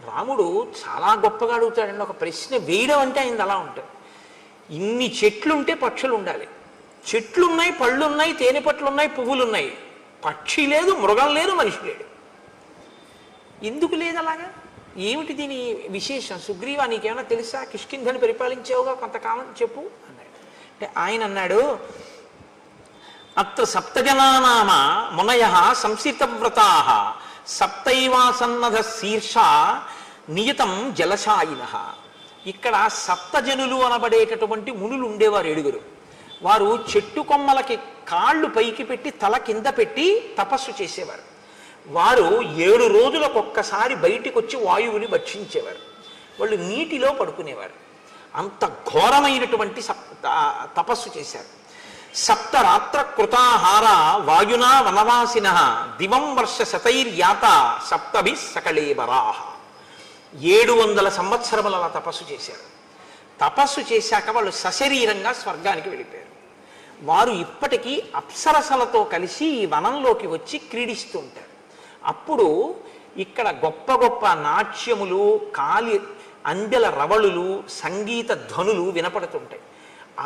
రాముడు చాలా గొప్పగా అడుగుతాడండి. ఒక ప్రశ్న వేయడం అంటే ఆయన అలా ఉంటుంది. ఇన్ని చెట్లుంటే పక్షులు ఉండాలి, చెట్లున్నాయి, పళ్ళున్నాయి, తేనె పట్లున్నాయి, పువ్వులున్నాయి, పక్షి లేదు, మృగం లేదు, మనిషి లేడు. ఎందుకు లేదు అలాగా? ఏమిటి దీని విశేషం? సుగ్రీవా, నీకేమైనా తెలుసా? కిష్కింధని పరిపాలించావుగా కొంతకాలం, చెప్పు అన్నాడు. అంటే ఆయన అన్నాడు, అత్ర సప్తజనానామ మునయః సంసితవ్రతాః సప్తైవాసన్నధ శీర్ష నియతం జలశాయినః. ఇక్కడ సప్తజనులు అనబడేటటువంటి మునులు ఉండేవారు 7. వారు చెట్టు కొమ్మలకి కాళ్ళు పైకి పెట్టి తల కింద పెట్టి తపస్సు చేసేవారు. వారు 7 రోజులకొక్కసారి బయటికి వచ్చి వాయువుని భక్షించేవారు. వాళ్ళు నీటిలో పడుకునేవారు. అంత ఘోరమైనటువంటి తపస్సు చేశారు. సప్తరాత్ర కృతాహార వాయునా వనవాసినః దివం వర్ష శతైర్యాత సప్తభి సకళేబరాః. 700 సంవత్సరములు అలా తపస్సు చేశారు. తపస్సు చేశాక వాళ్ళు సశరీరంగా స్వర్గానికి వెళ్ళిపోయారు. వారు ఇప్పటికీ అప్సరసలతో కలిసి ఈ వనంలోకి వచ్చి క్రీడిస్తూ ఉంటారు. అప్పుడు ఇక్కడ గొప్ప గొప్ప నాట్యములు, కాలి అందెల రవళులు, సంగీత ధ్వనులు వినపడుతుంటాయి.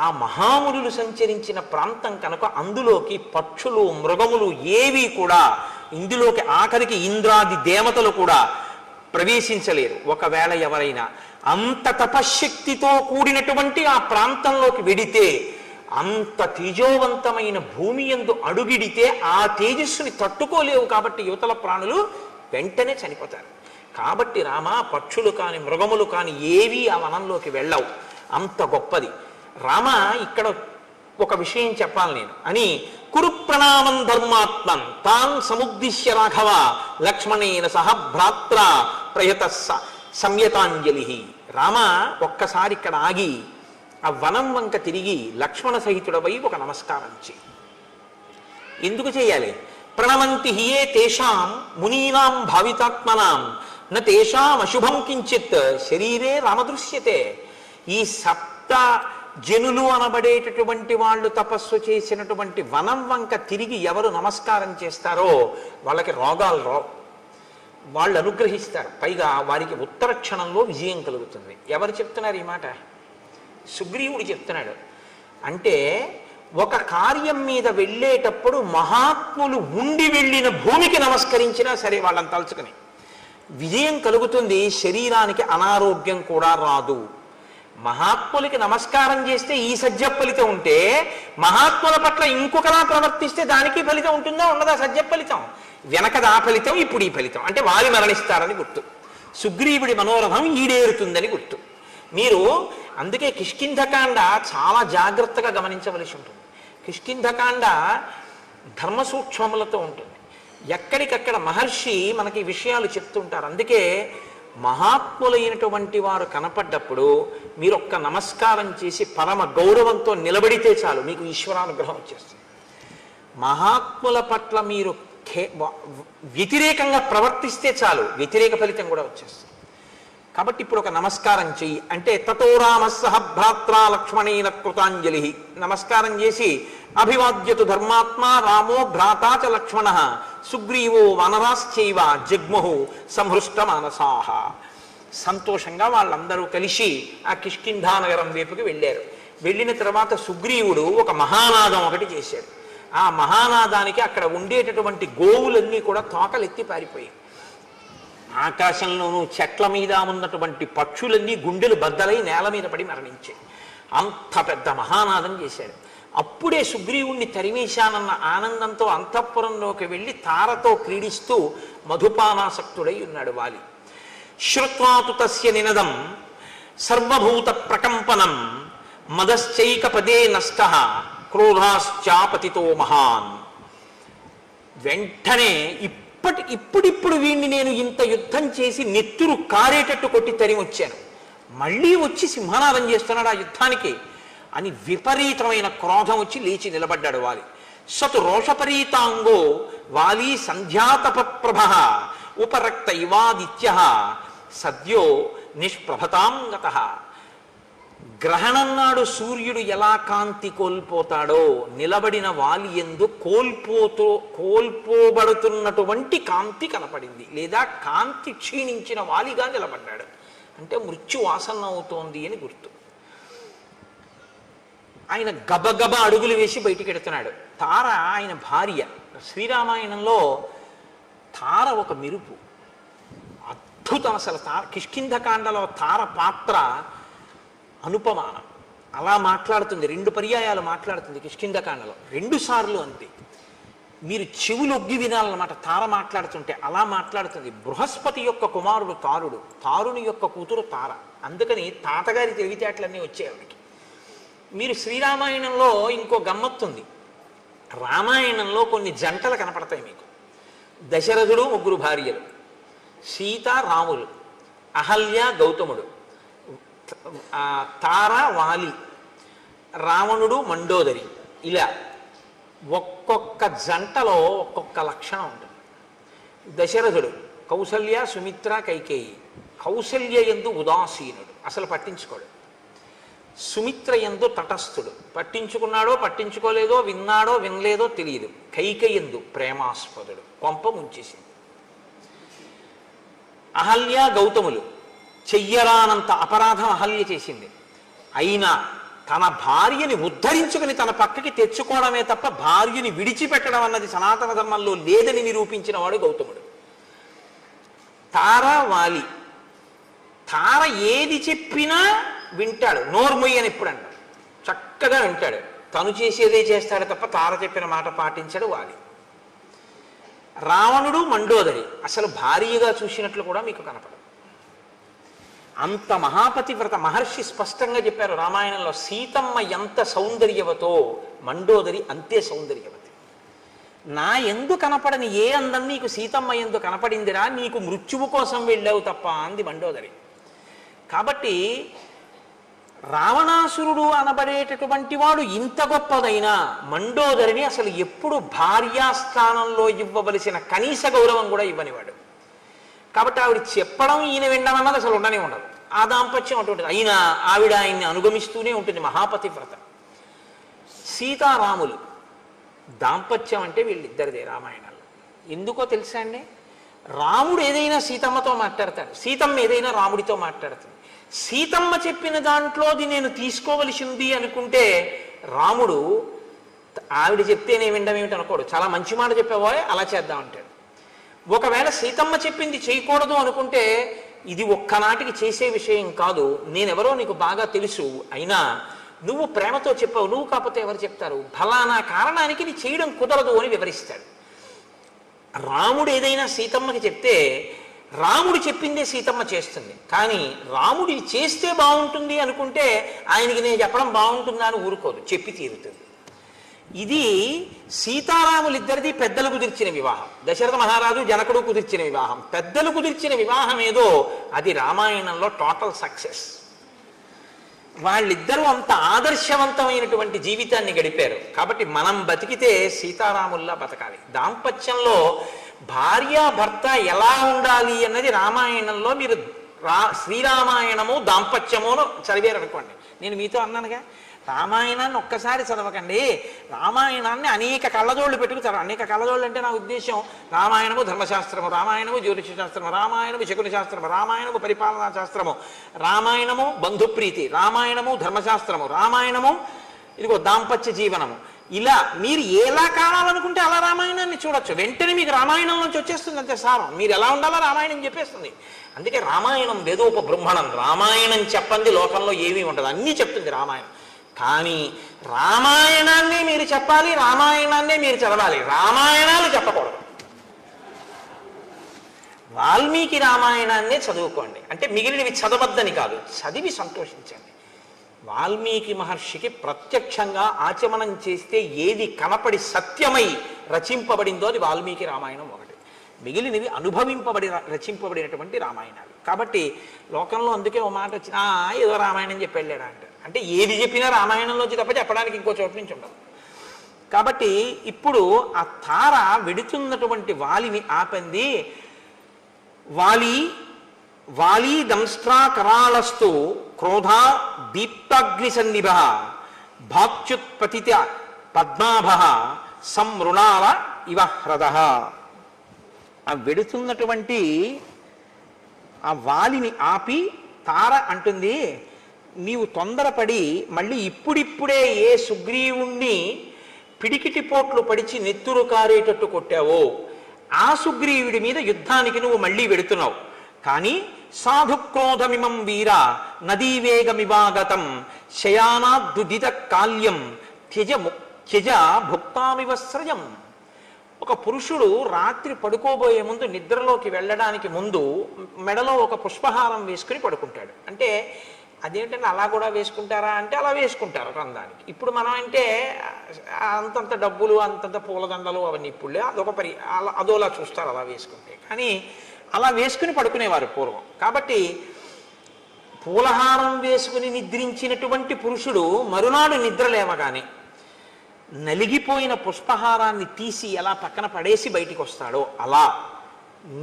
ఆ మహామునులు సంచరించిన ప్రాంతం కనుక అందులోకి పక్షులు, మృగములు ఏవి కూడా, ఇందులోకి ఆఖరికి ఇంద్రాది దేవతలు కూడా ప్రవేశించలేరు. ఒకవేళ ఎవరైనా అంత తపశ్శక్తితో కూడినటువంటి ఆ ప్రాంతంలోకి వెడితే, అంత తేజోవంతమైన భూమి యందు అడుగిడితే ఆ తేజస్సుని తట్టుకోలేవు. కాబట్టి యువతల ప్రాణులు వెంటనే చనిపోతారు. కాబట్టి రామ, పక్షులు కాని మృగములు కాని ఏవి ఆ వనంలోకి వెళ్ళవు, అంత గొప్పది. రామ, ఇక్కడ ఒక విషయం చెప్పాలి నేను అని కురు ప్రణామం ధర్మాత్మన్ తాన్ సముద్దిశ్య రాఘవ లక్ష్మణేన సహ భ్రాత్ర ప్రయత సంయతాంజలి. రామ, ఒక్కసారి ఇక్కడ ఆగి ఆ వనం వంక తిరిగి లక్ష్మణ సహితుడవై ఒక నమస్కారం చేయి. ఎందుకు చేయాలి? ప్రణమంతి హియే తేషాం మునీనాం భావితాత్మనాం న తేషాం అశుభం కించిత్ శరీరే రామదృశ్యతే. ఈ సప్త జనులు అనబడేటటువంటి వాళ్ళు తపస్సు చేసినటువంటి వనం వంక తిరిగి ఎవరు నమస్కారం చేస్తారో వాళ్ళకి రోగాలు రావు, వాళ్ళు అనుగ్రహిస్తారు, పైగా వారికి ఉత్తర క్షణంలో విజయం కలుగుతుంది. ఎవరు చెప్తున్నారు ఈ మాట? సుగ్రీవుడు చెప్తున్నాడు. అంటే ఒక కార్యం మీద వెళ్ళేటప్పుడు మహాత్ములు ఉండి వెళ్ళిన భూమికి నమస్కరించినా సరే వాళ్ళని తలుచుకుని విజయం కలుగుతుంది, శరీరానికి అనారోగ్యం కూడా రాదు. మహాత్ములకి నమస్కారం చేస్తే ఈ సజ్జ ఫలితం ఉంటే మహాత్ముల పట్ల ఇంకొకలా ప్రవర్తిస్తే దానికి ఫలితం ఉంటుందా ఉండదా? సజ్జ ఫలితం వెనకదా ఫలితం, ఇప్పుడు ఈ ఫలితం. అంటే వారి మరణిస్తారని గుర్తు, సుగ్రీవుడి మనోరథం ఈడేరుతుందని గుర్తు. మీరు అందుకే కిష్కింధకాండ చాలా జాగ్రత్తగా గమనించవలసి ఉంటుంది. కిష్కింధకాండ ధర్మ సూక్ష్మములతో ఉంటుంది. ఎక్కడికక్కడ మహర్షి మనకి విషయాలు చెప్తుంటారు. అందుకే మహాత్ములైనటువంటి వారు కనపడ్డప్పుడు మీరు ఒక్క నమస్కారం చేసి పరమ గౌరవంతో నిలబడితే చాలు, మీకు ఈశ్వరానుగ్రహం వచ్చేస్తుంది. మహాత్ముల పట్ల మీరు వ్యతిరేకంగా ప్రవర్తిస్తే చాలు, వ్యతిరేక ఫలితం కూడా వచ్చేస్తుంది. కాబట్టి ఇప్పుడు ఒక నమస్కారం చెయ్యి అంటే తతో రామస్సహ భ్రాత్రా లక్ష్మణేన కృతాంజలి. నమస్కారం చేసి అభివాద్యతు ధర్మాత్మా రామో భ్రాతా చ లక్ష్మణ సుగ్రీవో వనరాశ్చైవ జగ్ముహు సంహృష్ట మానసాహ. సంతోషంగా వాళ్ళందరూ కలిసి ఆ కిష్కింధానగరం వైపుకి వెళ్ళారు. వెళ్ళిన తర్వాత సుగ్రీవుడు ఒక మహానాదం ఒకటి చేశాడు. ఆ మహానాదానికి అక్కడ ఉండేటటువంటి గోవులన్నీ కూడా తోకలెత్తి పారిపోయాయి. ఆకాశంలోనూ చెట్ల మీద ఉన్నటువంటి పక్షులన్నీ గుండెలు బద్దలై నేల మీద పడి మరణించాయి. అంత పెద్ద మహానాదం చేశాడు. అప్పుడే సుగ్రీవుణ్ణి తరిమేశానన్న ఆనందంతో అంతఃపురంలోకి వెళ్ళి తారతో క్రీడిస్తూ మధుపానాసక్తుడై ఉన్నాడు వాలి. శ్రుత్వాతు తస్య నినదం సర్వభూత ప్రకంపనం మదశ్చైక పదే నష్టః క్రోధాశ్చాపతితో మహాన్. వెంటనే ఇప్పుడిప్పుడు వీణ్ణి నేను ఇంత యుద్ధం చేసి నెత్తురు కారేటట్టు కొట్టి తరిమి వచ్చాను, మళ్ళీ వచ్చి సింహనాదం చేస్తున్నాడు ఆ యుద్ధానికి అని విపరీతమైన క్రోధం వచ్చి లేచి నిలబడ్డాడు వాలి. సతు రోషపరీతాంగో వాలి సంధ్యాతపప్రభ ఉపరక్త ఇవాదిత్య సద్యో నిష్ప్రభతాంగత. గ్రహణం నాడు సూర్యుడు ఎలా కాంతి కోల్పోతాడో నిలబడిన వాలి యందు కోల్పోబడుతున్నటువంటి కాంతి కనపడింది, లేదా కాంతి క్షీణించిన వాలిగా నిలబడ్డాడు. అంటే మృత్యు ఆసన్నం అవుతోంది అని గుర్తు. ఆయన గబగబ అడుగులు వేసి బయటికి ఎడుతున్నాడు. తార ఆయన భార్య. శ్రీరామాయణంలో తార ఒక మెరుపు, అద్భుతం. అసలు కిష్కింధకాండలో తార పాత్ర అనుపమానం. అలా మాట్లాడుతుంది, 2 పర్యాయాలు మాట్లాడుతుంది కిష్కింధకాండలో, 2 సార్లు అంతే. మీరు చెవులొగ్గి వినాలన్నమాట తార మాట్లాడుతుంటే. అలా మాట్లాడుతుంది. బృహస్పతి యొక్క కుమారుడు తారుడు, తారుని యొక్క కూతురు తార. అందుకని తాతగారి తెలివితేటలన్నీ వచ్చాయి ఆవిడికి. మీరు శ్రీరామాయణంలో ఇంకో గమ్మత్తుంది. రామాయణంలో కొన్ని జంటలు కనపడతాయి మీకు. దశరథుడు 3 భార్యలు, సీత రాములు, అహల్య గౌతముడు, తార వాలి, రావణుడు మండోదరి. ఇలా ఒక్కొక్క జంటలో ఒక్కొక్క లక్షణం ఉంటుంది. దశరథుడు కౌసల్య సుమిత్ర కైకేయి. కౌసల్య యందు ఉదాసీనుడు, అసలు పట్టించుకోడు. సుమిత్ర యందు తటస్థుడు, పట్టించుకున్నాడో పట్టించుకోలేదో, విన్నాడో వినలేదో తెలియదు. కైకేయి యందు ప్రేమాస్పదుడు, కొంప ముంచేసింది. అహల్య గౌతములు చెయ్యరానంత అపరాధం అహల్య చేసింది. అయినా తన భార్యని ఉద్ధరించుకుని తన పక్కకి తెచ్చుకోవడమే తప్ప భార్యని విడిచిపెట్టడం అన్నది సనాతన ధర్మంలో లేదని నిరూపించిన వాడు గౌతముడు. తార వాలి. తార ఏది చెప్పినా వింటాడు, నోర్మొయ్యని ఎప్పుడు అంటాడు, చక్కగా వింటాడు. తను చేసేదే చేస్తాడు తప్ప తార చెప్పిన మాట పాటించాడు వాలి. రావణుడు మండోదరి అసలు భార్యగా చూసినట్లు కూడా మీకు కనపడదు. అంత మహాపతివ్రత. మహర్షి స్పష్టంగా చెప్పారు రామాయణంలో, సీతమ్మ ఎంత సౌందర్యవతో మండోదరి అంతే సౌందర్యవతి. నా ఎందు కనపడని ఏ అందం నీకు సీతమ్మ ఎందు కనపడిందిరా, నీకు మృత్యువు కోసం వెళ్ళావు తప్ప అంది మండోదరి. కాబట్టి రావణాసురుడు అనబడేటటువంటి వాడు ఇంత గొప్పదైనా మండోదరిని అసలు ఎప్పుడు భార్యాస్థానంలో ఇవ్వవలసిన కనీస గౌరవం కూడా ఇవ్వనివాడు. కాబట్టి ఆవిడ చెప్పడం ఈయన వినడం అన్నది అసలు ఉండనే ఉండదు. ఆ దాంపత్యం అటువంటిది. అయినా ఆవిడ ఆయన్ని అనుగమిస్తూనే ఉంటుంది, మహాపతివ్రత. సీతారాములు దాంపత్యం అంటే వీళ్ళిద్దరిదే రామాయణంలో. ఎందుకో తెలుసా అండి? రాముడు ఏదైనా సీతమ్మతో మాట్లాడతాడు, సీతమ్మ ఏదైనా రాముడితో మాట్లాడుతుంది. సీతమ్మ చెప్పిన దాంట్లోది నేను తీసుకోవలసింది అనుకుంటే రాముడు ఆవిడ చెప్తేనే వినడం ఏమిటి అనుకోడు, చాలా మంచి మాట చెప్పావో అలా చేద్దామంటాడు. ఒకవేళ సీతమ్మ చెప్పింది చేయకూడదు అనుకుంటే ఇది ఒక్కనాటికి చేసే విషయం కాదు, నేనెవరో నీకు బాగా తెలుసు, అయినా నువ్వు ప్రేమతో చెప్పావు, నువ్వు కాకపోతే ఎవరు చెప్తారు, ఫలానా కారణానికి నీ చేయడం కుదరదు అని వివరిస్తాడు. రాముడు ఏదైనా సీతమ్మకి చెప్తే రాముడు చెప్పిందే సీతమ్మ చేస్తుంది. కానీ రాముడి చేస్తే బాగుంటుంది అనుకుంటే ఆయనకి నేను చెప్పడం బాగుంటుందా అని ఊరుకోదు, చెప్పి తీరుతుంది. ఇది సీతారాములిద్దరిది పెద్దలు కుదిర్చిన వివాహం. దశరథ మహారాజు జనకుడు కుదిర్చిన వివాహం. పెద్దలు కుదిర్చిన వివాహం ఏదో అది రామాయణంలో టోటల్ సక్సెస్. వాళ్ళిద్దరూ అంత ఆదర్శవంతమైనటువంటి జీవితాన్ని గడిపారు. కాబట్టి మనం బతికితే సీతారాముల్లా బతకాలి. దాంపత్యంలో భార్యాభర్త ఎలా ఉండాలి అన్నది రామాయణంలో మీరు శ్రీరామాయణము దాంపత్యమును చదివారనుకోండి. నేను మీతో అన్నానుగా, రామాయణాన్ని ఒక్కసారి చదవకండి, రామాయణాన్ని అనేక కళ్ళజోళ్ళు పెట్టుకుతారు. అనేక కళ్ళజోళ్ళు అంటే నా ఉద్దేశం రామాయణము ధర్మశాస్త్రము, రామాయణము జ్యోతిష శాస్త్రము, రామాయణము శకుని శాస్త్రము, రామాయణము పరిపాలనా శాస్త్రము, రామాయణము బంధుప్రీతి, రామాయణము ధర్మశాస్త్రము, రామాయణము ఇదిగో దాంపత్య జీవనము. ఇలా మీరు ఎలా కావాలనుకుంటే అలా రామాయణాన్ని చూడొచ్చు. వెంటనే మీకు రామాయణం నుంచి వచ్చేస్తుంది అంతే సారం. మీరు ఎలా ఉండాలో రామాయణం చెప్పేస్తుంది. అందుకే రామాయణం వేదోప బ్రహ్మణం. రామాయణం చెప్పండి లోకంలో ఏమీ ఉండదు, అన్నీ చెప్తుంది రామాయణం. కానీ రామాయణాన్ని మీరు చెప్పాలి, రామాయణాన్నే మీరు చదవాలి, రామాయణాలు చెప్పకూడదు. వాల్మీకి రామాయణాన్నే చదువుకోండి, అంటే మిగిలినవి చదవద్దని కాదు, చదివి సంతోషించండి. వాల్మీకి మహర్షికి ప్రత్యక్షంగా ఆచమనం చేస్తే ఏది కనపడి సత్యమై రచింపబడిందో అది వాల్మీకి రామాయణం ఒకటి. మిగిలినవి అనుభవింపబడి రచింపబడినటువంటి రామాయణాలు. కాబట్టి లోకంలో అందుకే ఓ మాట వచ్చిన ఏదో రామాయణం చెప్పి వెళ్ళాడా అంటే ఏది చెప్పినా రామాయణంలోంచి తప్ప చెప్పడానికి ఇంకో చోటు నుంచి ఉండదు. కాబట్టి ఇప్పుడు ఆ తార వెడుతున్నటువంటి వాలిని ఆపంది. వాలి దంస్ట్రా కరాళస్తు క్రోధా దీప్తాగ్ని సన్నిభ భాక్చుత్పతిత పద్మాభ సంమృణాల ఇవ హ్రద. ఆ వెడుతున్నటువంటి ఆ వాలిని ఆపి తార అంటుంది, నీవు తొందరపడి మళ్ళీ ఇప్పుడిప్పుడే ఏ సుగ్రీవుణ్ణి పిడికిటి పోట్లు పడిచి నెత్తురు కారేటట్టు కొట్టావో ఆ సుగ్రీవుడి మీద యుద్ధానికి నువ్వు మళ్ళీ వెడుతున్నావు. కానీ సాధుక్రోధమిమం వీర నదీవేగమివాగతం శయానాద్దుదిత కాల్యం త్యజ భుక్తామివస్రజం. ఒక పురుషుడు రాత్రి పడుకోబోయే ముందు, నిద్రలోకి వెళ్ళడానికి ముందు మెడలో ఒక పుష్పహారం వేసుకుని పడుకుంటాడు. అంటే అదేంటంటే అలా కూడా వేసుకుంటారా అంటే అలా వేసుకుంటారు రంధానికి. ఇప్పుడు మనం అంటే అంతంత డబ్బులు అంతంత పూలదండలు అవన్నీ ఇప్పుడులే, అదోలా చూస్తారు అలా వేసుకుంటే. కానీ అలా వేసుకుని పడుకునేవారు పూర్వం. కాబట్టి పూలహారం వేసుకుని నిద్రించినటువంటి పురుషుడు మరునాడు నిద్ర లేవగానే నలిగిపోయిన పుష్పహారాన్ని తీసి ఎలా పక్కన పడేసి బయటికి వస్తాడో అలా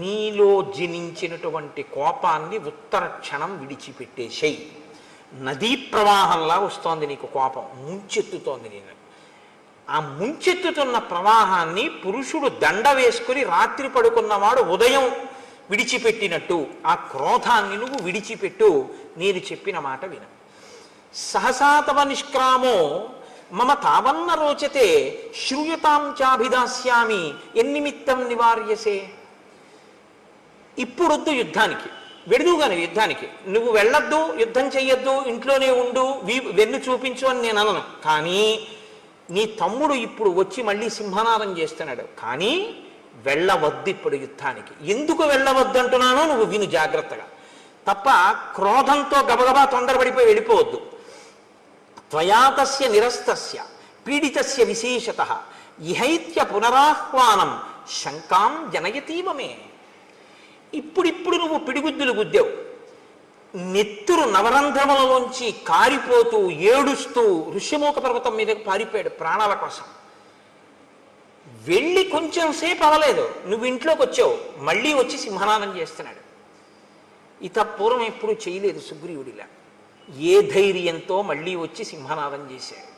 నీలో జనించినటువంటి కోపాన్ని ఉత్తర క్షణం విడిచిపెట్టేసేయి. నదీ ప్రవాహంలా వస్తోంది నీకు కోపం, ముంచెత్తుతోంది నేను. ఆ ముంచెత్తుతున్న ప్రవాహాన్ని పురుషుడు దండ వేసుకుని రాత్రి పడుకున్నవాడు ఉదయం విడిచిపెట్టినట్టు ఆ క్రోధాన్ని నువ్వు విడిచిపెట్టు. నేను చెప్పిన మాట విను. సహసాతవ నిష్క్రామో మమ తావన్న రోచతే శ్రూయతాం చాభిదాస్యామి ఎన్నిమిత్తం నివార్యసే. ఇప్పుడొద్దు యుద్ధానికి, వెడుదుగానే యుద్ధానికి నువ్వు వెళ్ళొద్దు, యుద్ధం చెయ్యొద్దు, ఇంట్లోనే ఉండు, వెన్ను చూపించు అని నేను అనను. కానీ నీ తమ్ముడు ఇప్పుడు వచ్చి మళ్ళీ సింహనాదం చేస్తున్నాడు, కానీ వెళ్ళవద్దు ఇప్పుడు యుద్ధానికి. ఎందుకు వెళ్ళవద్దు అంటున్నానో నువ్వు విను జాగ్రత్తగా. తప్ప క్రోధంతో గబగబా తొందరపడిపోయి వెళ్ళిపోవద్దు. త్వయాతస్య నిరస్తస్య పీడితస్య విశేషతః ఇహైత్య పునరాహ్వానం శంకాం జనయతీవమే. ఇప్పుడిప్పుడు నువ్వు పిడిగుద్దులు గుద్దావు, నెత్తురు నవరంధ్రములలోంచి కారిపోతూ ఏడుస్తూ ఋష్యమూక పర్వతం మీదకి పారిపోయాడు ప్రాణాల కోసం. వెళ్ళి కొంచెం సేపు అవ్వలేదు, నువ్వు ఇంట్లోకి వచ్చావు, మళ్ళీ వచ్చి సింహనాదం చేస్తున్నాడు. పూర్వం ఎప్పుడు చేయలేదు సుగ్రీవుడిలా. ఏ ధైర్యంతో మళ్ళీ వచ్చి సింహనాదం చేశాడు.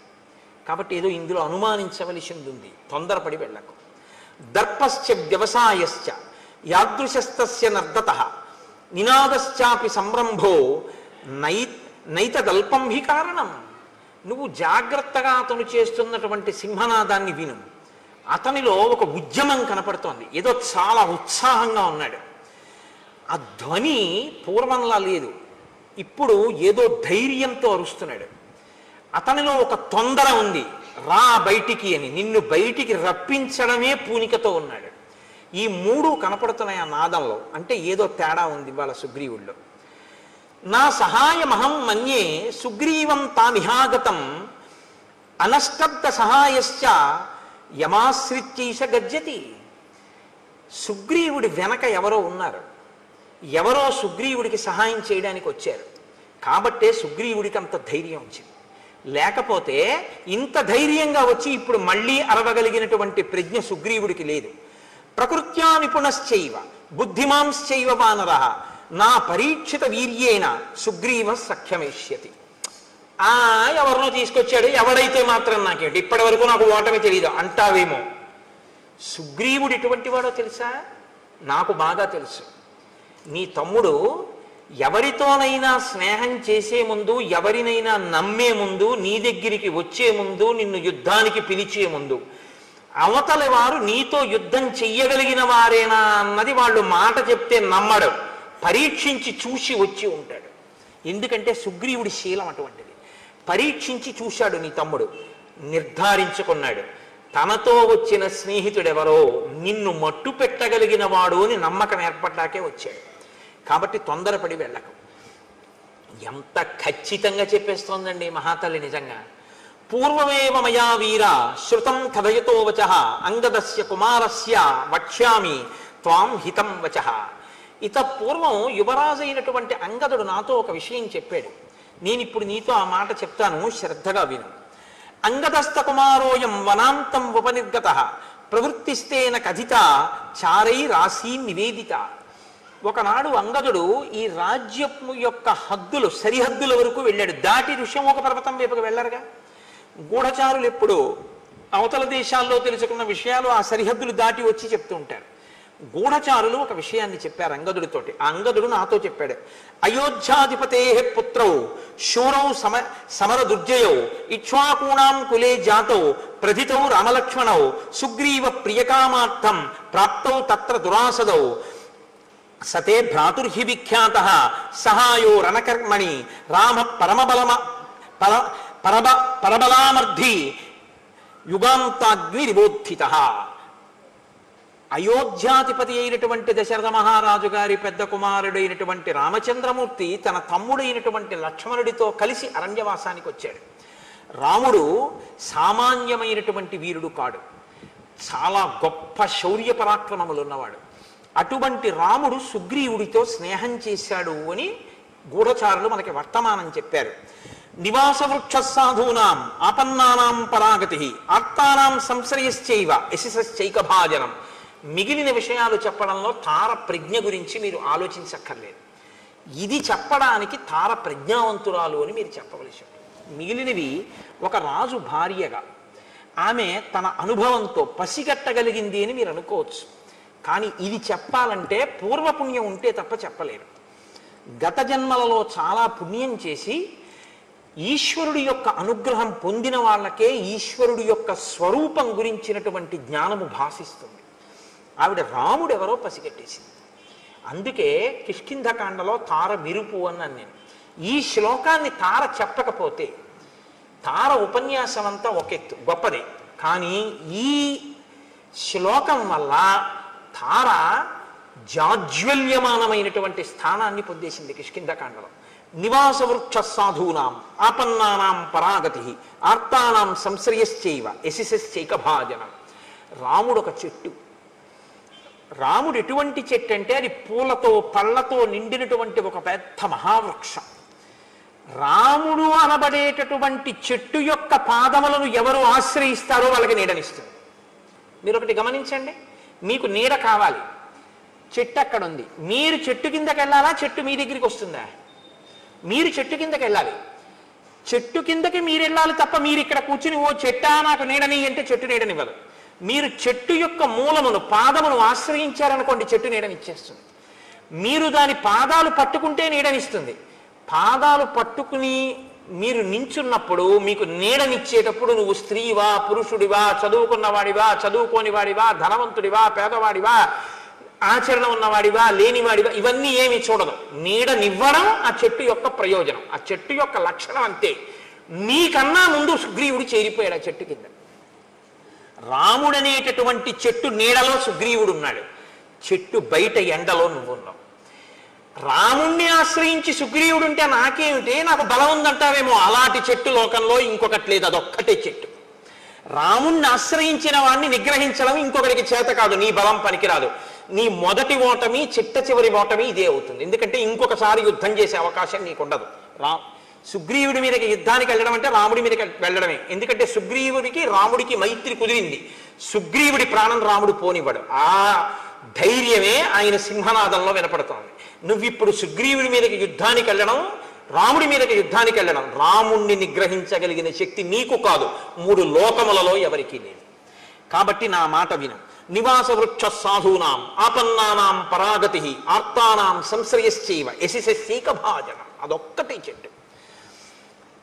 కాబట్టి ఏదో ఇందులో అనుమానించవలసింది ఉంది, తొందరపడి వెళ్ళకు. దర్పశ్చ వ్యవసాయశ్చ యాదృశస్తస్య నర్దత నినాదశ్చాపి సంరంభో నైతదల్పం హి కారణం. నువ్వు జాగ్రత్తగా అతను చేస్తున్నటువంటి సింహనాదాన్ని విను. అతనిలో ఒక ఉద్యమం కనపడుతోంది, ఏదో చాలా ఉత్సాహంగా ఉన్నాడు. ఆ ధ్వని పూర్వంలా లేదు, ఇప్పుడు ఏదో ధైర్యంతో అరుస్తున్నాడు. అతనిలో ఒక తొందర ఉంది, రా బయటికి అని, నిన్ను బయటికి రప్పించడమే పూనికతో ఉన్నాడు. ఈ మూడు కనపడుతున్నాయి ఆ నాదంలో. అంటే ఏదో తేడా ఉంది వాళ్ళ సుగ్రీవుల్లో. నా సహాయమహం మన్యే సుగ్రీవం తామిహాగతం అనష్టబ్ద సహాయశ్చ యమాశ్రిత్యైష గజ్జతి. సుగ్రీవుడి వెనక ఎవరో ఉన్నారు, ఎవరో సుగ్రీవుడికి సహాయం చేయడానికి వచ్చారు. కాబట్టే సుగ్రీవుడికి అంత ధైర్యం వచ్చింది. లేకపోతే ఇంత ధైర్యంగా వచ్చి ఇప్పుడు మళ్ళీ అరవగలిగినటువంటి ప్రజ్ఞ సుగ్రీవుడికి లేదు. ప్రకృత్యా నిపుణశ్చైవ బుద్ధిమాంశ్చైవ వానరః నా పరీక్షిత వీర్యేన సుగ్రీవ సఖ్యమేష్యతి. ఎవరినో తీసుకొచ్చాడు, ఎవడైతే మాత్రం నాకేంటి, ఇప్పటి వరకు నాకు ఓటమి తెలియదు అంటావేమో. సుగ్రీవుడు ఎటువంటి వాడో తెలుసా? నాకు బాగా తెలుసు. నీ తమ్ముడు ఎవరితోనైనా స్నేహం చేసే ముందు, ఎవరినైనా నమ్మే ముందు, నీ దగ్గరికి వచ్చే ముందు, నిన్ను యుద్ధానికి పిలిచే ముందు అవతలి వారు నీతో యుద్ధం చెయ్యగలిగిన వారేనా అన్నది వాళ్ళు మాట చెప్తే నమ్మడం, పరీక్షించి చూసి వచ్చి ఉంటాడు. ఎందుకంటే సుగ్రీవుడి శీలం అటువంటిది. పరీక్షించి చూశాడు నీ తమ్ముడు, నిర్ధారించుకున్నాడు తనతో వచ్చిన స్నేహితుడెవరో నిన్ను మట్టు పెట్టగలిగిన వాడు అని నమ్మకం ఏర్పడ్డాకే వచ్చాడు. కాబట్టి తొందరపడి వెళ్ళకు. ఎంత ఖచ్చితంగా చెప్పేస్తోందండి మహాతల్లి నిజంగా. పూర్వమేవ మయా వీర శృతం కథయతో వచః అంగదస్య కుమారస్య వక్ష్యామి త్వాం హితం వచః. పూర్వం యువరాజు అయినటువంటి అంగదుడు నాతో ఒక విషయం చెప్పాడు. నేను ఇప్పుడు నీతో ఆ మాట చెప్తాను, శ్రద్ధగా విను. అంగదస్త కుమారోయం వనాంతం ఉపనిర్గతః ప్రవృత్తిస్తేన కథిత చారై రాశీ నివేదిత. ఒకనాడు అంగదుడు ఈ రాజ్యము యొక్క హద్దులు, సరిహద్దుల వరకు వెళ్ళాడు. దాటి ఋష్యమూక పర్వతం వైపుకు వెళ్ళరుగా. గూఢచారులు ఎప్పుడు అవతల దేశాల్లో తెలుసుకున్న విషయాలు ఆ సరిహద్దులు దాటి వచ్చి చెప్తూ ఉంటారు. గూఢచారులు ఒక విషయాన్ని చెప్పారు అంగదుడితోటి. ఆ అంగదుడు నాతో చెప్పాడు, అయోధ్యాధిపతే పుత్రౌ శూరౌ సమర దుర్జయౌ ఇక్ష్వాకూణాం కులే జాతౌ ప్రథితౌ రామలక్ష్మణౌ సుగ్రీవ ప్రియకామార్థం ప్రాప్తౌ తత్ర దురాసదౌ సతే భ్రాతుర్హి విఖ్యాత సహాయో రణకర్మణి రామ పరబలామర్థి యుగాంతాగ్ని నిబోధిత. అయోధ్యాధిపతి అయినటువంటి దశరథ మహారాజు గారి పెద్ద కుమారుడైనటువంటి రామచంద్రమూర్తి తన తమ్ముడైనటువంటి లక్ష్మణుడితో కలిసి అరణ్యవాసానికి వచ్చాడు. రాముడు సామాన్యమైనటువంటి వీరుడు కాడు, చాలా గొప్ప శౌర్య పరాక్రమములు ఉన్నవాడు. అటువంటి రాముడు సుగ్రీవుడితో స్నేహం చేశాడు అని గూఢచారులు మనకి వర్తమానం చెప్పారు. నివాస వృక్ష సాధూనాం ఆపన్నానాం పరాగతి ఆర్తానాం సంశ్రయశ్చైవ యశశ్చైక భాజనం. మిగిలిన విషయాలు చెప్పడంలో తార ప్రజ్ఞ గురించి మీరు ఆలోచించక్కర్లేదు. ఇది చెప్పడానికి తార ప్రజ్ఞావంతురాలు అని మీరు చెప్పవలసి. మిగిలినవి ఒక రాజు భార్యగా ఆమె తన అనుభవంతో పసిగట్టగలిగింది అని మీరు అనుకోవచ్చు. కానీ ఇది చెప్పాలంటే పూర్వపుణ్యం ఉంటే తప్ప చెప్పలేరు. గత జన్మలలో చాలా పుణ్యం చేసి ఈశ్వరుడి యొక్క అనుగ్రహం పొందిన వాళ్ళకే ఈశ్వరుడి యొక్క స్వరూపం గురించినటువంటి జ్ఞానము భాసిస్తుంది. ఆవిడ రాముడు ఎవరో పసిగట్టేసింది. అందుకే కిష్కింధకాండలో తార విరుపు అన్నాను నేను. ఈ శ్లోకాన్ని తార చెప్పకపోతే, తార ఉపన్యాసం అంతా ఒకెత్తు గొప్పదే, కానీ ఈ శ్లోకం వల్ల తార జాజ్వల్యమానమైనటువంటి స్థానాన్ని పొందేసింది కిష్కింధకాండలో. నివాస వృక్ష సాధూనాం ఆపన్నానాం పరాగతి ఆర్తానాం సంశ్రయశ్చైవ యశశ్చైక భాజనం. రాముడు ఒక చెట్టు. రాముడు ఎటువంటి చెట్టు అంటే అది పూలతో పళ్ళతో నిండినటువంటి ఒక పెద్ద మహావృక్షం. రాముడు అనబడేటటువంటి చెట్టు యొక్క పాదములను ఎవరు ఆశ్రయిస్తారో వాళ్ళకి నీడనిస్తుంది. మీరు ఒకటి గమనించండి, మీకు నీడ కావాలి, చెట్టు అక్కడ ఉంది, మీరు చెట్టు కిందకి వెళ్ళాలా, చెట్టు మీ దగ్గరికి వస్తుందా? మీరు చెట్టు కిందకి వెళ్ళాలి. చెట్టు కిందకి మీరు వెళ్ళాలి తప్ప మీరు ఇక్కడ కూర్చుని ఓ చెట్టా నాకు నీడని అంటే చెట్టు నీడనివ్వదు. మీరు చెట్టు యొక్క మూలమును పాదమును ఆశ్రయించారనుకోండి, చెట్టు నీడనిచ్చేస్తుంది. మీరు దాని పాదాలు పట్టుకుంటే నీడనిస్తుంది. పాదాలు పట్టుకుని మీరు నించున్నప్పుడు మీకు నీడనిచ్చేటప్పుడు నువ్వు స్త్రీవా, పురుషుడివా, చదువుకున్నవాడివా, చదువుకోని వాడివా, ధనవంతుడివా, పేదవాడివా, ఆచరణ ఉన్నవాడివా, లేనివాడివా, ఇవన్నీ ఏమి చూడదు. నీడనివ్వడం ఆ చెట్టు యొక్క ప్రయోజనం, ఆ చెట్టు యొక్క లక్షణం అంతే. నీకన్నా ముందు సుగ్రీవుడు చేరిపోయాడు ఆ చెట్టు కింద. రాముడనేటటువంటి చెట్టు నీడలో సుగ్రీవుడు ఉన్నాడు, చెట్టు బయట ఎండలో నువ్వున్నావు. రాముణ్ణి ఆశ్రయించి సుగ్రీవుడు ఉంటే నాకేమిటి, నాకు బలం ఉందంటావేమో, అలాంటి చెట్టు లోకంలో ఇంకొకటి లేదు, అదొక్కటే చెట్టు. రాముణ్ణి ఆశ్రయించిన వాడిని నిగ్రహించడం ఇంకొకరికి చేత కాదు, నీ బలం పనికిరాదు. నీ మొదటి ఓటమి, చిట్ట చివరి ఓటమి ఇదే అవుతుంది. ఎందుకంటే ఇంకొకసారి యుద్ధం చేసే అవకాశం నీకుండదు. సుగ్రీవుడి మీదకి యుద్ధానికి వెళ్ళడం అంటే రాముడి మీదకి వెళ్ళడమే. ఎందుకంటే సుగ్రీవుడికి రాముడికి మైత్రి కుదిరింది, సుగ్రీవుడి ప్రాణం రాముడు పోనివ్వడు. ఆ ధైర్యమే ఆయన సింహనాదంలో వినపడుతోంది. నువ్విప్పుడు సుగ్రీవుడి మీదకి యుద్ధానికి వెళ్ళడం, రాముడి మీదకి యుద్ధానికి వెళ్ళడం, రాముణ్ణి నిగ్రహించగలిగిన శక్తి నీకు కాదు, 3 లోకములలో ఎవరికీ లేదు. కాబట్టి నా మాట విను. నివాస వృక్ష సాధూనాం ఆపన్నానాం పరాగతి ఆర్తానాం సంశ్రయశ్చైవ యశిశైక భాజనం. అదొక్కటే చెట్టు.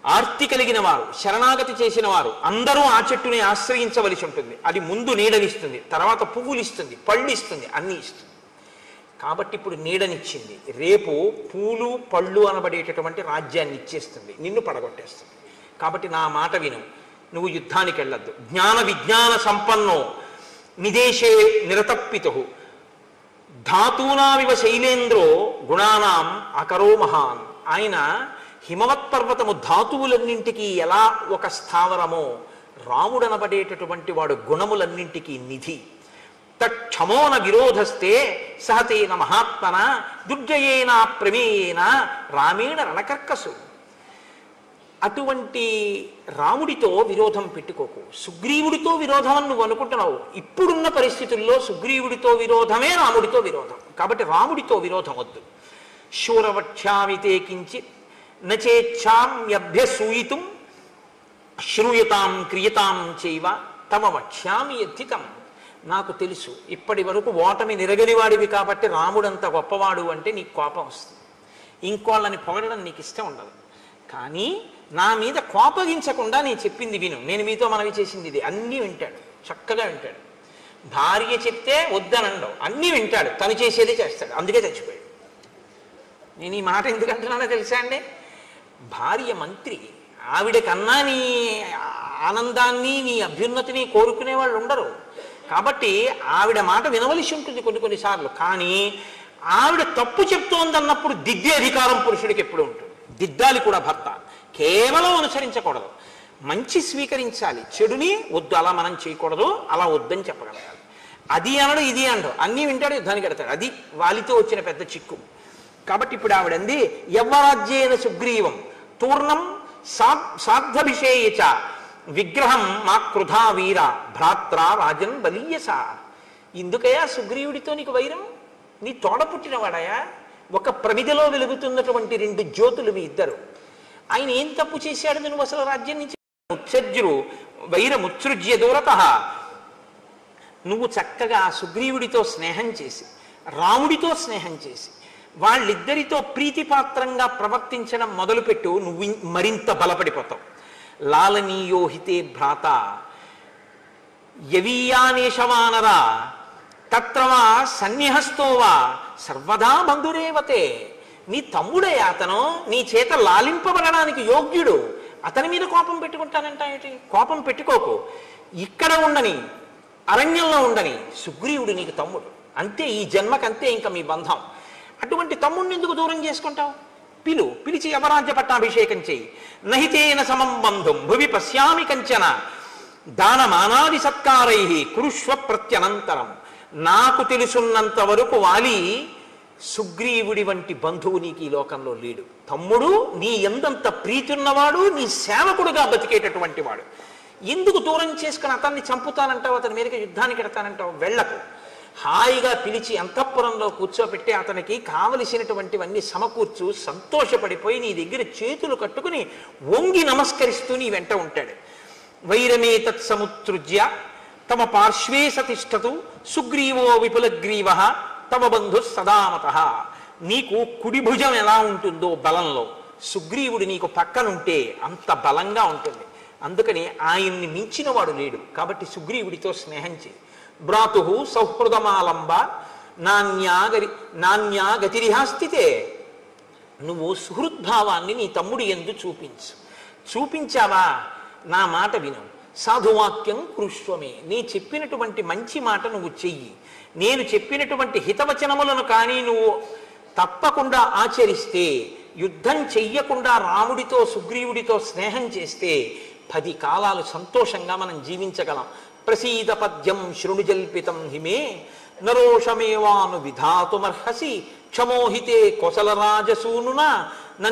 ఆర్తి కలిగిన వారు, శరణాగతి చేసిన వారు అందరూ ఆ చెట్టుని ఆశ్రయించవలసి ఉంటుంది. అది ముందు నీడనిస్తుంది, తర్వాత పువ్వులు ఇస్తుంది, పళ్ళు ఇస్తుంది, అన్నీ ఇస్తుంది. కాబట్టి ఇప్పుడు నీడనిచ్చింది, రేపు పూలు పళ్ళు అనబడేటటువంటి రాజ్యాన్ని ఇచ్చేస్తుంది, నిన్ను పడగొట్టేస్తుంది. కాబట్టి నా మాట విను, నువ్వు యుద్ధానికి వెళ్ళొద్దు. జ్ఞాన విజ్ఞాన సంపన్నో నిదేశే నిరతప్పితు ధాతూనావివ శైలేంద్రో గుణానాం అకరో మహాన్. ఆయన హిమవత్పర్వతము ధాతువులన్నింటికీ ఎలా ఒక స్థావరమో, రాముడనబడేటటువంటి వాడు గుణములన్నింటికీ నిధి. తక్షమోన విరోధస్తే సహతేన మహాత్మన దుర్జయేన ప్రమేయేన రామేణ రణకర్కసు. అటువంటి రాముడితో విరోధం పెట్టుకోకు. సుగ్రీవుడితో విరోధం అని నువ్వు అనుకుంటున్నావు. ఇప్పుడున్న పరిస్థితుల్లో సుగ్రీవుడితో విరోధమే రాముడితో విరోధం. కాబట్టి రాముడితో విరోధం వద్దు. శూరవక్ష్యామితే కించిత్ నచేచ్ఛామ్యభ్యసూయితుం శ్రూయతాం క్రియతాం చైవ తమ వక్ష్యామి యథితం. నాకు తెలుసు ఇప్పటి వరకు ఓటమి నిరగనివాడివి కాబట్టి రాముడంత గొప్పవాడు అంటే నీకు కోపం వస్తుంది, ఇంకోళ్ళని పొగడడం నీకు ఇష్టం ఉండదు. కానీ నా మీద కోపగించకుండా నేను చెప్పింది విను. నేను మీతో మనవి చేసింది ఇది. అన్నీ వింటాడు, చక్కగా వింటాడు. భార్య చెప్తే వద్దనండవు, అన్నీ వింటాడు, తను చేసేదే చేస్తాడు. అందుకే చచ్చిపోయాడు. నేను ఈ మాట ఎందుకంటున్నానో తెలుసా అండి? భార్య మంత్రి, ఆవిడ కన్నా నీ ఆనందాన్ని నీ అభ్యున్నతిని కోరుకునే వాళ్ళు ఉండరు. కాబట్టి ఆవిడ మాట వినవలసి ఉంటుంది కొన్నిసార్లు. కానీ ఆవిడ తప్పు చెప్తోందన్నప్పుడు దిద్దే అధికారం పురుషుడికి ఎప్పుడు ఉంటుంది. దిద్దాలి కూడా భర్త, కేవలం అనుసరించకూడదు. మంచి స్వీకరించాలి, చెడుని వద్దు అలా మనం చేయకూడదు, అలా వద్దని చెప్పగలగాలి. అది అనడు ఇది అనడు, అన్నీ వింటాడు, యుద్ధానికి ఎడతాడు. అది వాలితో వచ్చిన పెద్ద చిక్కు. కాబట్టి ఇప్పుడు ఆవిడంది యవ్వరాజ్యేన సుగ్రీవం తూర్ణం సార్థభిషేయచ విగ్రహం మా కృధా వీర భ్రాత్ర రాజన్ బలీయస. ఎందుకయా సుగ్రీవుడితో నీకు వైరం? నీ తోడ పుట్టినవాడయా, ఒక ప్రమిదలో వెలుగుతున్నటువంటి 2 జ్యోతులు మీ ఇద్దరు. ఆయన ఏం తప్పు చేశాడు నువ్వు అసలు రాజ్యం నుంచి? ఉత్సజ్జురు వైరముత్సృజ్య దూరత. నువ్వు చక్కగా సుగ్రీవుడితో స్నేహం చేసి, రాముడితో స్నేహం చేసి, వాళ్ళిద్దరితో ప్రీతిపాత్రంగా ప్రవర్తించడం మొదలుపెట్టు, నువ్వు మరింత బలపడిపోతావు. లాలనీయోహితే భ్రాత యవీయానేషవానరా తత్రవా సన్నిహస్తోవా సర్వదా బంధురేవతే. నీ తమ్ముడే అతను, నీ చేత లాలింపబడడానికి యోగ్యుడు, అతని మీద కోపం పెట్టుకుంటానంట ఏంటి? కోపం పెట్టుకోకు. ఇక్కడ ఉండని, అరణ్యంలో ఉండని, సుగ్రీవుడు నీకు తమ్ముడు అంతే, ఈ జన్మకంతే ఇంకా మీ బంధం. అటువంటి తమ్ముడిని ఎందుకు దూరం చేసుకుంటావు? పిలిచి యవరాజ్య పట్టాభిషేకం చేయి. నహితేన సమం బంధుం భువి పశ్యామి కంచన దానమానాది సత్కారై కురుష్వ ప్రత్యనంతరం. నాకు తెలుసున్నంత వరకు వాలి సుగ్రీవుడి వంటి బంధువు నీకు ఈ లోకంలో లేడు. తమ్ముడు నీ ఎంతంత ప్రీతి ఉన్నవాడు, నీ సేవకుడుగా బతికేటటువంటి వాడు. ఎందుకు దూరం చేసుకుని అతన్ని చంపుతానంటావు, అతని మీదకి యుద్ధానికి ఎడతానంటావు? వెళ్ళకు. హాయిగా పిలిచి అంతఃపురంలో కూర్చోబెట్టి అతనికి కావలసినటువంటివన్నీ సమకూర్చు, సంతోషపడిపోయి నీ దగ్గర చేతులు కట్టుకుని వంగి నమస్కరిస్తూ నీ వెంట ఉంటాడు. వైరమే తత్సముత్సృజ్య తమ పార్శ్వే సతిష్టతు సుగ్రీవో విపులగ్రీవ తమ బంధు సదామత. నీకు కుడి భుజం ఎలా ఉంటుందో బలంలో, సుగ్రీవుడు నీకు పక్కనుంటే అంత బలంగా ఉంటుంది. అందుకని ఆయన్ని మించిన వాడు లేడు. కాబట్టి సుగ్రీవుడితో స్నేహం చేయి. భ్రాతు సౌహృదమాలంబ నాణ్యా గతిరిహాస్థితే. నువ్వు సుహృద్భావాన్ని నీ తమ్ముడి యందు చూపించావా, నా మాట విను. సాధువాక్యం కురుష్వమే, నీ చెప్పినటువంటి మంచి మాట నువ్వు చెయ్యి. నేను చెప్పినటువంటి హితవచనములను కానీ నువ్వు తప్పకుండా ఆచరిస్తే, యుద్ధం చెయ్యకుండా రాముడితో సుగ్రీవుడితో స్నేహం చేస్తే 10 కాలాలు సంతోషంగా మనం జీవించగలం. ప్రసీద పద్యం శృణుజల్పితం హిమే నరోషమేవాను విధాతుమర్హసి క్షమోహితే కోసలరాజసూనున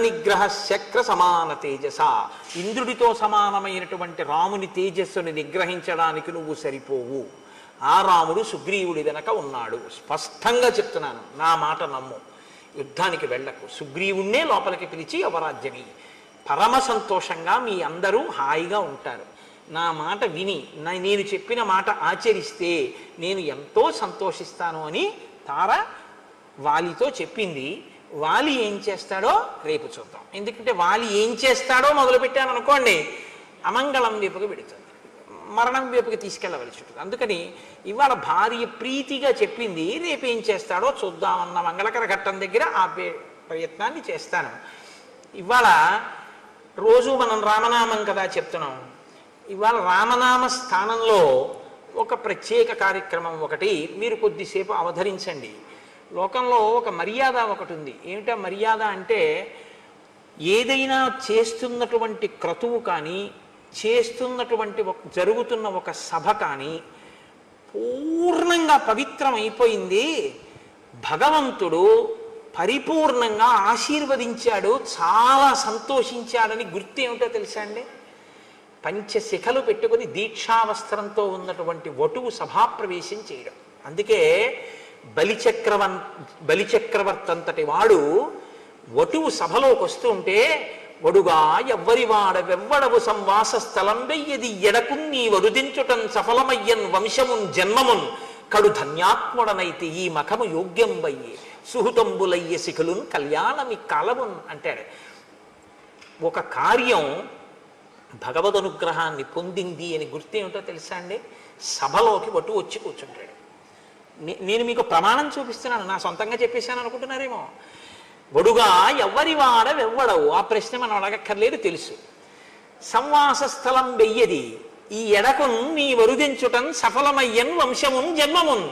నిగ్రహ శక్ర సమాన తేజస. ఇంద్రుడితో సమానమైనటువంటి రాముని తేజస్సుని నిగ్రహించడానికి నువ్వు సరిపోవు. ఆ రాముడు సుగ్రీవుడి వెనక ఉన్నాడు. స్పష్టంగా చెప్తున్నాను, నా మాట నమ్ము. యుద్ధానికి వెళ్ళకు. సుగ్రీవుణ్ణే లోపలికి పిలిచి అవరాజ్యమి. పరమ సంతోషంగా మీ అందరూ హాయిగా ఉంటారు. నా మాట విని నేను చెప్పిన మాట ఆచరిస్తే నేను ఎంతో సంతోషిస్తాను అని తార వాలితో చెప్పింది. వాలి ఏం చేస్తాడో రేపు చూద్దాం. ఎందుకంటే వాలి ఏం చేస్తాడో మొదలుపెట్టాను అనుకోండి, అమంగళం వైపుకి పెడుతుంది, మరణం వైపుకి తీసుకెళ్ళవలసి ఉంటుంది. అందుకని ఇవాళ భార్య ప్రీతిగా చెప్పింది, రేపు ఏం చేస్తాడో చూద్దామన్న మంగళకర ఘట్టం దగ్గర ఆపే ప్రయత్నాన్ని చేస్తాను. ఇవాళ రోజు మనం రామనామం కదా చెప్తున్నాం. ఇవాళ రామనామ స్థానంలో ఒక ప్రత్యేక కార్యక్రమం ఒకటి మీరు కొద్దిసేపు అవధరించండి. లోకంలో ఒక మర్యాద ఒకటి ఉంది. ఏమిటా మర్యాద అంటే, ఏదైనా చేస్తున్నటువంటి క్రతువు కానీ, చేస్తున్నటువంటి జరుగుతున్న ఒక సభ కానీ పూర్ణంగా పవిత్రమైపోయింది, భగవంతుడు పరిపూర్ణంగా ఆశీర్వదించాడు, చాలా సంతోషించాడని గుర్తు ఏమిటో తెలుసా అండి? పంచశిఖలు పెట్టుకుని దీక్షావస్త్రంతో ఉన్నటువంటి వటువు సభాప్రవేశం చేయడం. అందుకే బలిచక్రవర్తి అంతటి వాడు వటువు సభలోకి వస్తుంటే, వడుగా ఎవ్వరివాడవెవ్వడవు సంవాస స్థలం వెయ్యది ఎడకున్ నీ వరుదించుటన్ సఫలమయ్యన్ వంశమున్ జన్మమున్ కడు ధన్యాత్ముడనైతే ఈ మఖము యోగ్యం వయ్యే సుహృతంబులయ్య శిఖులున్ కళ్యాణమి కాలమున్ అంటాడు. ఒక కార్యం భగవదనుగ్రహాన్ని పొందింది అని గుర్తు ఏమిటో తెలుసా అండి? సభలోకి వటు వచ్చి కూర్చుంటాడు. నేను మీకు ప్రమాణం చూపిస్తున్నాను, నా సొంతంగా చెప్పేశాను అనుకుంటున్నారేమో. వడుగా ఎవ్వడవు, ఆ ప్రశ్న మనం అడగక్కర్లేదు, తెలుసు. సంవాస స్థలం వెయ్యది ఈ ఎడకున్ నీ వరుదించుటన్ సఫలమయ్యన్ వంశమున్ జన్మమున్.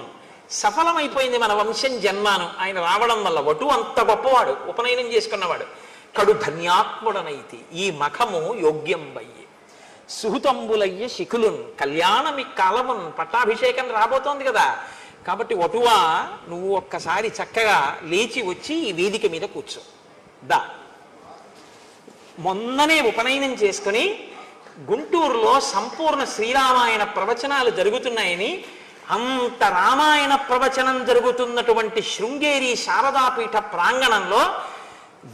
సఫలమైపోయింది మన వంశం జన్మాను ఆయన రావడం వల్ల. వటు అంత గొప్పవాడు, ఉపనయనం చేసుకున్నవాడు. కడు ధన్యాత్ముడనైతి ఈ మఖము యోగ్యం వయ్యి సుహృతంబులయ్య శిఖులున్ కళ్యాణమి కాలమున్. పట్టాభిషేకం రాబోతోంది కదా. కాబట్టి వటువా, నువ్వు ఒక్కసారి చక్కగా లేచి వచ్చి ఈ వేదిక మీద కూర్చో. మొన్ననే ఉపనయనం చేసుకుని గుంటూరులో సంపూర్ణ శ్రీరామాయణ ప్రవచనాలు జరుగుతున్నాయని, అంత రామాయణ ప్రవచనం జరుగుతున్నటువంటి శృంగేరి శారదాపీఠ ప్రాంగణంలో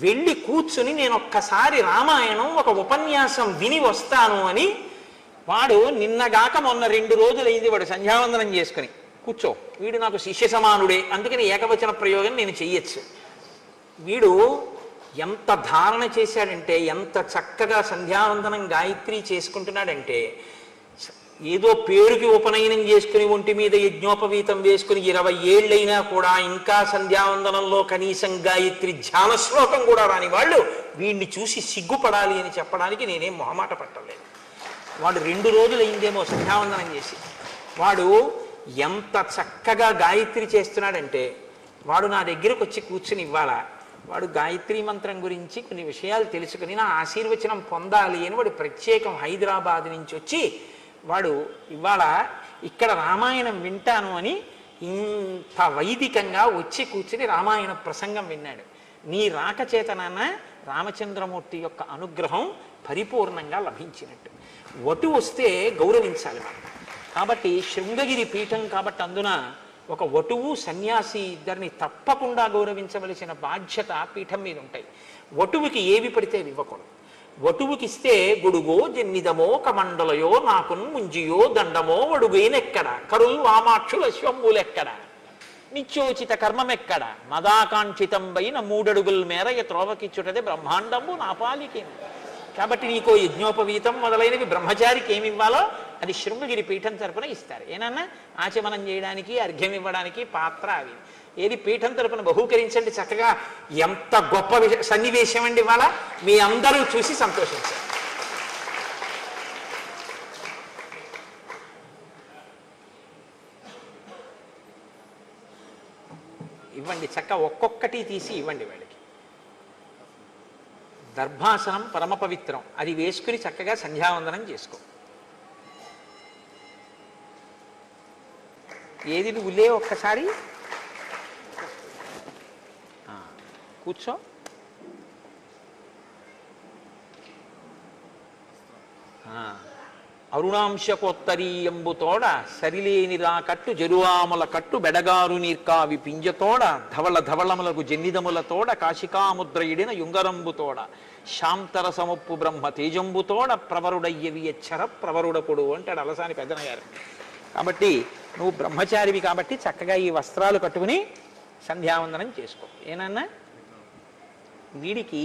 వెళ్ళి కూర్చుని నేను ఒక్కసారి రామాయణం ఒక ఉపన్యాసం విని వస్తాను అని వాడు నిన్నగాక మొన్న 2 రోజులైంది వాడు సంధ్యావందనం చేసుకుని కూర్చో. వీడు నాకు శిష్య సమానుడే, అందుకని ఏకవచన ప్రయోగం నేను చెయ్యొచ్చు. వీడు ఎంత ధారణ చేశాడంటే, ఎంత చక్కగా సంధ్యావందనం గాయత్రి చేసుకుంటున్నాడంటే, ఏదో పేరుకి ఉపనయనం చేసుకుని ఒంటి మీద యజ్ఞోపవీతం వేసుకుని 20 ఏళ్ళైనా కూడా ఇంకా సంధ్యావందనంలో కనీసం గాయత్రి ధ్యాన శ్లోకం కూడా రాని వాళ్ళు వీడిని చూసి సిగ్గుపడాలి అని చెప్పడానికి నేనేం మొహమాట పట్టలేదు. వాడు 2 రోజులైందేమో సంధ్యావందనం చేసి. వాడు ఎంత చక్కగా గాయత్రి చేస్తున్నాడంటే, వాడు నా దగ్గరకు వచ్చి కూర్చుని ఇవ్వాల వాడు గాయత్రి మంత్రం గురించి కొన్ని విషయాలు తెలుసుకుని నా ఆశీర్వచనం పొందాలి అని వాడు ప్రత్యేకం హైదరాబాద్ నుంచి వచ్చి వాడు ఇవాళ ఇక్కడ రామాయణం వింటాను అని ఇంత వైదికంగా వచ్చి కూర్చుని రామాయణ ప్రసంగం విన్నాడు. నీ రాక చేతనాన రామచంద్రమూర్తి యొక్క అనుగ్రహం పరిపూర్ణంగా లభించినట్టు. వటు వస్తే గౌరవించాలి మనం. కాబట్టి శృంగగిరి పీఠం కాబట్టి అందున ఒక వటువు సన్యాసి ఇద్దరిని తప్పకుండా గౌరవించవలసిన బాధ్యత పీఠం మీద ఉంటాయి. వటువుకి ఏవి పడితే ఇవ్వకూడదు. వటువుకి ఇస్తే గొడుగో జన్నిదమో కమండలయో నాకున్ ముంజియో దండమో వడుగైనెక్కడ కరుల్ వామాక్షులు అశ్వంబులెక్కడ నిత్యోచిత కర్మమెక్కడ మదాకాంక్షితంబైన 3 అడుగుల మేర త్రోవకిచ్చుటదే బ్రహ్మాండంబు నా పాలికే. కాబట్టి నీకో యజ్ఞోపవీతం మొదలైనవి బ్రహ్మచారికి ఏమి ఇవ్వాలో అది శృంగగిరి పీఠం తరపున ఇస్తారు. ఏనన్నా ఆచమనం చేయడానికి అర్ఘ్యం ఇవ్వడానికి పాత్ర అవి ఏది పీఠం తరపున బహూకరించండి. చక్కగా ఎంత గొప్ప సన్నివేశం అండి ఇవాళ, మీ అందరూ చూసి సంతోషించారు. ఇవ్వండి, చక్క ఒక్కొక్కటి తీసి ఇవ్వండి వాళ్ళకి. దర్భాసనం పరమ పవిత్రం, అది వేసుకుని చక్కగా సంధ్యావందనం చేసుకో. ఏది నువ్వు లే ఒక్కసారి కూర్చో. అరుణాంశకోత్తరీయంబుతోడ సరిలేనిరా కట్టు జరువాముల కట్టు బెడగారు నీర్కావి పింజతోడ ధవళ ధవళములకు జన్నిదములతోడ కాశికాముద్రయుడిన యుంగరంబుతోడ శాంతరసముప్పు బ్రహ్మ తేజంబుతోడ ప్రవరుడయ్యవి ఎచ్చర ప్రవరుడపుడు అంటాడు అలసాని పెద్దనగారు. కాబట్టి నువ్వు బ్రహ్మచారివి కాబట్టి చక్కగా ఈ వస్త్రాలు కట్టుకుని సంధ్యావందనం చేసుకో. ఏనన్నా వీడికి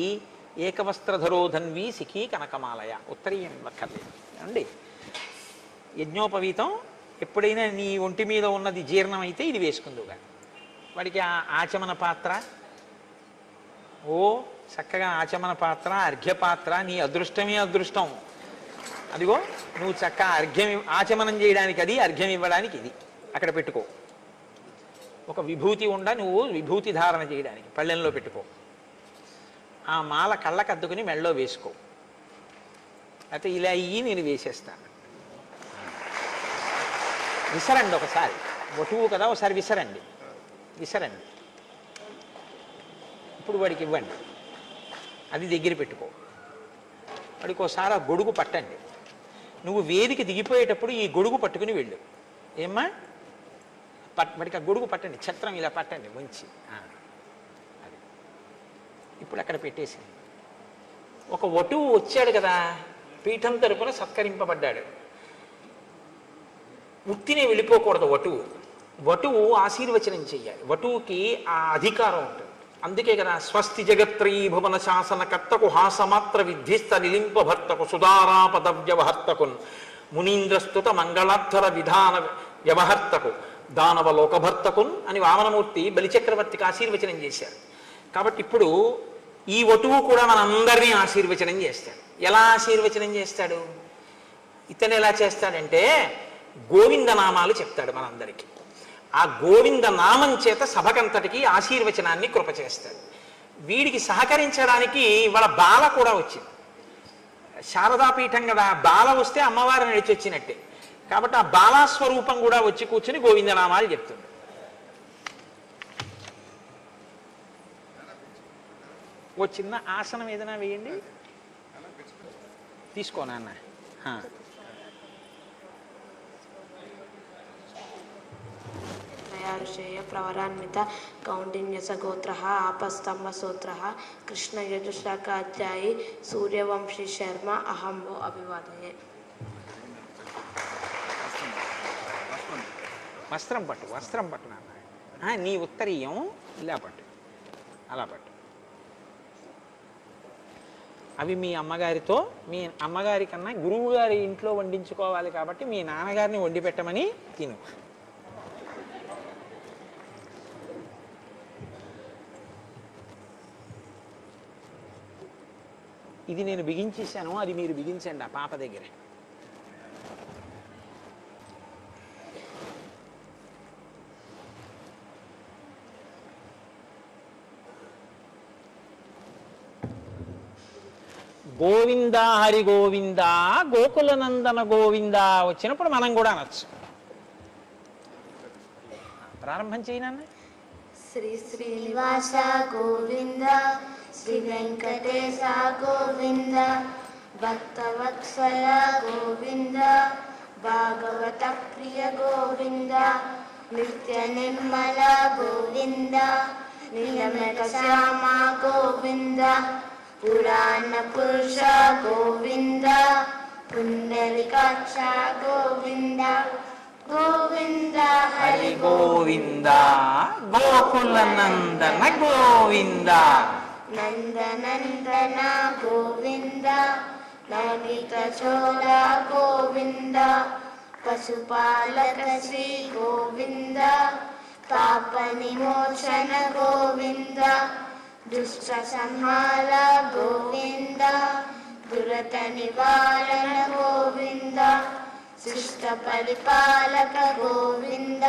ఏకవస్త్రధరోధన్వి సిఖీ కనకమాలయ ఉత్తరీయం అక్కర్లేదు అండి. యజ్ఞోపవీతం ఎప్పుడైనా నీ ఒంటి మీద ఉన్నది జీర్ణం అయితే ఇది వేసుకుందుగా. వాడికి ఆచమన పాత్ర, ఓ చక్కగా ఆచమన పాత్ర, అర్ఘ్యపాత్ర, నీ అదృష్టమే అదృష్టం. అదిగో నువ్వు చక్క అర్ఘ్యం ఆచమనం చేయడానికి అది, అర్ఘ్యం ఇవ్వడానికి ఇది అక్కడ పెట్టుకో. ఒక విభూతి ఉండ నువ్వు విభూతి ధారణ చేయడానికి పళ్ళెంలో పెట్టుకో. ఆ మాల కళ్ళకు అద్దుకుని మెళ్ళలో వేసుకో. అయితే ఇలా అయ్యి నేను వేసేస్తాను. విసరండి ఒకసారి, వటువు కదా ఒకసారి విసరండి, విసరండి. ఇప్పుడు వాడికి ఇవ్వండి, అది దగ్గర పెట్టుకో. వాడికి ఒకసారి ఆ గొడుగు పట్టండి. నువ్వు వేదిక దిగిపోయేటప్పుడు ఈ గొడుగు పట్టుకుని వెళ్ళు. ఏమ్మా వాడికి ఆ గొడుగు పట్టండి, ఛత్రం ఇలా పట్టండి మంచి. అది ఇప్పుడు అక్కడ పెట్టేసి ఒక వటువు వచ్చాడు కదా, పీఠం తరపున సత్కరింపబడ్డాడు. ఉత్తినే వెళ్ళిపోకూడదు వటువు. వటువు ఆశీర్వచనం చెయ్యాలి. వటువుకి ఆ అధికారం ఉంటుంది. అందుకే కదా స్వస్తి జగత్రీ భువన శాసనకర్తకు హాసమాత్ర విద్ధిస్త నిలింపభర్తకు సుధారా పదవ్యవహర్తకున్ మునీంద్రస్తుత మంగళాధ్వర విధాన వ్యవహర్తకు దానవ లోకభర్తకున్ అని వామనమూర్తి బలిచక్రవర్తికి ఆశీర్వచనం చేశారు. కాబట్టి ఇప్పుడు ఈ వటువు కూడా మనందరినీ ఆశీర్వచనం చేస్తాడు. ఎలా ఆశీర్వచనం చేస్తాడు? ఇతను ఎలా చేస్తాడంటే గోవిందనామాలు చెప్తాడు మనందరికీ. ఆ గోవింద నామం చేత సభకంతటికి ఆశీర్వచనాన్ని కృప చేస్తాడు. వీడికి సహకరించడానికి వాళ్ళ బాల కూడా వచ్చింది. శారదాపీఠం కదా, బాల వస్తే అమ్మవారు నడిచి వచ్చినట్టే. కాబట్టి ఆ బాలాస్వరూపం కూడా వచ్చి కూర్చుని గోవిందనామాలు చెప్తుంది. ఓ చిన్న ఆసనం ఏదైనా వేయండి, తీసుకో నాన్న. ఋషయ ప్రవరాన్విత కౌండిన్యస గోత్ర ఆపస్తంభ సూత్ర కృష్ణ యజుశాఖాధ్యాయి సూర్యవంశీ శర్మ అహంభో అభివాదయే. వస్త్రం పట్టు, వస్త్రం పట్టు నాన్న. నీ ఉత్తరీయం ఇలా పట్టు, అలా పట్టు. అవి మీ అమ్మగారితో, మీ అమ్మగారి కన్నా గురువు గారి ఇంట్లో వండించుకోవాలి కాబట్టి మీ నాన్నగారిని వండి పెట్టమని తిను. ఇది నేను బిగించేశాను, అది మీరు బిగించండి ఆ పాప దగ్గర. గోవింద హరి గోవింద గోకుల నందన గోవింద వచ్చినప్పుడు మనం కూడా అనొచ్చు. ప్రారంభం చేయనన్న. శ్రీ శ్రీనివాస గోవింద శ్రీ వెంకటేశ గోవింద భక్తవత్సల గోవింద భాగవత ప్రియ గోవింద నిత్య నిర్మల గోవింద నీలమేఘ శ్యామ గోవింద పురాణ పురుష గోవింద పుండరీకాక్ష గోవింద గోవింద హరి గోవింద గోకుల నందన గోవింద నందనందన గోవింద నవనీత చోళ గోవింద పశుపాలక శ్రీ గోవింద పాప విమోచన గోవింద దుష్ట సంహార గోవింద దురత నివారణ గోవింద శిష్ట పరిపాలక గోవింద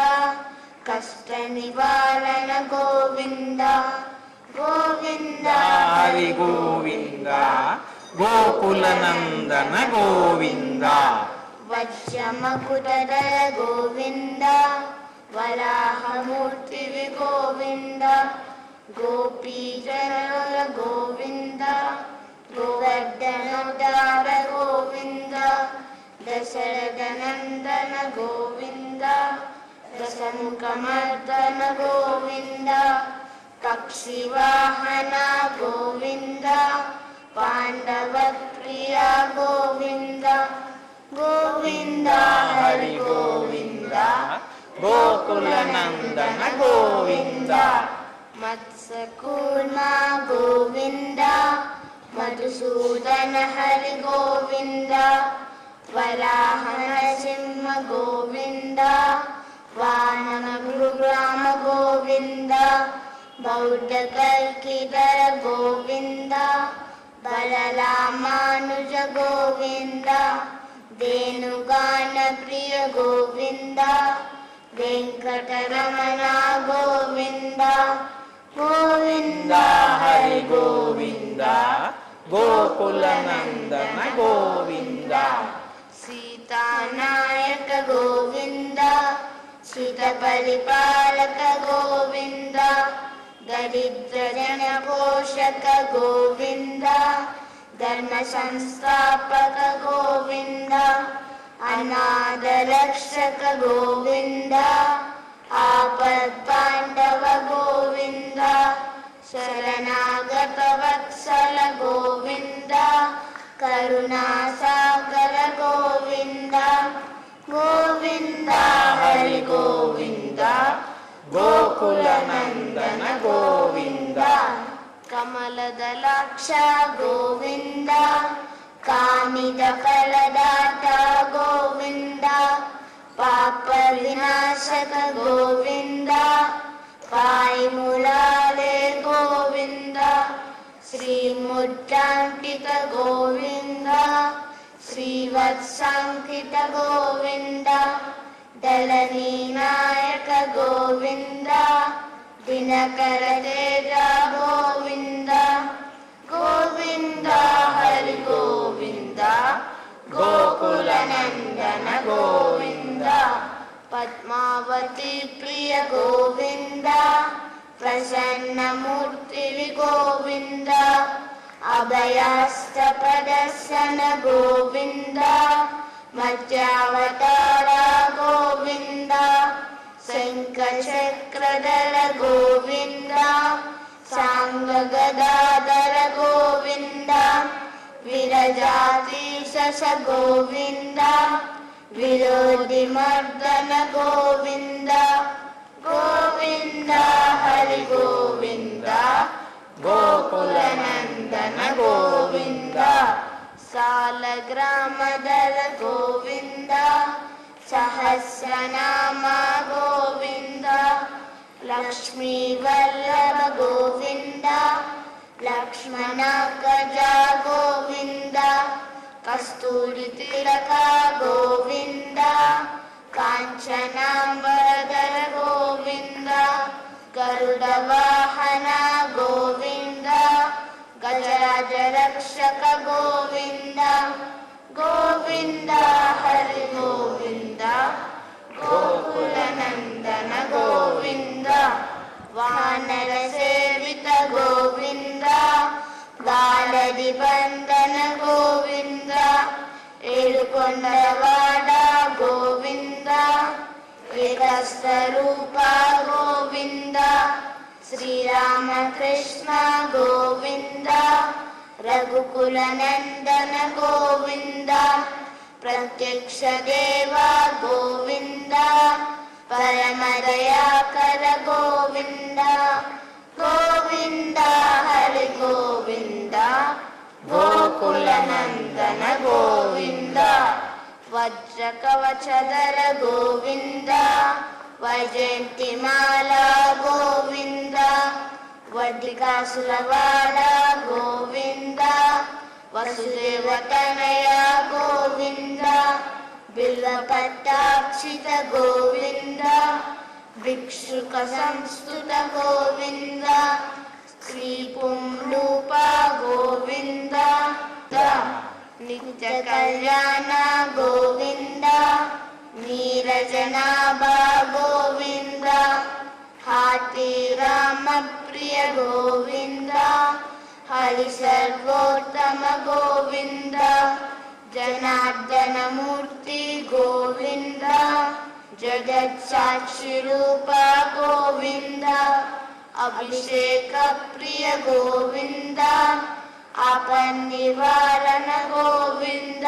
కష్ట నివారణ గోవింద గోవింద హరి గోవింద గోకుల నందన గోవింద వజ్రమకుటధర గోవింద వరాహమూర్తి గోవింద గోపీజనుల గోవింద గోవర్ధనోద్ధార గోవింద దశరథ నందన గోవింద దశముఖమర్దన గోవింద పక్షివాహన గోవింద పాండవ ప్రియ గోవింద గోవింద హరి గోవింద గోకుల నందన గోవింద మత్స్యకూర్మ గోవింద మధుసూదన హరి గోవింద వరాహ నరసింహ గోవింద వానర గురుగ్రామ గోవింద బౌద్ధ కల్కిధర గోవింద బలరామానుజ గోవింద ధేనుగాన ప్రియ గోవింద వెంకటరమణ గోవింద గోవింద హరి గోవింద గోకుల నందన గోవింద సీతానాయక గోవింద సీత పరిపాలక గోవింద దరిద్ర జన పోషక గోవింద ధర్మ సంస్థాపక గోవింద అనాథ రక్షక గోవింద ఆపద్బాంధవ గోవింద శరణాగత వత్సల గోవింద కరుణాసాగర గోవింద గోవింద హరి గోవింద గోకుల నందన గోవింద కమలదలాక్ష గోవింద కామిత ఫలదాత గోవింద పాప వినాశక గోవింద పాయిములాలే గోవింద శ్రీముద్రాంకిత గోవింద శ్రీవత్సాంకిత గోవింద దళనీ నాయక గోవింద దినకర తేజ గోవింద గోవింద హరి గోవింద గోకుల నందన గోవింద పద్మావతి ప్రియ గోవింద ప్రసన్నమూర్తి గోవింద అభయాస్త ప్రదర్శన గోవింద మధ్యావతార గోవింద శంఖచక్రధర గోవింద సాంగ గదాధర గోవింద విరజాతీశ గోవింద విరోధి మర్దన గోవింద గోవింద హరి గోవింద గోకుల నందన గోవింద సాలగ్రామధర గోవింద సహస్రనామ గోవింద లక్ష్మీ వల్లభ గోవింద లక్ష్మణ గజ గోవింద కస్తూరి తిలక గోవింద కాంచనాంబరధర గోవింద గరుడ వాహన గోవింద గజరాజ రక్షక గోవింద గోవింద హరి గోవింద గోకుల నందన గోవింద వానర సేవిత గోవింద బాలది బంధన గోవింద ఏడుకొండవాడ గోవింద सहस्ररूप गोविन्द श्रीरामकृष्ण गोविन्द रघुकुलनन्दन गोविन्द प्रत्यक्ष देव गोविन्द परमदयाकर गोविन्द गोविन्द हरि गोविन्द गोकुलनन्दन गोविन्द वज्रकवचधर गोविन्द वैजयन्तिमाला गोविन्द वडिकासुरवाड गोविन्द वसुदेवतनय गोविन्द बिल्वपट्टाक्षित गोविन्द भिक्षुक संस्तुत गोविन्द श्रीपुंडूप गोविन्द नित्य कल्याण गोविन्द नीरजनाभा गोविन्द हाथी राम प्रिय गोविन्द हरि सर्वोत्तम गोविन्द जनार्दन मूर्ति गोविन्द जगत् साक्षी रूप गोविन्द अभिषेक प्रिय गोविन्द आपन्निवारण गोविन्द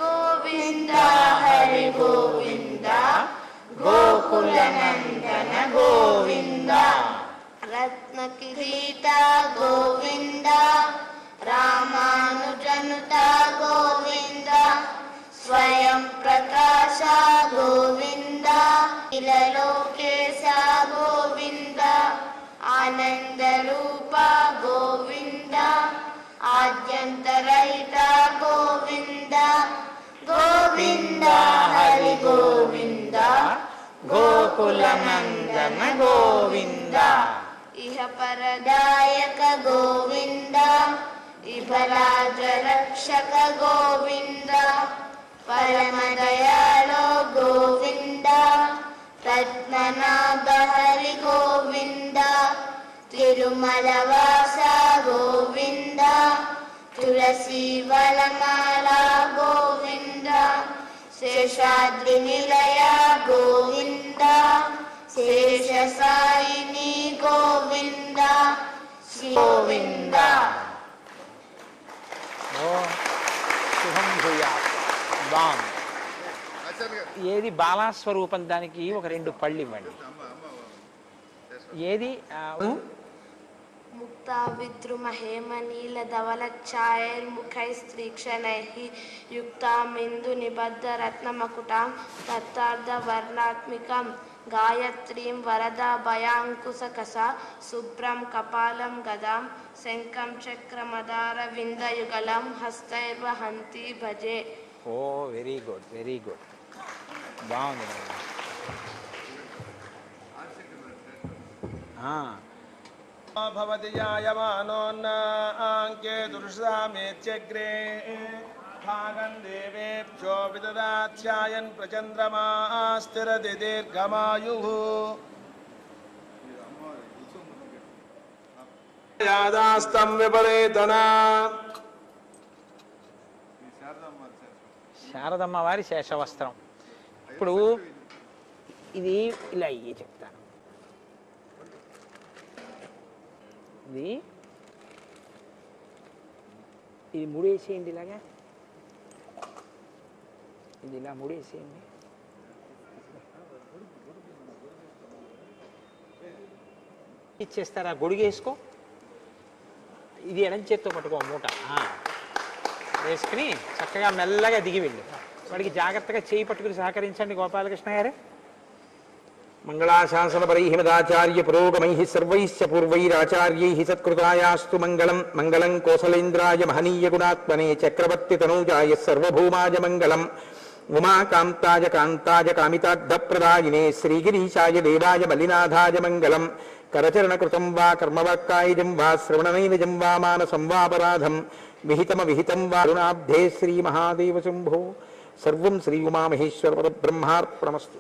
गोविन्द हरि गोविन्द गोकुलनन्दन गोविन्द रत्नकिरीट गोविन्द रामानुजनुत गोविन्द स्वयं प्रकाश गोविन्द इललोकेश गोविन्द आनन्दरूप गोविन्द आद्यन्तरहित गोविन्द गोविन्द हरि गोविन्द गोकुलनन्दन गोविन्द इह परदायक गोविन्द इभराज रक्षक गोविन्द परमदयालो गोविन्द रत्ननाभ हरि गोविन्द तिरुमलवास गोविन्द तुलसी वनमाला गोविन्द शेषाद्रिनिलय गोविन्द शेषसायिनी गोविन्द गोविन्द శుభం భూయాత్. బాగుంది. ఏది బాలాస్వరూపం, దానికి ఒక 2 పళ్ళు ఇవ్వండి. ఏది मुक्ता विद्रुम हेमनील धवलच्छायैर्मुखैस्त्रीक्षणैः युक्तामिन्दु निबद्ध रत्नमकुटां तत्तार्धवर्णात्मिकं गायत्रीं वरदाभयाङ्कुशकसा शुभ्रं कपालं गदां शङ्खं चक्रमदारविन्दयुगलं हस्तैर्वहन्ती भजे. ఓ వెరీ గుడ్, వెరీ గుడ్, బాగుంది. भवति जायमानोन्नाङ्के दुर्सामेत्यग्रे भागं देवेभ्यो विददात्स्यायन् प्रचन्द्रमास्तिरति दीर्घमायुः यादास्तं विपरीतना. శారదమ్మ వారి శేషవస్త్రం. ఇప్పుడు ఇది ఇలా అయ్యి చెప్తాను. ఇది ముడేసేయండి, ఇలాగా ఇది ఇలా ముడేసేయండి. ఇచ్చేస్తారా? గొడుగేసుకో. ఇది ఎడం చేత్తో పట్టుకో, మూట వేసుకుని చక్కగా మెల్లగా దిగి వెళ్ళు. వాడికి జాగ్రత్తగా చేయి పట్టుకుని సహకరించండి గోపాలకృష్ణ గారు. మంగళాశాసనపరైః మదాచార్య పురోగమైః సర్వైశ్చ పూర్వైరాచార్యైః సత్కృతాయాస్తు మంగళం. మంగళం కోసలేంద్రాయ మహనీయ గుణాత్మనే చక్రవర్తి తనూజాయ సర్వభౌమాయ మంగళం. ఉమాకాంతాయ కాంతాయ కామితార్థప్రదాయినే శ్రీగిరీశాయ దేవాయ మల్లినాథాయ మంగళం. करचरणकृतं वा कर्मवाक्कायजं वा श्रवणनैनजं वा मानसं वापराधं विहितं वा रुणाब्धे श्रीमहादेवशम्भो सर्वं श्री उमामहेश्वर परब्रह्मार्पणमस्तु।